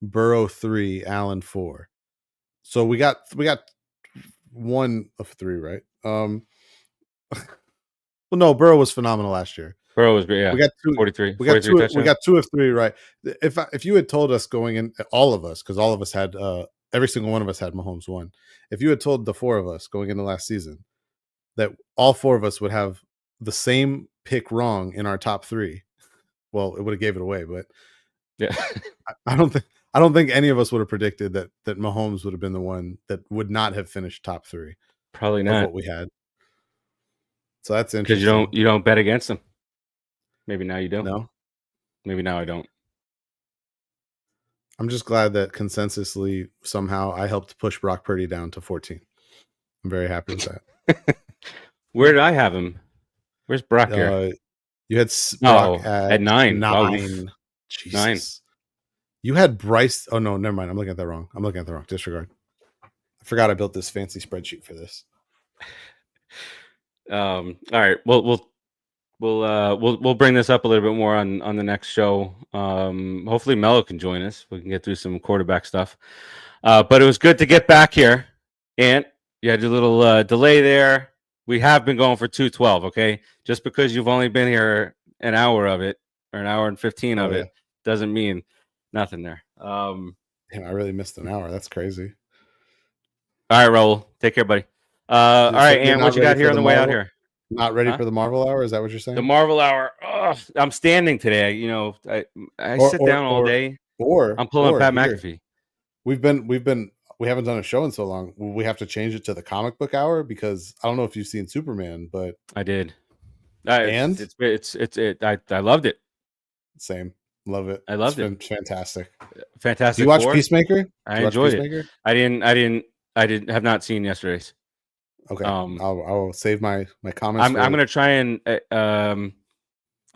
[SPEAKER 4] Burrow 3, Allen 4. So we got 1 of 3, right? Well, no, Burrow was phenomenal last year.
[SPEAKER 1] Burrow was great. Yeah,
[SPEAKER 4] we got
[SPEAKER 1] 43.
[SPEAKER 4] We got 2. We got 2 of 3, right? If you had told us going in, all of us, because all of us had every single one of us had Mahomes 1. If you had told the 4 of us going into last season that all 4 of us would have the same pick wrong in our top 3, well, it would have gave it away. But
[SPEAKER 1] yeah,
[SPEAKER 4] I don't think any of us would have predicted that Mahomes would have been the one that would not have finished top 3.
[SPEAKER 1] Probably not
[SPEAKER 4] what we had. So that's interesting.
[SPEAKER 1] Because you don't bet against them. Maybe now you do.
[SPEAKER 4] No.
[SPEAKER 1] Maybe now I don't.
[SPEAKER 4] I'm just glad that consensusly somehow I helped push Brock Purdy down to 14. I'm very happy with that.
[SPEAKER 1] Where did I have him? Where's Brock here?
[SPEAKER 4] You had Brock at
[SPEAKER 1] 9.
[SPEAKER 4] 9.
[SPEAKER 1] Wow.
[SPEAKER 4] Jesus.
[SPEAKER 1] 9.
[SPEAKER 4] You had Bryce. Oh no, never mind. I'm looking at that wrong. Disregard. I forgot I built this fancy spreadsheet for this.
[SPEAKER 1] All right. We'll bring this up a little bit more on the next show. Hopefully Mello can join us. We can get through some quarterback stuff. But it was good to get back here. And you had your little delay there. We have been going for 2:12. Okay, just because you've only been here an hour of it or an hour and 15 of it doesn't mean nothing there.
[SPEAKER 4] Damn, I really missed an hour. That's crazy.
[SPEAKER 1] All right, Raul. Take care, buddy. All right, and what you got here on the way out here?
[SPEAKER 4] Not ready for the Marvel hour? Is that what you're saying?
[SPEAKER 1] The Marvel hour. Oh, I'm standing today. You know, I sit down all day.
[SPEAKER 4] Or
[SPEAKER 1] I'm pulling Pat McAfee.
[SPEAKER 4] We haven't done a show in so long. We have to change it to the comic book hour because I don't know if you've seen Superman, but
[SPEAKER 1] I did.
[SPEAKER 4] And
[SPEAKER 1] I loved it.
[SPEAKER 4] Same. Love it.
[SPEAKER 1] I loved
[SPEAKER 4] it. Fantastic.
[SPEAKER 1] Fantastic.
[SPEAKER 4] Do you watch Peacemaker?
[SPEAKER 1] I enjoyed it. I have not seen yesterday's.
[SPEAKER 4] Okay. I will save my comments.
[SPEAKER 1] I'm going to try and I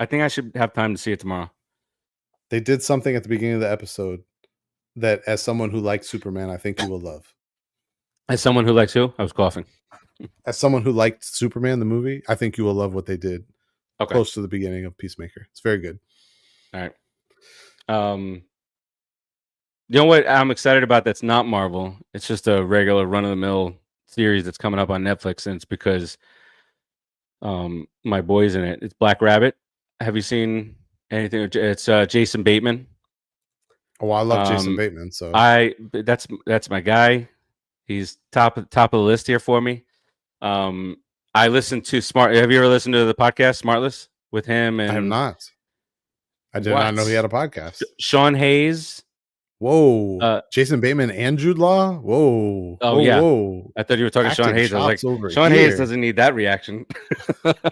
[SPEAKER 1] think I should have time to see it tomorrow.
[SPEAKER 4] They did something at the beginning of the episode that, as someone who likes Superman, I think you will love.
[SPEAKER 1] As someone who likes who? I was coughing.
[SPEAKER 4] As someone who liked Superman, the movie, I think you will love what they did close to the beginning of Peacemaker. It's very good.
[SPEAKER 1] All right. You know what I'm excited about that's not Marvel? It's just a regular run-of-the-mill series that's coming up on Netflix, and it's because my boy's in it. It's Black Rabbit. Have you seen anything? It's Jason Bateman.
[SPEAKER 4] Oh, I love Jason Bateman. So
[SPEAKER 1] that's my guy. He's top of the list here for me. I listened to Smart. Have you ever listened to the podcast Smartless with him? And
[SPEAKER 4] I have not. I did not know he had a podcast.
[SPEAKER 1] Sean Hayes.
[SPEAKER 4] Whoa. Jason Bateman and Jude Law. Whoa.
[SPEAKER 1] Oh, yeah.
[SPEAKER 4] Whoa.
[SPEAKER 1] I thought you were talking Sean Hayes. I was like, Sean Hayes doesn't need that reaction.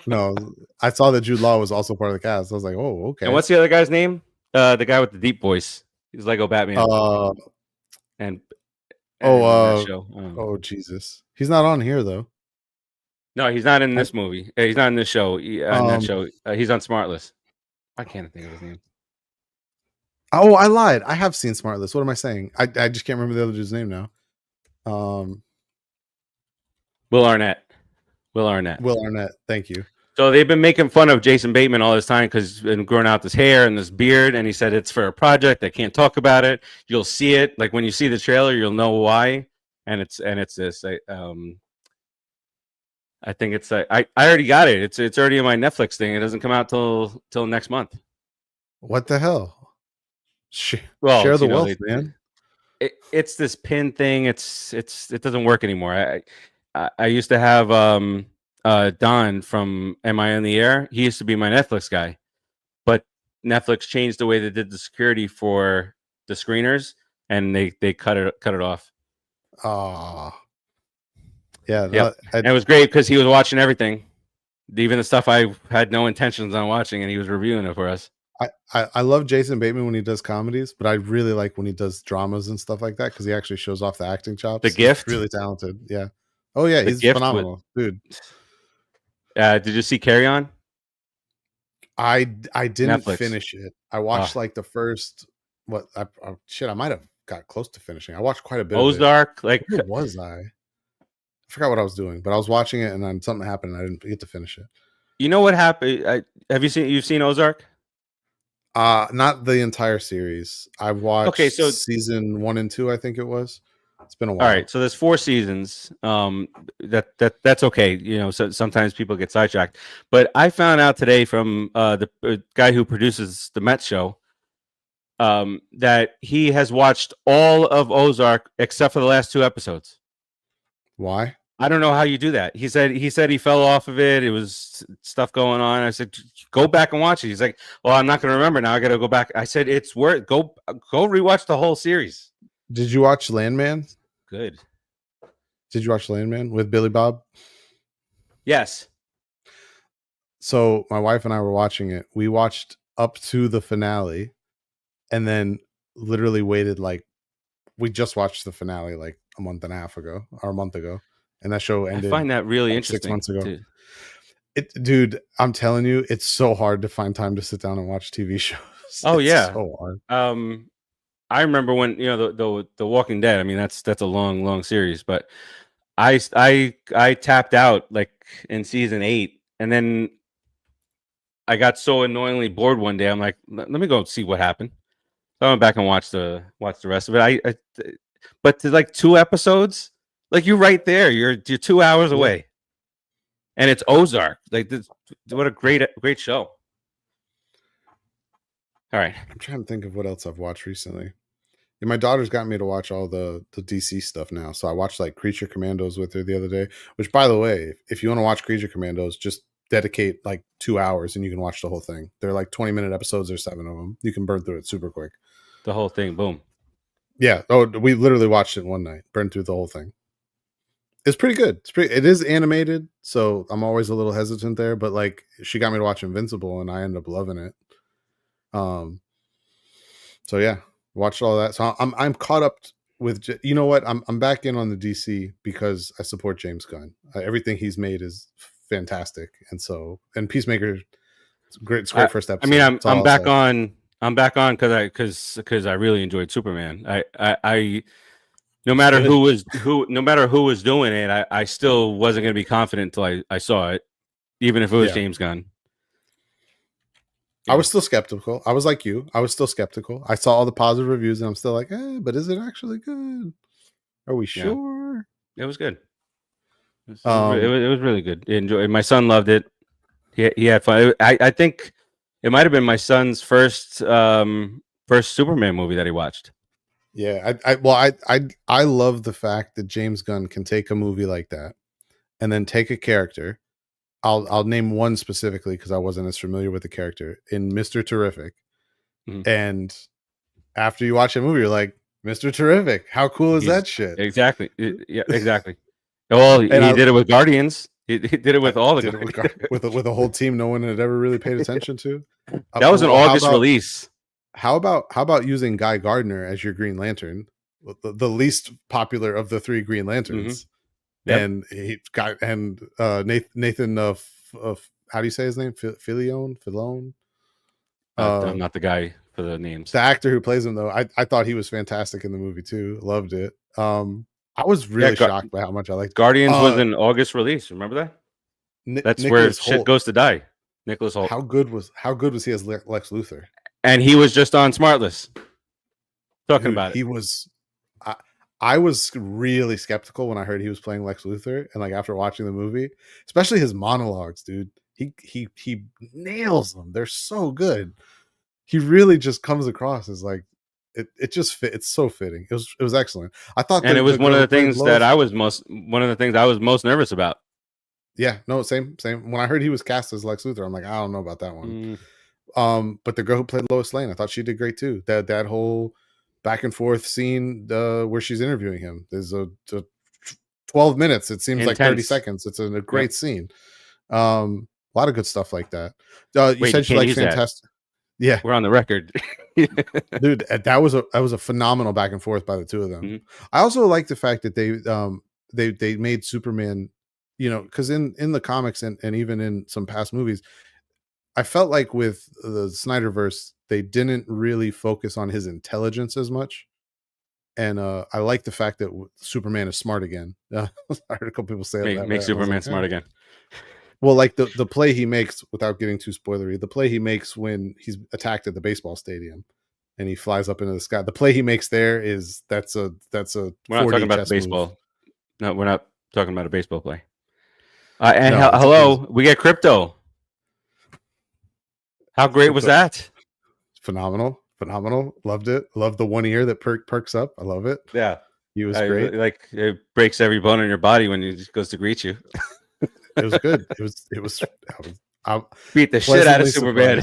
[SPEAKER 4] No, I saw that Jude Law was also part of the cast. I was like, oh, okay.
[SPEAKER 1] And what's the other guy's name? The guy with the deep voice. He's Lego Batman.
[SPEAKER 4] Oh, Jesus. He's not on here, though.
[SPEAKER 1] No, he's not in this movie. He's not in this show. That show. He's on Smartless. I can't think of his name.
[SPEAKER 4] Oh, I lied. I have seen Smartless. What am I saying? I just can't remember the other dude's name now.
[SPEAKER 1] Will Arnett.
[SPEAKER 4] Thank you.
[SPEAKER 1] So they've been making fun of Jason Bateman all this time because he's been growing out this hair and this beard, and he said it's for a project. I can't talk about it. You'll see it. Like when you see the trailer, you'll know why. And it's this. I think it's I already got it. It's already in my Netflix thing. It doesn't come out till next month.
[SPEAKER 4] What the hell?
[SPEAKER 1] Well,
[SPEAKER 4] Share
[SPEAKER 1] it's,
[SPEAKER 4] the
[SPEAKER 1] you know,
[SPEAKER 4] wealth, man.
[SPEAKER 1] it's this pin thing. It doesn't work anymore. I used to have Don from Am I on the Air? He used to be my Netflix guy, but Netflix changed the way they did the security for the screeners, and they cut it off.
[SPEAKER 4] Ah, yeah.
[SPEAKER 1] Yeah, and it was great because he was watching everything, even the stuff I had no intentions on watching, and he was reviewing it for us.
[SPEAKER 4] I love Jason Bateman when he does comedies, but I really like when he does dramas and stuff like that because he actually shows off the acting chops.
[SPEAKER 1] The Gift?
[SPEAKER 4] He's really talented. Yeah. Oh yeah,
[SPEAKER 1] The
[SPEAKER 4] he's
[SPEAKER 1] Gift
[SPEAKER 4] phenomenal, dude.
[SPEAKER 1] Did you see Carry On?
[SPEAKER 4] I didn't
[SPEAKER 1] Netflix.
[SPEAKER 4] finish it. I watched like the first I might have got close to finishing. I watched quite a bit
[SPEAKER 1] Ozark.
[SPEAKER 4] of it. Where was I? I forgot what I was doing, but I was watching it and then something happened and I didn't get to finish it.
[SPEAKER 1] You know what happened? You've seen Ozark?
[SPEAKER 4] Not the entire series. I watched season 1 and 2, I think it was. It's been a while.
[SPEAKER 1] All right, so there's 4 seasons. That's okay. You know, so sometimes people get sidetracked. But I found out today from the guy who produces the Met show that he has watched all of Ozark except for the last 2 episodes.
[SPEAKER 4] Why?
[SPEAKER 1] I don't know how you do that. He said he fell off of it. It was stuff going on. I said, go back and watch it. He's like, well, I'm not going to remember now. I got to go back. I said, it's worth go rewatch the whole series.
[SPEAKER 4] Did you watch Landman?
[SPEAKER 1] Good.
[SPEAKER 4] Did you watch Landman with Billy Bob?
[SPEAKER 1] Yes.
[SPEAKER 4] So my wife and I were watching it. We watched up to the finale and then literally waited we just watched the finale like a month and a half ago or a month ago. And that show ended.
[SPEAKER 1] I find that really interesting.
[SPEAKER 4] 6 months ago. Dude, I'm telling you, it's so hard to find time to sit down and watch TV shows.
[SPEAKER 1] Oh,
[SPEAKER 4] it's
[SPEAKER 1] yeah.
[SPEAKER 4] So hard.
[SPEAKER 1] I remember when, you know, the Walking Dead. I mean, that's a long series, but I tapped out like in season 8, and then I got so annoyingly bored one day. I'm like, let me go see what happened. So I went back and watched the rest of it. But to like 2 episodes, like you're right there. You're 2 hours away, and it's Ozark. Like this, what a great show. All right,
[SPEAKER 4] I'm trying to think of what else I've watched recently. Yeah, my daughter's got me to watch all the DC stuff now. So I watched like Creature Commandos with her the other day. Which, by the way, if you want to watch Creature Commandos, just dedicate like 2 hours and you can watch the whole thing. They're like 20-minute episodes. There's 7 of them. You can burn through it super quick.
[SPEAKER 1] The whole thing, boom.
[SPEAKER 4] Yeah. Oh, we literally watched it one night. Burned through the whole thing. It's pretty good. It is animated, so I'm always a little hesitant there. But like, she got me to watch Invincible, and I ended up loving it. So yeah, watched all that. So I'm caught up with. You know what? I'm back in on the DC because I support James Gunn. Everything he's made is fantastic, and Peacemaker. It's great first episode.
[SPEAKER 1] I mean, I'm back on. I'm back on because I really enjoyed Superman. I no matter who was doing it, I still wasn't going to be confident until I saw it, even if it was James Gunn.
[SPEAKER 4] I was still skeptical. I was like you. I was still skeptical. I saw all the positive reviews, and I'm still like, but is it actually good? Are we sure?
[SPEAKER 1] It was good. It was really good. My son loved it. He had fun. I think it might have been my son's first Superman movie that he watched.
[SPEAKER 4] Yeah, I love the fact that James Gunn can take a movie like that and then take a character. I'll name one specifically because I wasn't as familiar with the character in Mr. Terrific. Mm-hmm. And after you watch a movie, you're like, Mr. Terrific, how cool is that shit?
[SPEAKER 1] Exactly. Yeah, exactly. Well, he did it with Guardians. He did it with all the
[SPEAKER 4] with a whole team no one had ever really paid attention to.
[SPEAKER 1] That was an August release.
[SPEAKER 4] How about using Guy Gardner as your Green Lantern, the least popular of the 3 Green Lanterns? Mm-hmm. Yep. Nathan of how do you say his name? Fillion?
[SPEAKER 1] I'm not the guy for the names.
[SPEAKER 4] The actor who plays him, though, I thought he was fantastic in the movie too. Loved it. I was really shocked by how much I liked.
[SPEAKER 1] Guardians was an August release. Remember that? That's where shit goes to die. Nicholas Hoult.
[SPEAKER 4] How good was he as Lex Luthor? And
[SPEAKER 1] he was just on Smartless talking about it.
[SPEAKER 4] He was. I was really skeptical when I heard he was playing Lex Luthor, and like after watching the movie, especially his monologues, dude, he nails them. They're so good. He really just comes across as like it just fit. It's so fitting. It was excellent. I thought
[SPEAKER 1] And
[SPEAKER 4] that
[SPEAKER 1] it was
[SPEAKER 4] the
[SPEAKER 1] one
[SPEAKER 4] girl
[SPEAKER 1] of
[SPEAKER 4] who
[SPEAKER 1] the
[SPEAKER 4] played
[SPEAKER 1] things that
[SPEAKER 4] Lois,
[SPEAKER 1] one of the things I was most nervous about.
[SPEAKER 4] yeah, no, same. When I heard he was cast as Lex Luthor, I'm like, I don't know about that one.
[SPEAKER 1] Mm.
[SPEAKER 4] But the girl who played Lois Lane, I thought she did great too. That whole back and forth scene where she's interviewing him. There's a 12 minutes. It seems like 30
[SPEAKER 1] Intense.
[SPEAKER 4] seconds. It's a great
[SPEAKER 1] Yep.
[SPEAKER 4] scene. A lot of good stuff like that. You
[SPEAKER 1] Wait,
[SPEAKER 4] said
[SPEAKER 1] you
[SPEAKER 4] you
[SPEAKER 1] can't
[SPEAKER 4] like
[SPEAKER 1] use that.
[SPEAKER 4] Fantastic. Yeah,
[SPEAKER 1] We're on the record.
[SPEAKER 4] dude, that was a phenomenal back and forth by the two of them.
[SPEAKER 1] Mhm.
[SPEAKER 4] I also like the fact that they made Superman, because in the comics and even in some past movies, I felt like with the Snyderverse they didn't really focus on his intelligence as much. And I like the fact that Superman is smart again. I heard a couple people say that.
[SPEAKER 1] Make
[SPEAKER 4] I was
[SPEAKER 1] Superman
[SPEAKER 4] like,
[SPEAKER 1] smart again.
[SPEAKER 4] well, like the play he makes, without getting too spoilery, the play he makes when he's attacked at the baseball stadium and he flies up into the sky. The play he makes there that's a
[SPEAKER 1] We're not
[SPEAKER 4] 4D
[SPEAKER 1] talking about the
[SPEAKER 4] chess move.
[SPEAKER 1] baseball. No, we're not talking about a baseball play. And
[SPEAKER 4] No,
[SPEAKER 1] hello, we get crypto. How great was that?
[SPEAKER 4] Phenomenal. Loved it. Loved the one ear that perks up. I love it.
[SPEAKER 1] Yeah,
[SPEAKER 4] He was great.
[SPEAKER 1] Like it breaks every bone in your body when he just goes to greet you.
[SPEAKER 4] It was good. I
[SPEAKER 1] Beat the shit out of
[SPEAKER 4] pleasantly
[SPEAKER 1] Superman.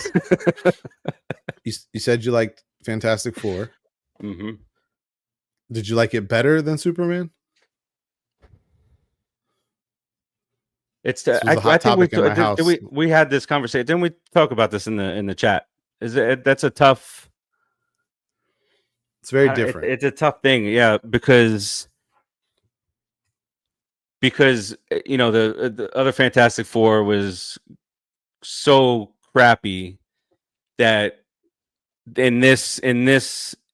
[SPEAKER 4] You said you liked Fantastic Four.
[SPEAKER 1] Mm-hmm.
[SPEAKER 4] Did you like it better than Superman?
[SPEAKER 1] It's
[SPEAKER 4] This was a hot topic in my house.
[SPEAKER 1] we had this conversation. Didn't we talk about this in the chat? That's a tough.
[SPEAKER 4] It's very different.
[SPEAKER 1] It's a tough thing, yeah, because the other Fantastic Four was so crappy that in this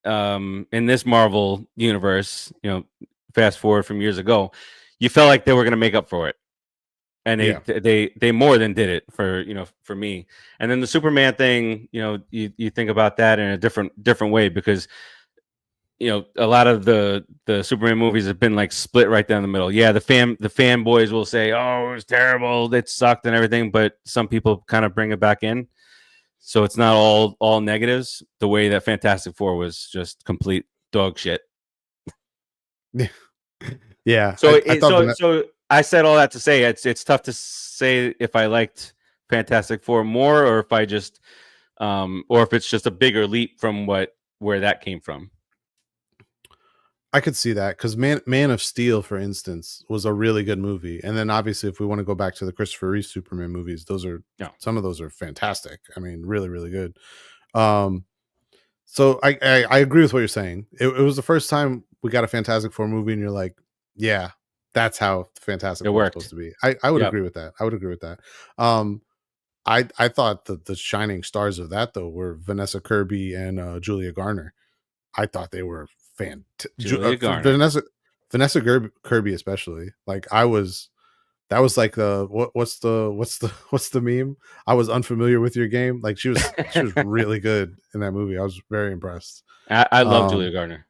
[SPEAKER 1] Marvel universe, fast forward from years ago, you felt like they were going to make up for it. And they more than did it for me. And then the Superman thing, you think about that in a different way, because a lot of the Superman movies have been like split right down the middle. Yeah, the fanboys will say, "Oh, it was terrible, it sucked," and everything, but some people kind of bring it back in. So it's not all negatives. The way that Fantastic Four was just complete dog shit.
[SPEAKER 4] Yeah.
[SPEAKER 1] So I said all that to say it's tough to say if I liked Fantastic Four more, or if I just or if it's just a bigger leap from where that came from.
[SPEAKER 4] I could see that, because Man of Steel, for instance, was a really good movie. And then obviously, if we want to go back to the Christopher Reeve Superman movies, some of those are fantastic. I mean, really, really good. So I agree with what you're saying. It was the first time we got a Fantastic Four movie, and you're like, yeah, that's how Fantastic Four is supposed to be. I would agree with that. I thought that the shining stars of that, though, were Vanessa Kirby and Julia Garner. I thought they were fantastic. Vanessa Kirby especially. Like that was like what's the meme? I was unfamiliar with your game. Like she was really good in that movie. I was very impressed.
[SPEAKER 1] I love Julia Garner.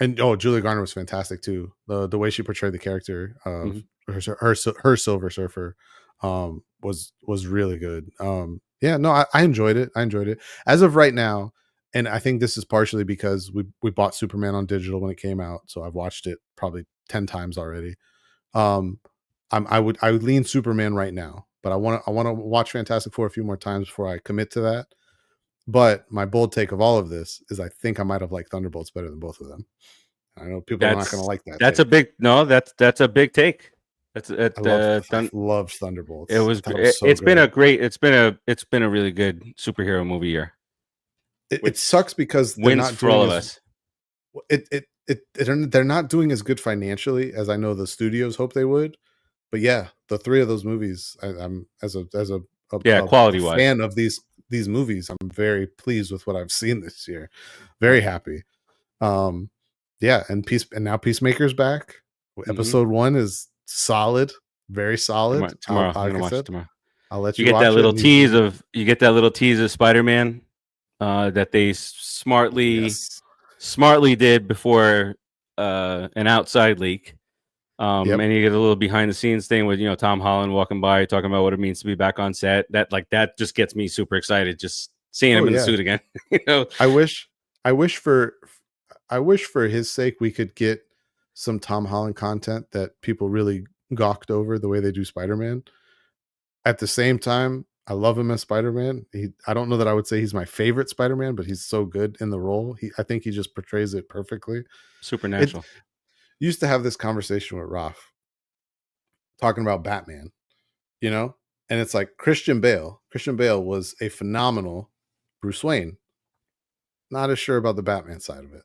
[SPEAKER 4] And Julia Garner was fantastic too. The way she portrayed the character of her Silver Surfer was really good. I enjoyed it. As of right now, and I think this is partially because we bought Superman on digital when it came out, so I've watched it probably 10 times already. I would lean Superman right now, but I want to watch Fantastic Four a few more times before I commit to that. But my bold take of all of this is I think I might have liked Thunderbolts better than both of them. I know people are not going to like that.
[SPEAKER 1] That's a big take. I
[SPEAKER 4] loved Thunderbolts.
[SPEAKER 1] It's been a really good superhero movie year.
[SPEAKER 4] It sucks because they're
[SPEAKER 1] wins
[SPEAKER 4] not
[SPEAKER 1] for all of us.
[SPEAKER 4] They're not doing as good financially as I know the studios hope they would. But yeah, the three of those movies, I'm as a
[SPEAKER 1] quality wise
[SPEAKER 4] fan of these movies, I'm very pleased with what I've seen this year. Very happy. And now Peacemaker's back. Episode 1 is solid, very solid.
[SPEAKER 1] Tomorrow, I'm gonna watch it tomorrow.
[SPEAKER 4] I'll let
[SPEAKER 1] you get that little tease of Spider-Man that they smartly did before an outside leak. And you get a little behind the scenes thing with Tom Holland walking by talking about what it means to be back on set. That just gets me super excited just seeing him in the suit again.
[SPEAKER 4] I wish for his sake we could get some Tom Holland content that people really gawked over the way they do Spider-Man. At the same time, I love him as Spider-Man. I don't know that I would say he's my favorite Spider-Man, but he's so good in the role. I think he just portrays it perfectly.
[SPEAKER 1] Supernatural.
[SPEAKER 4] Used to have this conversation with Raf talking about Batman, and it's like Christian Bale was a phenomenal Bruce Wayne. Not as sure about the Batman side of it.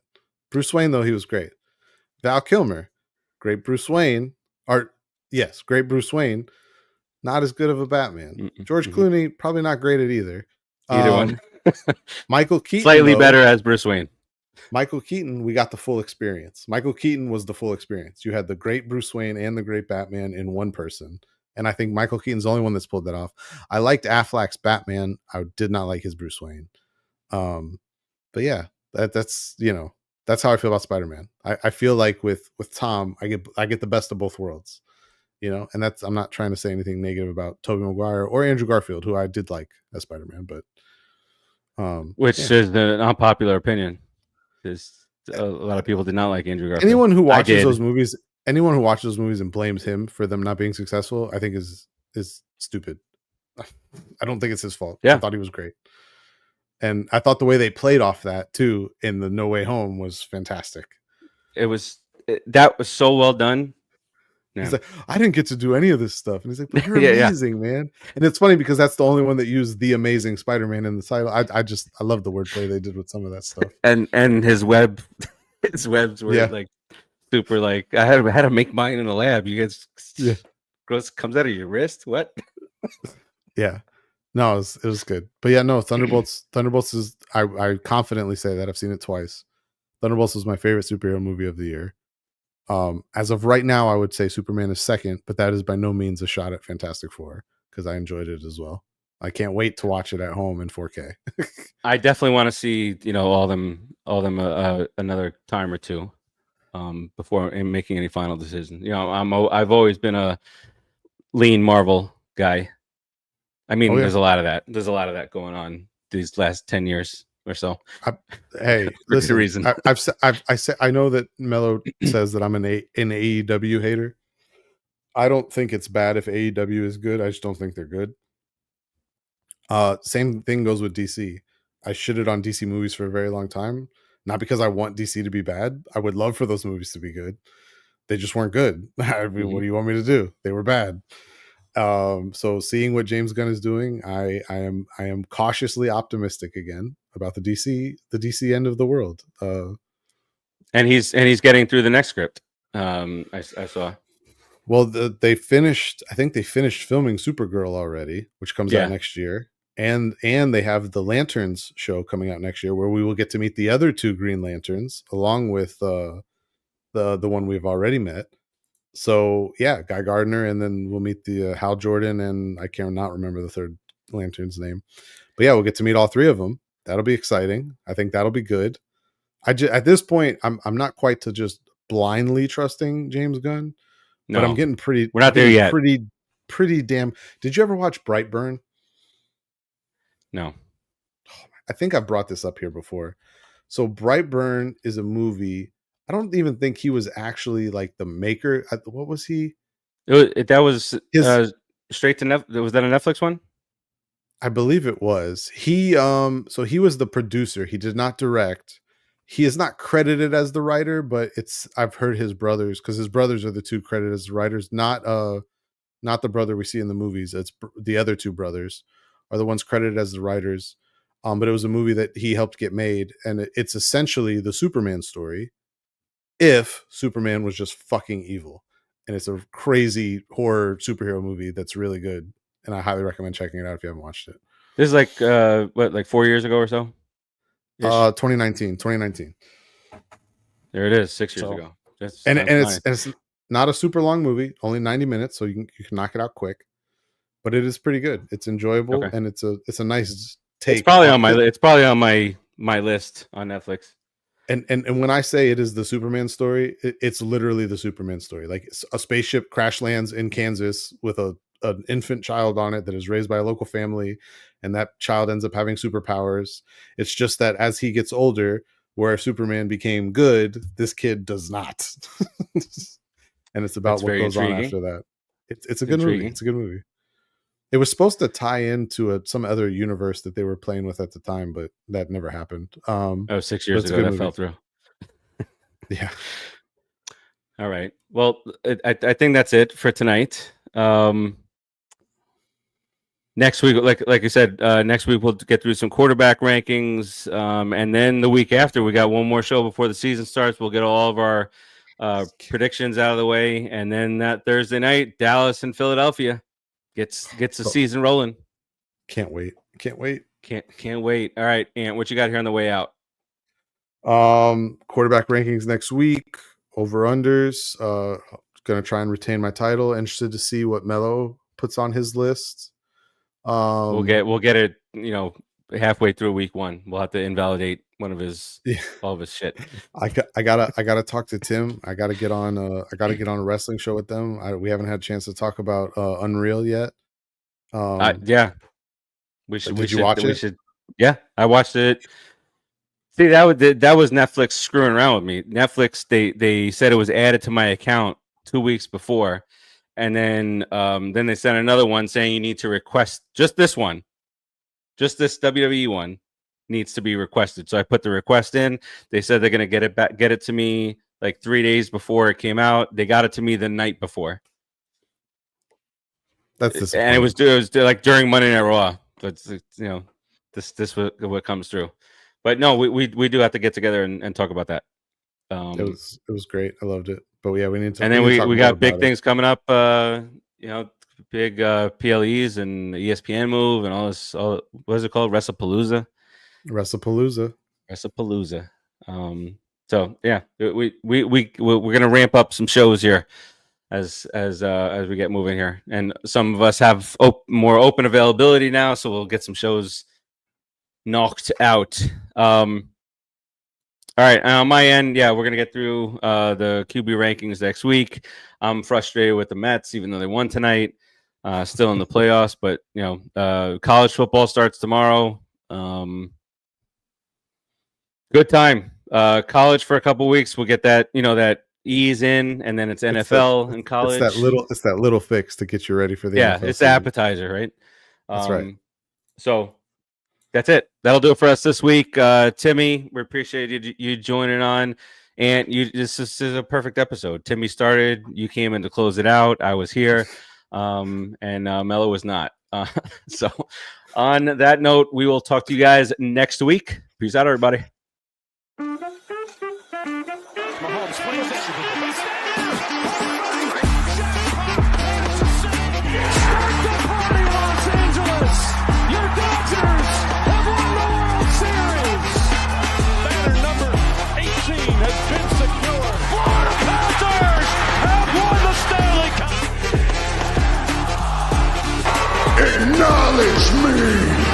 [SPEAKER 4] Bruce Wayne, though, he was great. Val Kilmer, great Bruce Wayne. Great Bruce Wayne. Not as good of a Batman. George Clooney, probably not great at either.
[SPEAKER 1] Either one.
[SPEAKER 4] Michael Keaton,
[SPEAKER 1] slightly better as Bruce Wayne.
[SPEAKER 4] Michael Keaton, we got the full experience. Michael Keaton was the full experience. You had the great Bruce Wayne and the great Batman in one person. And I think Michael Keaton's the only one that's pulled that off. I liked Affleck's Batman. I did not like his Bruce Wayne. But yeah, that's how I feel about Spider-Man. I feel like with Tom, I get the best of both worlds. And I'm not trying to say anything negative about Tobey Maguire or Andrew Garfield, who I did like as Spider-Man, but
[SPEAKER 1] which is an unpopular opinion. Because a lot of people did not like Andrew Garfield.
[SPEAKER 4] Anyone who watches those movies and blames him for them not being successful, I think is stupid. I don't think it's his fault.
[SPEAKER 1] Yeah.
[SPEAKER 4] I thought he was great. And I thought the way they played off that too in the No Way Home was fantastic.
[SPEAKER 1] That was so well done. Yeah.
[SPEAKER 4] He's like, I didn't get to do any of this stuff. And he's like, but you're amazing, man. And it's funny because that's the only one that used the Amazing Spider-Man in the title. I love the wordplay they did with some of that stuff.
[SPEAKER 1] And his webs were like super like I had to make mine in the lab. You guys gross comes out of your wrist. What?
[SPEAKER 4] Yeah. No, it was good. But yeah, no, Thunderbolts is I confidently say that. I've seen it twice. Thunderbolts was my favorite superhero movie of the year. As of right now, I would say Superman is second, but that is by no means a shot at Fantastic Four because I enjoyed it as well. I can't wait to watch it at home in 4K.
[SPEAKER 1] I definitely want to see all them another time or two before making any final decision. I've always been a lean Marvel guy. I mean, there's a lot of that. There's a lot of that going on these last 10 years or so.
[SPEAKER 4] Hey, listen, reason. I know that Mello says that I'm an AEW hater. I don't think it's bad if AEW is good. I just don't think they're good. Same thing goes with DC. I shitted on DC movies for a very long time, not because I want DC to be bad. I would love for those movies to be good. They just weren't good. I mean, what do you want me to do? They were bad. So seeing what James Gunn is doing, I am cautiously optimistic again about the DC end of the world.
[SPEAKER 1] And he's getting through the next script. I saw.
[SPEAKER 4] Well, they finished. I think they finished filming Supergirl already, which comes out next year, and they have the Lanterns show coming out next year, where we will get to meet the other two Green Lanterns along with the one we've already met. So yeah, Guy Gardner, and then we'll meet the Hal Jordan, and I cannot remember the third Lantern's name, but yeah, we'll get to meet all three of them. That'll be exciting. I think that'll be good. At this point, I'm not quite to just blindly trusting James Gunn, but I'm getting pretty.
[SPEAKER 1] We're not there yet.
[SPEAKER 4] Pretty damn. Did you ever watch Brightburn?
[SPEAKER 1] No.
[SPEAKER 4] I think I've brought this up here before. So Brightburn is a movie. I don't even think he was actually like the maker. What was he?
[SPEAKER 1] That was straight to Netflix. Was that a Netflix one?
[SPEAKER 4] I believe it was. He so he was the producer. He did not direct. He is not credited as the writer, but I've heard his brothers, because his brothers are the two credited as writers, not the brother we see in the movies. It's the other two brothers are the ones credited as the writers. But it was a movie that he helped get made, and it's essentially the Superman story if Superman was just fucking evil. And it's a crazy horror superhero movie that's really good, and I highly recommend checking it out if you haven't watched it.
[SPEAKER 1] This is like like 4 years ago or so?
[SPEAKER 4] 2019.
[SPEAKER 1] There it is, 6 years ago.
[SPEAKER 4] And it's not a super long movie, only 90 minutes, so you can knock it out quick. But it is pretty good. It's enjoyable, and it's a nice take.
[SPEAKER 1] It's probably on my list on Netflix.
[SPEAKER 4] And when I say it is the Superman story, it's literally the Superman story. Like a spaceship crash lands in Kansas with an infant child on it that is raised by a local family, and that child ends up having superpowers. It's just that as he gets older, where Superman became good, this kid does not. And it's about what goes on after that. It's a good movie. It's a good movie. It was supposed to tie into some other universe that they were playing with at the time, but that never happened.
[SPEAKER 1] 6 years ago, that fell through.
[SPEAKER 4] Yeah.
[SPEAKER 1] All right. Well, I think that's it for tonight. Next week, like I said, next week we'll get through some quarterback rankings, and then the week after we got one more show before the season starts. We'll get all of our predictions out of the way, and then that Thursday night, Dallas and Philadelphia gets the season rolling.
[SPEAKER 4] Can't wait. Can't wait.
[SPEAKER 1] All right, Ant, what you got here on the way out?
[SPEAKER 4] Quarterback rankings next week. Over unders. Gonna try and retain my title. Interested to see what Mello puts on his list.
[SPEAKER 1] We'll get it. Halfway through week one, we'll have to invalidate one of his all of his shit.
[SPEAKER 4] I gotta talk to Tim. I gotta get on a wrestling show with them. We haven't had a chance to talk about Unreal yet.
[SPEAKER 1] Yeah,
[SPEAKER 4] Did you watch it?
[SPEAKER 1] Yeah, I watched it. See, that was Netflix screwing around with me. Netflix, they said it was added to my account 2 weeks before, and then they sent another one saying you need to request just this one. Just this WWE one needs to be requested. So I put the request in. They said they're going to get it to me like 3 days before it came out. They got it to me the night before.
[SPEAKER 4] That's
[SPEAKER 1] and it was like during Monday Night Raw. That's this what comes through. But no, we do have to get together and talk about that.
[SPEAKER 4] It was great. I loved it. But yeah, we need to.
[SPEAKER 1] And then we got big things coming up. Big PLEs and the ESPN move and all this. What is it called? WrestlePalooza. So yeah, we're gonna ramp up some shows here as we get moving here, and some of us have more open availability now, so we'll get some shows knocked out. All right, on my end, yeah, we're gonna get through the QB rankings next week. I'm frustrated with the Mets, even though they won tonight. Still in the playoffs, but college football starts tomorrow. Good time. College for a couple weeks. We'll get that that ease in, and then it's NFL and college.
[SPEAKER 4] It's that little fix to get you ready for the NFL
[SPEAKER 1] it's the appetizer, right?
[SPEAKER 4] That's right.
[SPEAKER 1] So that's it. That'll do it for us this week. Timmy, we appreciate you joining on. And this is a perfect episode. Timmy started. You came in to close it out. I was here. And Mello was not. So on that note, we will talk to you guys next week. Peace out, everybody.
[SPEAKER 3] Acknowledge me!